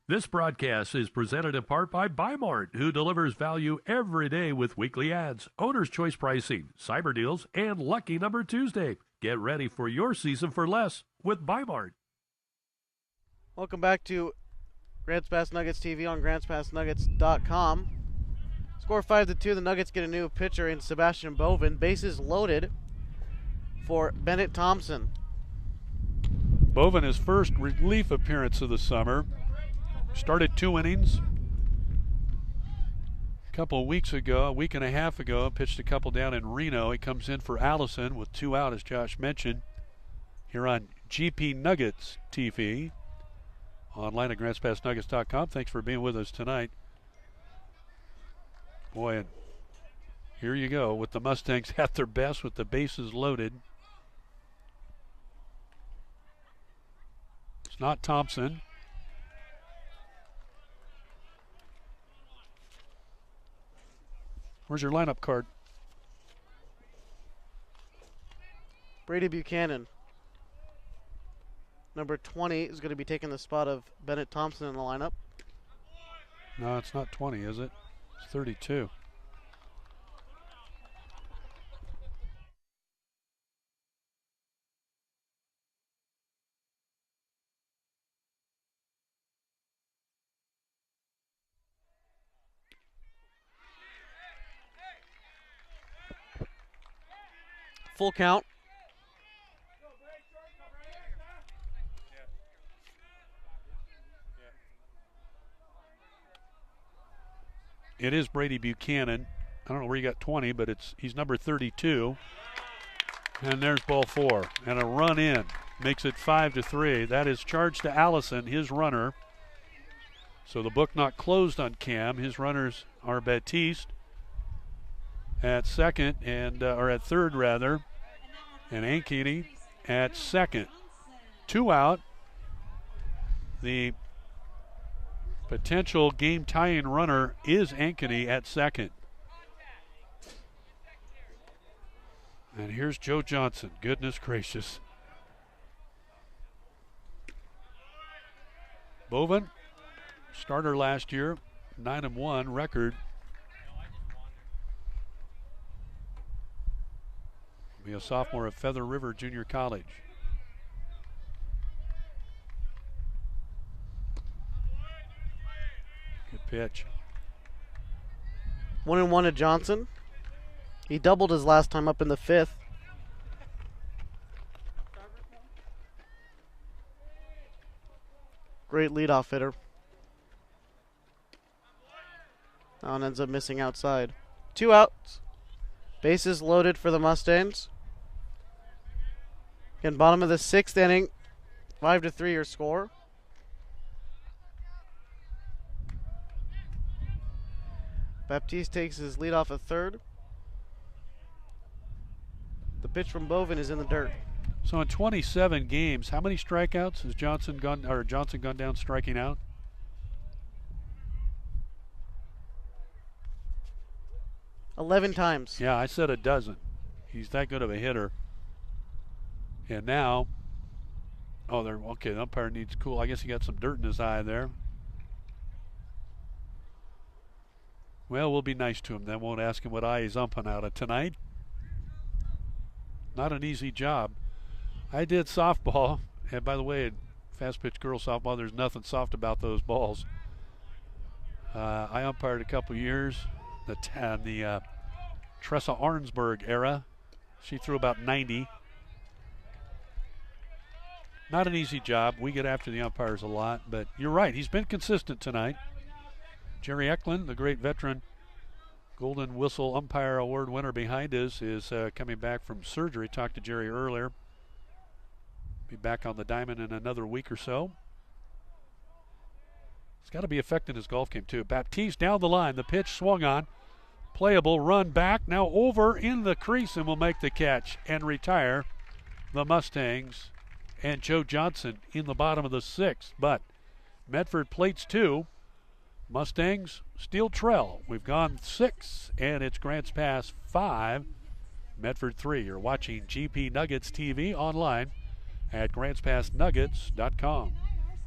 This broadcast is presented in part by Bimart, who delivers value every day with weekly ads, owner's choice pricing, cyber deals, and Lucky Number Tuesday. Get ready for your season for less with Bimart. Welcome back to Grants Pass Nuggets TV on GrantsPassNuggets.com. Score 5-2. The Nuggets get a new pitcher in Sebastian Bovin. Bases loaded for Bennett Thompson. Bovin, his first relief appearance of the summer. Started 2 innings. A couple of weeks ago, a week and a half ago, pitched a couple down in Reno. He comes in for Allison with 2 out, as Josh mentioned, here on GP Nuggets TV. Online at GrantsPassNuggets.com. Thanks for being with us tonight. Boy, and here you go with the Mustangs at their best with the bases loaded. It's not Thompson. Where's your lineup card? Brady Buchanan, number 20, is going to be taking the spot of Bennett Thompson in the lineup. No, it's not 20, is it? It's 32. Full count. It is Brady Buchanan. I don't know where he got 20, but he's number 32. And there's ball 4. And a run in. Makes it 5-3. That is charged to Allison, his runner. So the book not closed on Cam. His runners are Baptiste at second, or at third rather, and Ankeny at second. 2 out. The potential game-tying runner is Ankeny at second. And here's Joe Johnson. Goodness gracious. Bovin, starter last year, 9-1 record. Be a sophomore at Feather River Junior College. Good pitch. 1-1 to Johnson. He doubled his last time up in the 5th. Great leadoff hitter. That one ends up missing outside. 2 outs. Bases loaded for the Mustangs. Again, bottom of the 6th inning. 5-3 your score. Baptiste takes his lead off at third. The pitch from Bovin is in the dirt. So in 27 games, how many strikeouts has Johnson gone down striking out? $11 times. Yeah, I said a dozen. He's that good of a hitter. And now, the umpire needs cool. I guess he got some dirt in his eye there. Well, we'll be nice to him then. Won't ask him what eye he's umping out of tonight. Not an easy job. I did softball, and by the way, fast pitch girls softball, there's nothing soft about those balls. I umpired a couple years. The Tressa Arnsberg era. She threw about 90. Not an easy job. We get after the umpires a lot, but you're right. He's been consistent tonight. Jerry Eklund, the great veteran Golden Whistle Umpire Award winner behind us, is coming back from surgery. Talked to Jerry earlier. Be back on the diamond in another week or so. It's got to be affecting his golf game too. Baptiste down the line. The pitch swung on. Playable, run back. Now over in the crease and will make the catch and retire the Mustangs and Joe Johnson in the bottom of the 6th. But Medford plates 2. Mustangs steal trail. We've gone 6, and it's Grants Pass 5, Medford 3. You're watching GP Nuggets TV online at grantspassnuggets.com.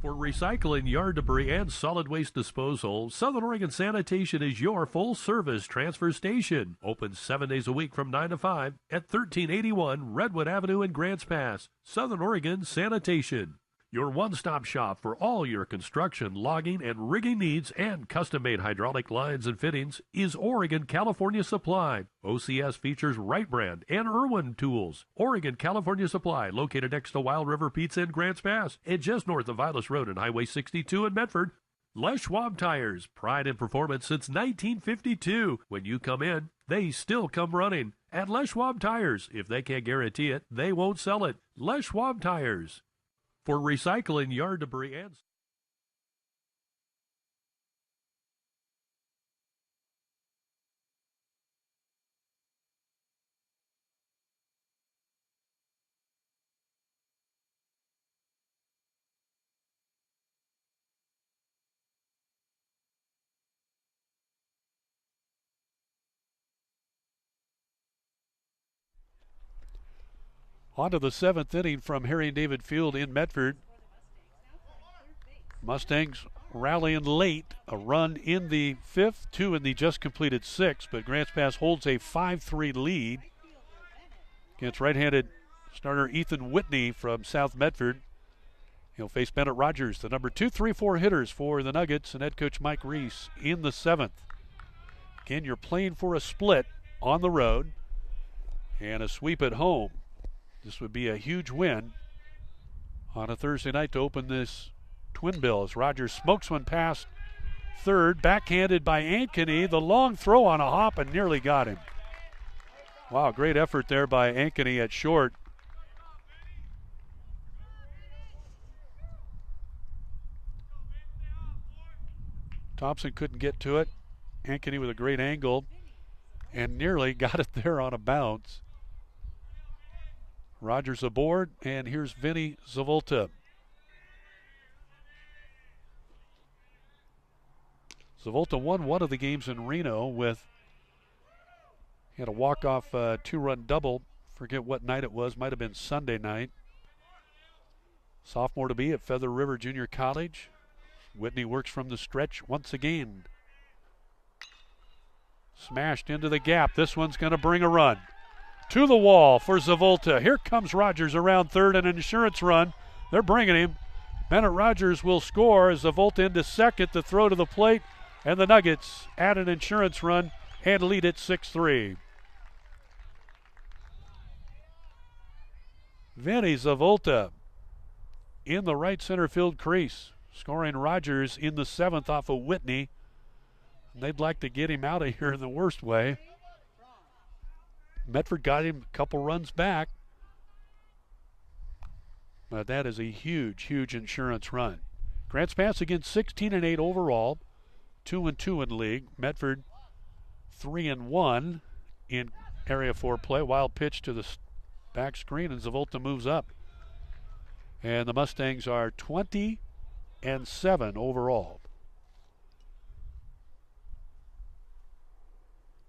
For recycling, yard debris, and solid waste disposal, Southern Oregon Sanitation is your full-service transfer station. Open 7 days a week from 9 to 5 at 1381 Redwood Avenue in Grants Pass. Southern Oregon Sanitation. Your one-stop shop for all your construction, logging, and rigging needs and custom-made hydraulic lines and fittings is Oregon California Supply. OCS features Wright Brand and Irwin tools. Oregon California Supply, located next to Wild River Pizza in Grants Pass and just north of Vilas Road and Highway 62 in Medford. Les Schwab Tires, pride in performance since 1952. When you come in, they still come running. At Les Schwab Tires, if they can't guarantee it, they won't sell it. Les Schwab Tires. For recycling, yard debris, and on to the 7th inning from Harry and David Field in Medford. Mustangs rallying late. A run in the 5th, 2 in the just completed 6th, but Grants Pass holds a 5-3 lead against right-handed starter Ethan Whitney from South Medford. He'll face Bennett Rogers, the number 2, 3, 4 hitters for the Nuggets, and head coach Mike Reese in the 7th. Again, you're playing for a split on the road and a sweep at home. This would be a huge win on a Thursday night to open this twin bill as Rogers smokes one past third, backhanded by Ankeny. The long throw on a hop and nearly got him. Wow, great effort there by Ankeny at short. Thompson couldn't get to it. Ankeny with a great angle and nearly got it there on a bounce. Rogers aboard, and here's Vinny Zavolta. Zavolta won one of the games in Reno he had a walk-off 2-run double. Forget what night it was, might have been Sunday night. Sophomore to be at Feather River Junior College. Whitney works from the stretch once again. Smashed into the gap. This one's going to bring a run. to the wall for Zavolta. Here comes Rogers around third, an insurance run. They're bringing him. Bennett Rogers will score as Zavolta into second. The throw to the plate, and the Nuggets add an insurance run and lead it 6-3. Vinny Zavolta in the right center field crease, scoring Rogers in the seventh off of Whitney. And they'd like to get him out of here in the worst way. Medford got him a couple runs back. But that is a huge, huge insurance run. Grants Pass again 16-8 overall, 2-2 in league. Medford 3-1 in Area 4 play. Wild pitch to the back screen, and Zavolta moves up. And the Mustangs are 20-7 overall.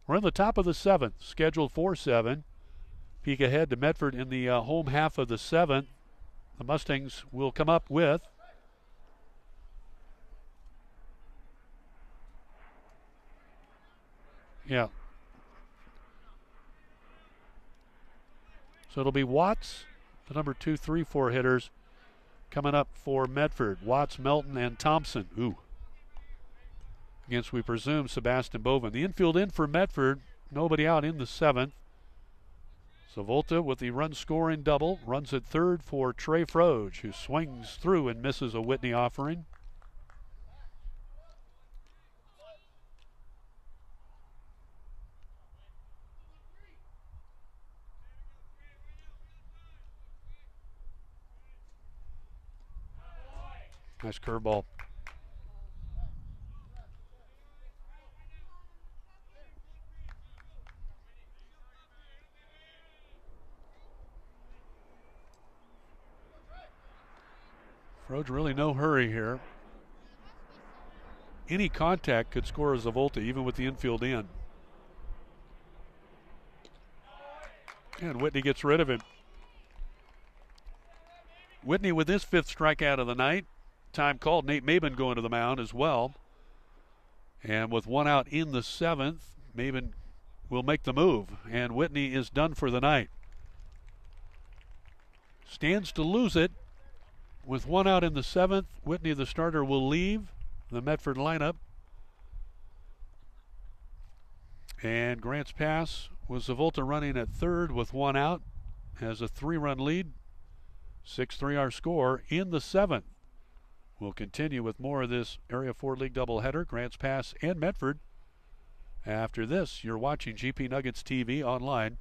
We're in the top of the seventh, scheduled for 7. Peek ahead to Medford in the home half of the seventh. The Mustangs will come up with so it'll be Watts, the number 2, 3, 4 hitters coming up for Medford. Watts, Melton, and Thompson. Against, we presume, Sebastian Bovin. The infield in for Medford. Nobody out in the seventh. Zavolta with the run-scoring double. Runs at third for Trey Froge, who swings through and misses a Whitney offering. Nice curveball. Froge really no hurry here. Any contact could score a Zavolta, even with the infield in. And Whitney gets rid of him. Whitney with his 5th strikeout of the night. Time called. Nate Maben going to the mound as well. And with 1 out in the 7th, Maben will make the move. And Whitney is done for the night. Stands to lose it. With 1 out in the 7th, Whitney, the starter, will leave the Medford lineup. And Grants Pass was Zavolta running at third with 1 out. Has a 3-run lead. 6-3 our score in the 7th. We'll continue with more of this Area 4 League doubleheader, Grants Pass and Medford. After this, you're watching GP Nuggets TV online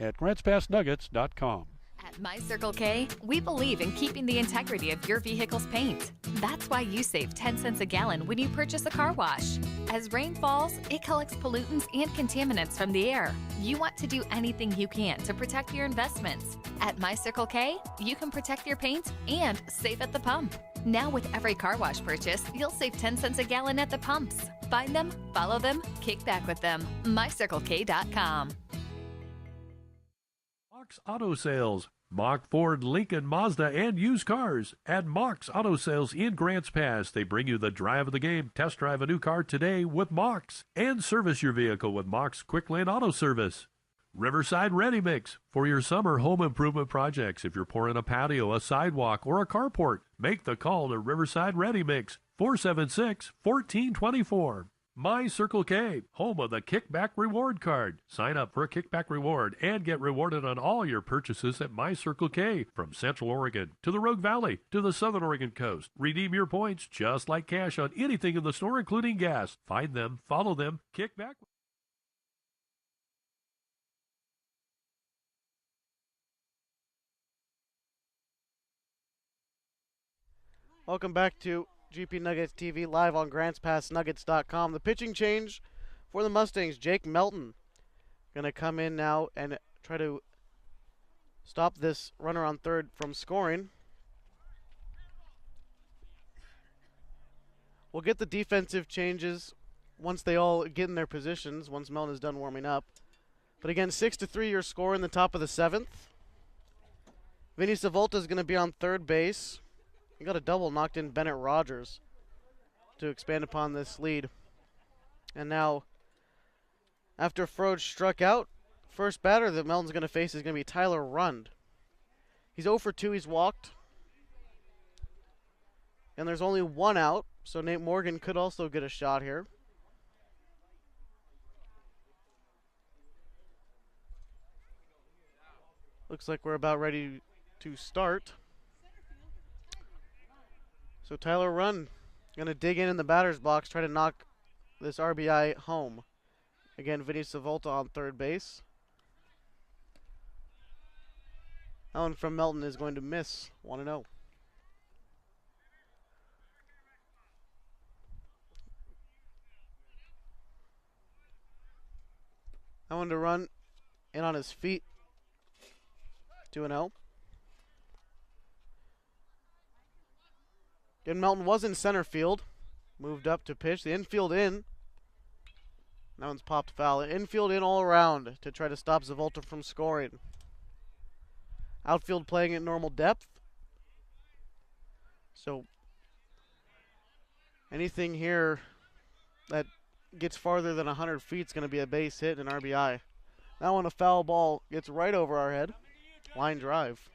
at GrantsPassNuggets.com. At My Circle K, we believe in keeping the integrity of your vehicle's paint. That's why you save 10 cents a gallon when you purchase a car wash. As rain falls, it collects pollutants and contaminants from the air. You want to do anything you can to protect your investments. At My Circle K, you can protect your paint and save at the pump. Now with every car wash purchase, you'll save 10 cents a gallon at the pumps. Find them, follow them, kick back with them. MyCircleK.com. Mox Auto Sales. Mock, Ford, Lincoln, Mazda, and used cars. At Mox Auto Sales in Grants Pass, they bring you the drive of the game. Test drive a new car today with Mox. And service your vehicle with Mox Quick Lane Auto Service. Riverside Ready Mix. For your summer home improvement projects, if you're pouring a patio, a sidewalk, or a carport, make the call to Riverside Ready Mix. 476-1424. My Circle K, home of the Kickback Reward Card. Sign up for a kickback reward and get rewarded on all your purchases at My Circle K. From Central Oregon to the Rogue Valley to the Southern Oregon coast. Redeem your points just like cash on anything in the store, including gas. Find them, follow them, kick back. Welcome back to GP Nuggets TV live on GrantsPassNuggets.com. The pitching change for the Mustangs. Jake Melton going to come in now and try to stop this runner on third from scoring. We'll get the defensive changes once they all get in their positions, once Melton is done warming up. But again, 6-3 your score in the top of the 7th. Vinny Zavolta is going to be on third base. He got a double, knocked in Bennett Rogers to expand upon this lead. And now, after Froge struck out, first batter that Melton's going to face is going to be Tyler Rund. He's 0 for 2. He's walked. And there's only one out, so Nate Morgan could also get a shot here. Looks like we're about ready to start. So Tyler Rund going to dig in the batter's box, try to knock this RBI home. Again, Vinny Savolta on third base. That one from Melton is going to miss 1-0. That one to run in on his feet. 2-0. Again, Melton was in center field. Moved up to pitch. The infield in. That one's popped foul. Infield in all around to try to stop Zavolta from scoring. Outfield playing at normal depth. So anything here that gets farther than 100 feet is going to be a base hit and RBI. That one, a foul ball, gets right over our head. Line drive.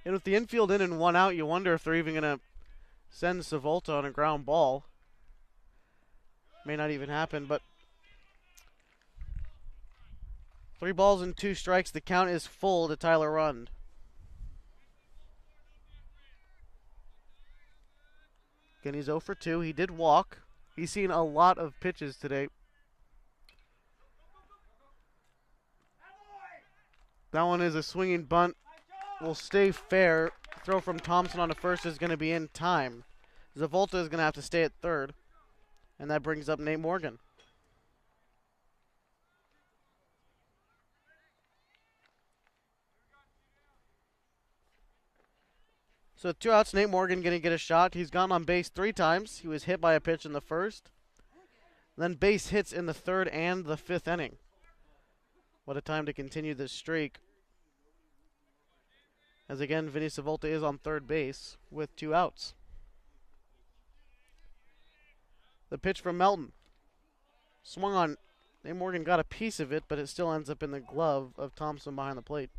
And with the infield in and one out, you wonder if they're even going to send Savolta on a ground ball. May not even happen, but 3 balls and 2 strikes. The count is full to Tyler Rund. Again, he's 0 for 2. He did walk. He's seen a lot of pitches today. That one is a swinging bunt. Will stay fair. Throw from Thompson on the first is going to be in time. Zavolta is going to have to stay at third. And that brings up Nate Morgan. So 2 outs, Nate Morgan going to get a shot. He's gone on base 3 times. He was hit by a pitch in the first. Then base hits in the 3rd and the 5th inning. What a time to continue this streak. As again, Vinny Savolta is on third base with 2 outs. The pitch from Melton. Swung on. Nate Morgan got a piece of it, but it still ends up in the glove of Thompson behind the plate.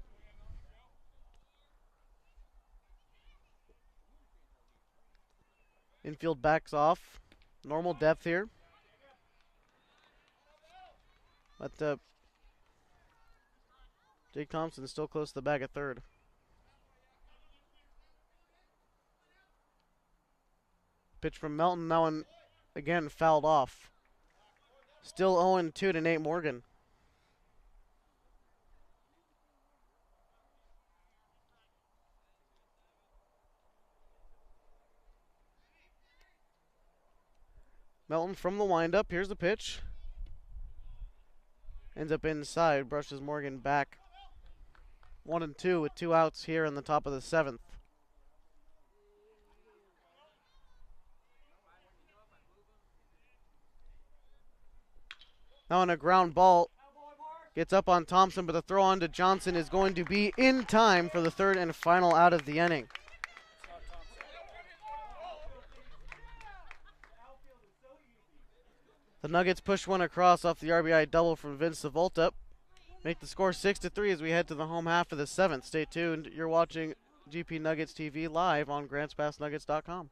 Infield backs off. Normal depth here. But Jake Thompson is still close to the bag at third. Pitch from Melton. That one, again, fouled off. Still 0-2 to Nate Morgan. Melton from the windup. Here's the pitch. Ends up inside. Brushes Morgan back. 1-2 with 2 outs here in the top of the 7th. Now on a ground ball. Gets up on Thompson, but the throw on to Johnson is going to be in time for the 3rd and final out of the inning. The Nuggets push one across off the RBI double from Vince Savolta. Make the score 6-3 as we head to the home half of the 7th. Stay tuned. You're watching GP Nuggets TV live on GrantsPassNuggets.com.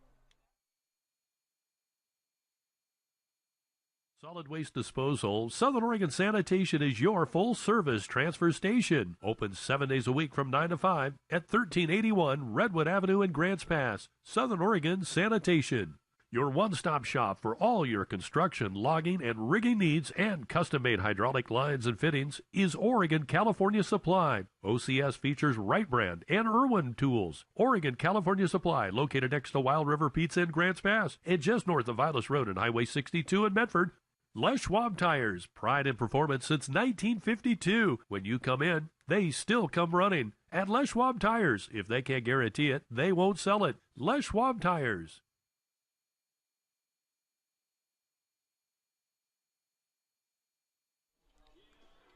Solid Waste Disposal, Southern Oregon Sanitation is your full-service transfer station. Open 7 days a week from 9 to 5 at 1381 Redwood Avenue in Grants Pass. Southern Oregon Sanitation, your one-stop shop for all your construction, logging, and rigging needs and custom-made hydraulic lines and fittings is Oregon California Supply. OCS features Wright Brand and Irwin tools. Oregon California Supply, located next to Wild River Pizza in Grants Pass and just north of Vilas Road and Highway 62 in Medford. Les Schwab Tires, pride in performance since 1952. When you come in, they still come running. At Les Schwab Tires, if they can't guarantee it, they won't sell it. Les Schwab Tires.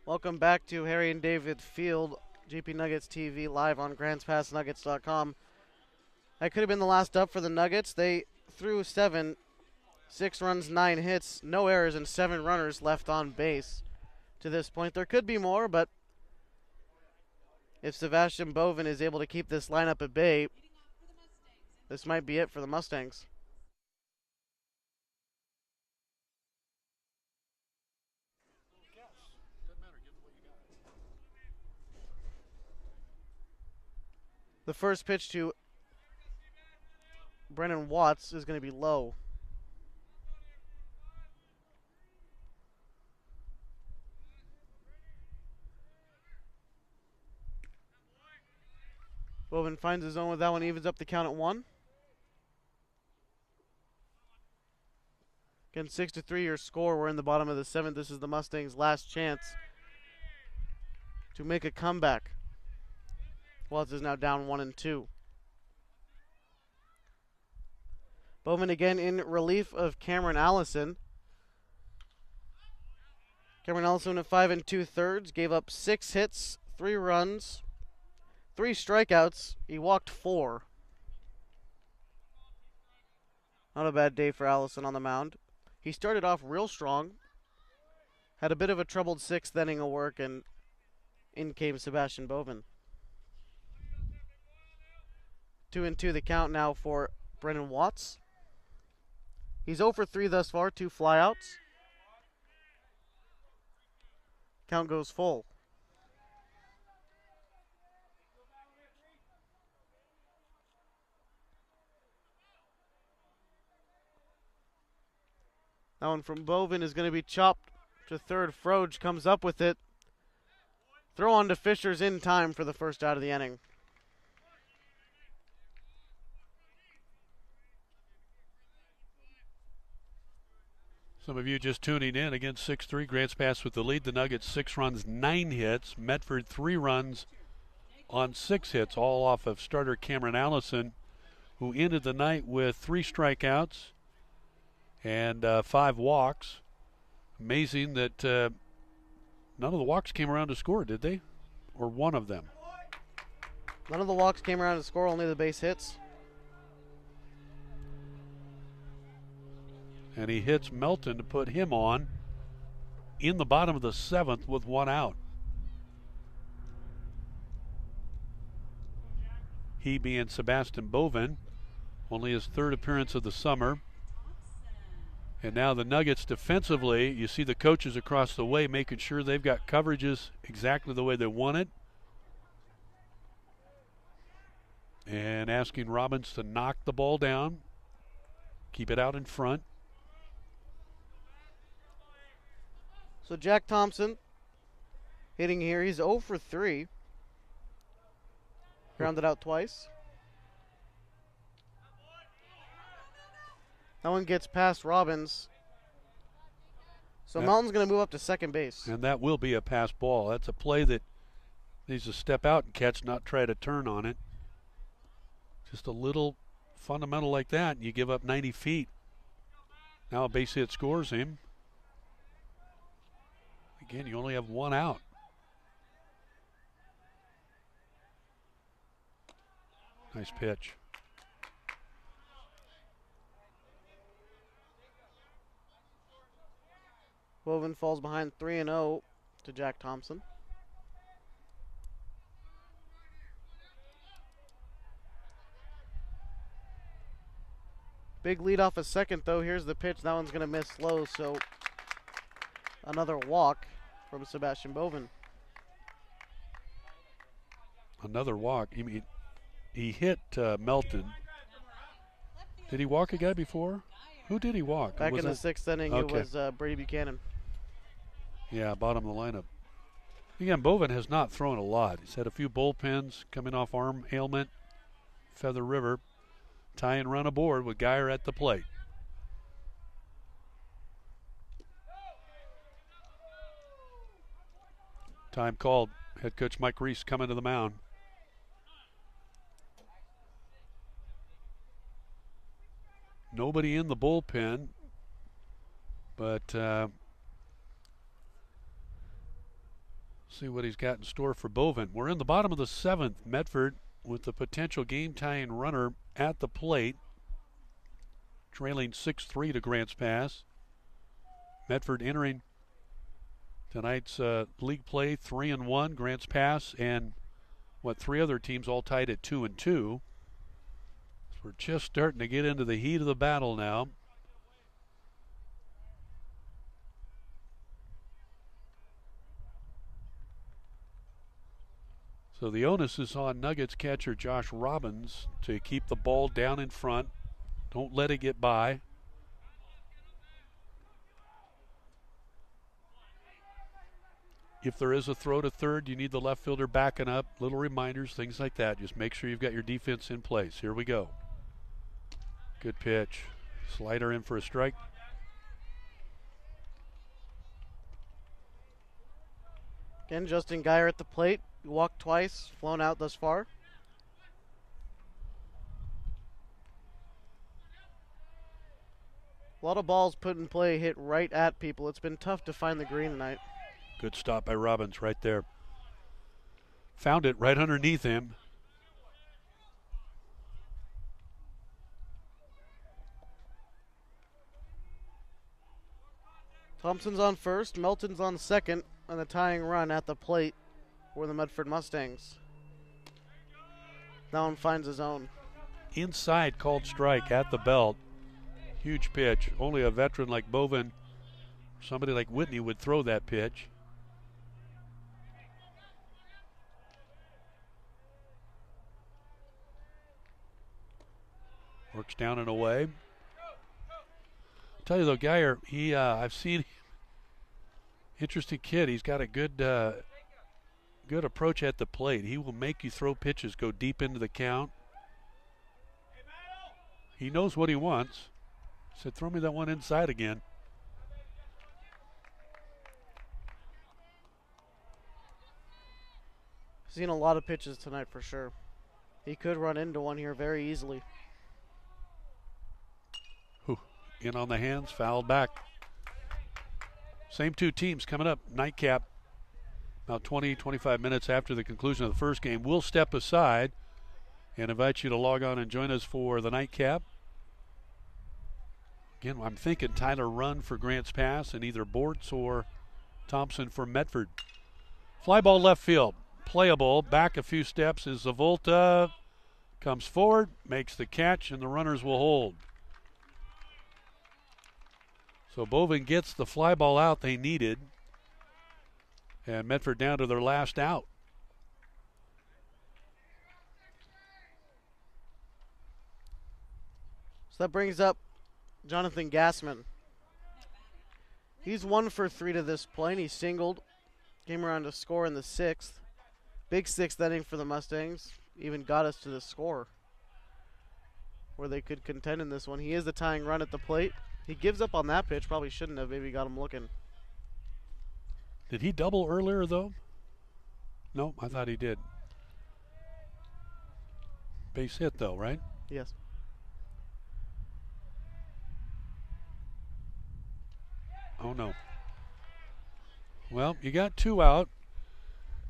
Welcome back to Harry and David Field GP Nuggets TV live on GrantsPassNuggets.com. That could have been the last up for the Nuggets. They threw 7, 6 runs, 9 hits, no errors, and 7 runners left on base to this point. There could be more, but if Sebastian Bovin is able to keep this lineup at bay, this might be it for the Mustangs. The first pitch to Brennan Watts is going to be low. Bovin finds his zone with that one, evens up the count at 1. Again, 6-3 your score. We're in the bottom of the 7th. This is the Mustangs' last chance to make a comeback. Watts is now down 1-2. Bowman again in relief of Cameron Allison. Cameron Allison at 5 2/3, gave up 6 hits, 3 runs, 3 strikeouts. He walked 4. Not a bad day for Allison on the mound. He started off real strong, had a bit of a troubled 6th inning of work, and in came Sebastian Bovin. 2-2 the count now for Brennan Watts. He's 0 for 3 thus far, 2 flyouts. Count goes full. That one from Bovin is going to be chopped to third. Froge comes up with it. Throw on to Fisher's in time for the first out of the inning. Some of you just tuning in, again 6-3, Grants Pass with the lead. The Nuggets 6 runs, 9 hits. Medford 3 runs on 6 hits, all off of starter Cameron Allison, who ended the night with 3 strikeouts and 5 walks. Amazing that none of the walks came around to score, did they? Or one of them? None of the walks came around to score, only the base hits. And he hits Melton to put him on in the bottom of the 7th with 1 out. He being Sebastian Bovin, only his 3rd appearance of the summer. And now the Nuggets defensively, you see the coaches across the way making sure they've got coverages exactly the way they want it. And asking Robbins to knock the ball down, keep it out in front. So Jack Thompson hitting here. He's 0 for 3. Grounded out twice. That one gets past Robbins. So Melton's going to move up to second base. And that will be a pass ball. That's a play that needs to step out and catch, not try to turn on it. Just a little fundamental like that, and you give up 90 feet. Now a base hit scores him. Again, you only have 1 out. Nice pitch. Bovin falls behind 3-0 to Jack Thompson. Big lead off a second, though. Here's the pitch. That one's going to miss low, so another walk from Sebastian Bovin. Another walk. He hit Melton. Did he walk a guy before? Who did he walk? Back in the 6th inning, okay. It was Brady Buchanan. Yeah, bottom of the lineup. Again, Bovin has not thrown a lot. He's had a few bullpens coming off arm ailment. Feather River. Tie and run aboard with Geyer at the plate. Time called. Head coach Mike Reese coming to the mound. Nobody in the bullpen, but See what he's got in store for Bovin. We're in the bottom of the 7th. Medford with the potential game-tying runner at the plate, trailing 6-3 to Grants Pass. Medford entering tonight's league play 3-1. Grants Pass and three other teams all tied at 2-2. So we're just starting to get into the heat of the battle now. So the onus is on Nuggets catcher Josh Robbins to keep the ball down in front. Don't let it get by. If there is a throw to third, you need the left fielder backing up. Little reminders, things like that. Just make sure you've got your defense in place. Here we go. Good pitch. Slider in for a strike. Again, Justin Geyer at the plate. Walked twice, flown out thus far. A lot of balls put in play, hit right at people. It's been tough to find the green tonight. Good stop by Robbins right there. Found it right underneath him. Thompson's on first, Melton's on second, and the tying run at the plate for the Medford Mustangs. That one finds his own. Inside called strike at the belt. Huge pitch. Only a veteran like Bovin, somebody like Whitney would throw that pitch. Works down and away. I'll tell you though, Geyer, I've seen him. Interesting kid. He's got a good approach at the plate. He will make you throw pitches, go deep into the count. He knows what he wants. He said, throw me that one inside again. Seen a lot of pitches tonight for sure. He could run into one here very easily. In on the hands, fouled back. Same two teams coming up. Nightcap about 20-25 minutes after the conclusion of the first game. We'll step aside and invite you to log on and join us for the nightcap. Again, I'm thinking Tyler Run for Grants Pass and either Bortz or Thompson for Medford. Fly ball left field. Playable. Back a few steps is Zavolta. Comes forward, makes the catch, and the runners will hold. So Bovin gets the fly ball out they needed. And Medford down to their last out. So that brings up Jonathan Gassman. He's 1 for 3 to this play, and he singled. Came around to score in the 6th. Big 6th inning for the Mustangs. Even got us to the score where they could contend in this one. He is the tying run at the plate. He gives up on that pitch. Probably shouldn't have. Maybe got him looking. Did he double earlier, though? No, I thought he did. Base hit, though, right? Yes. Oh, no. Well, you got 2 out.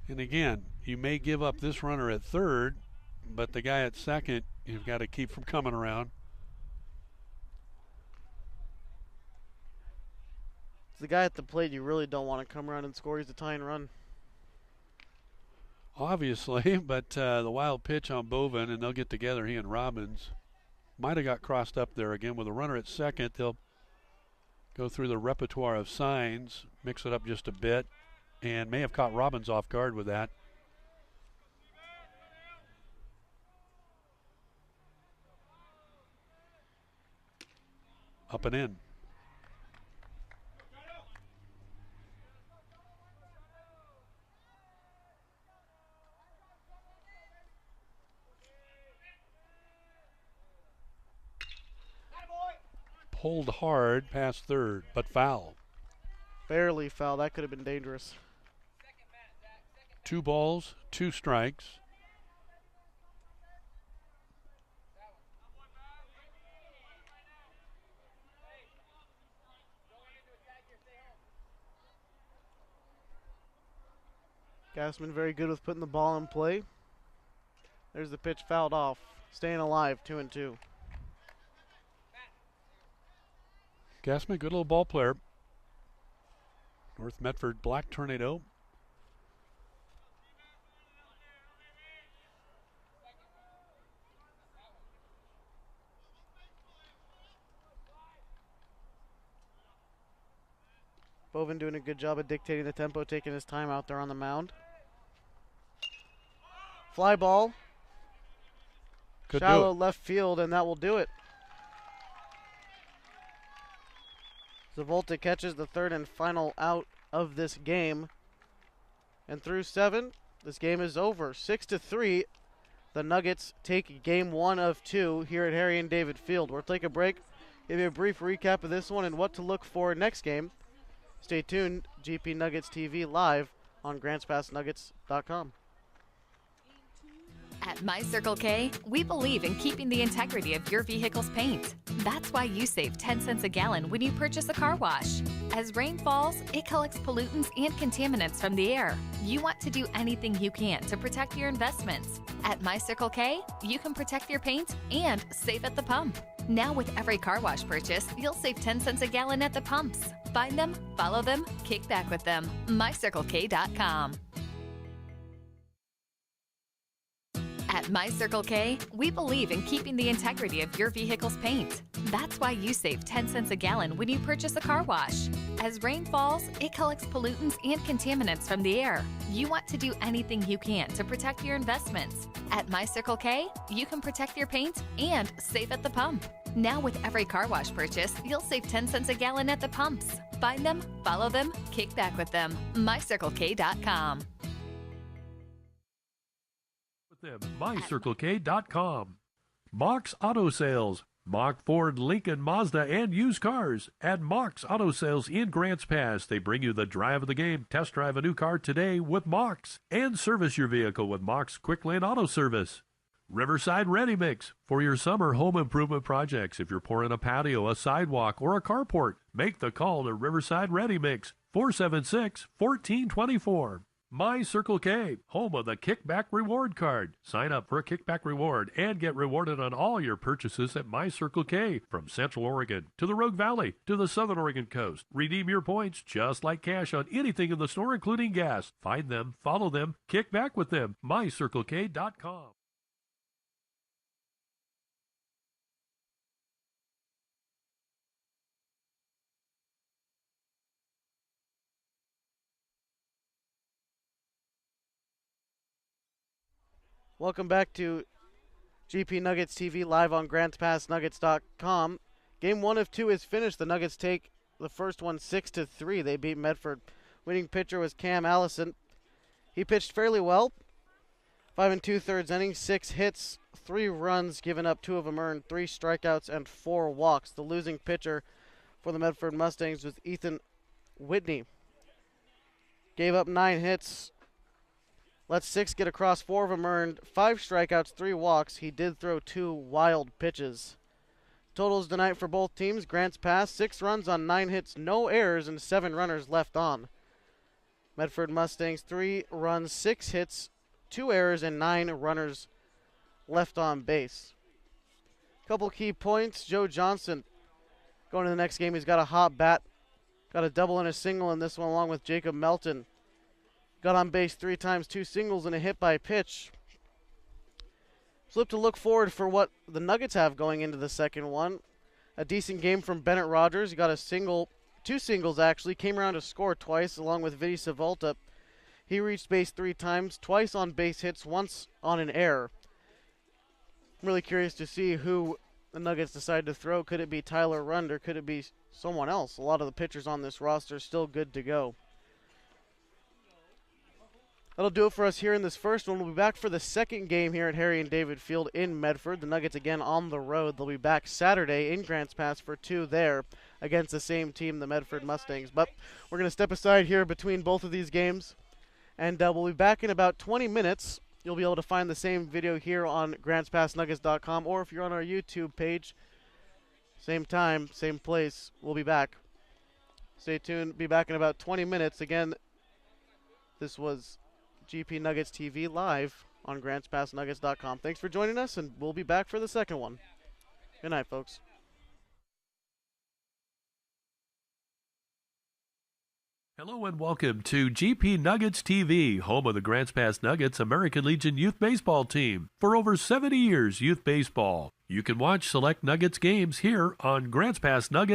And again, you may give up this runner at third, but the guy at second, you've got to keep from coming around. The guy at the plate you really don't want to come around and score. He's a tying run. Obviously, but the wild pitch on Bovin, and they'll get together, he and Robbins. Might have got crossed up there again with a runner at second. They'll go through the repertoire of signs, mix it up just a bit, and may have caught Robbins off guard with that. Up and in. Pulled hard past third, but foul. Barely foul. That could have been dangerous. 2 balls, 2 strikes. Gassman very good with putting the ball in play. There's the pitch fouled off. Staying alive, 2-2. Gassman, good little ball player. North Medford Black Tornado. Bovin doing a good job of dictating the tempo, taking his time out there on the mound. Fly ball. Could Shallow do it. left field, and that will do it. Zavolta catches the third and final out of this game. And through 7, this game is over. 6-3, the Nuggets take game 1 of 2 here at Harry and David Field. We'll take a break, give you a brief recap of this one and what to look for next game. Stay tuned, GP Nuggets TV live on GrantsPassNuggets.com. At My Circle K, we believe in keeping the integrity of your vehicle's paint. That's why you save 10 cents a gallon when you purchase a car wash. As rain falls, it collects pollutants and contaminants from the air. You want to do anything you can to protect your investments. At My Circle K, you can protect your paint and save at the pump. Now with every car wash purchase, you'll save 10 cents a gallon at the pumps. Find them, follow them, kick back with them. MyCircleK.com. At My Circle K, we believe in keeping the integrity of your vehicle's paint. That's why you save 10 cents a gallon when you purchase a car wash. As rain falls, it collects pollutants and contaminants from the air. You want to do anything you can to protect your investments. At My Circle K, you can protect your paint and save at the pump. Now with every car wash purchase, you'll save 10 cents a gallon at the pumps. Find them, follow them, kick back with them. MyCircleK.com. MyCircleK.com. Mox Auto Sales. Mock Ford, Lincoln, Mazda, and used cars. At Mox Auto Sales in Grants Pass, they bring you the drive of the game. Test drive a new car today with Mox. And service your vehicle with Mox Quick Lane Auto Service. Riverside Ready Mix. For your summer home improvement projects, if you're pouring a patio, a sidewalk, or a carport, make the call to Riverside Ready Mix. 476-1424. My Circle K, home of the Kickback Reward Card. Sign up for a kickback reward and get rewarded on all your purchases at My Circle K. From Central Oregon to the Rogue Valley to the Southern Oregon coast. Redeem your points just like cash on anything in the store, including gas. Find them, follow them, kick back with them. MyCircleK.com. Welcome back to GP Nuggets TV live on GrantsPassNuggets.com. Game 1 of 2 is finished. The Nuggets take the first one 6-3. They beat Medford. Winning pitcher was Cam Allison. He pitched fairly well. 5 2/3 innings, 6 hits, 3 runs given up, 2 of them earned, 3 strikeouts, and 4 walks. The losing pitcher for the Medford Mustangs was Ethan Whitney. Gave up 9 hits. Let 6 get across, 4 of them earned, 5 strikeouts, 3 walks. He did throw 2 wild pitches. Totals tonight for both teams. Grants Pass, 6 runs on 9 hits, no errors, and 7 runners left on. Medford Mustangs, 3 runs, 6 hits, 2 errors, and 9 runners left on base. Couple key points. Joe Johnson going to the next game. He's got a hot bat. Got a double and a single in this one along with Jacob Melton. Got on base 3 times, 2 singles and a hit by pitch. Flip to look forward for what the Nuggets have going into the second one. A decent game from Bennett Rogers. He got a single, 2 singles actually. Came around to score twice along with Vinny Savolta. He reached base 3 times, twice on base hits, once on an error. I'm really curious to see who the Nuggets decide to throw. Could it be Tyler Rund or could it be someone else? A lot of the pitchers on this roster are still good to go. That'll do it for us here in this first one. We'll be back for the second game here at Harry and David Field in Medford. The Nuggets again on the road. They'll be back Saturday in Grants Pass for 2 there against the same team, the Medford Mustangs. But we're going to step aside here between both of these games. And we'll be back in about 20 minutes. You'll be able to find the same video here on GrantsPassNuggets.com, or if you're on our YouTube page, same time, same place, we'll be back. Stay tuned. Be back in about 20 minutes. Again, this was GP Nuggets TV live on GrantsPassNuggets.com. Thanks for joining us, and we'll be back for the second one. Good night, folks. Hello and welcome to GP Nuggets TV, home of the Grants Pass Nuggets American Legion Youth Baseball Team. For over 70 years, youth baseball. You can watch select Nuggets games here on GrantsPassNuggets.com.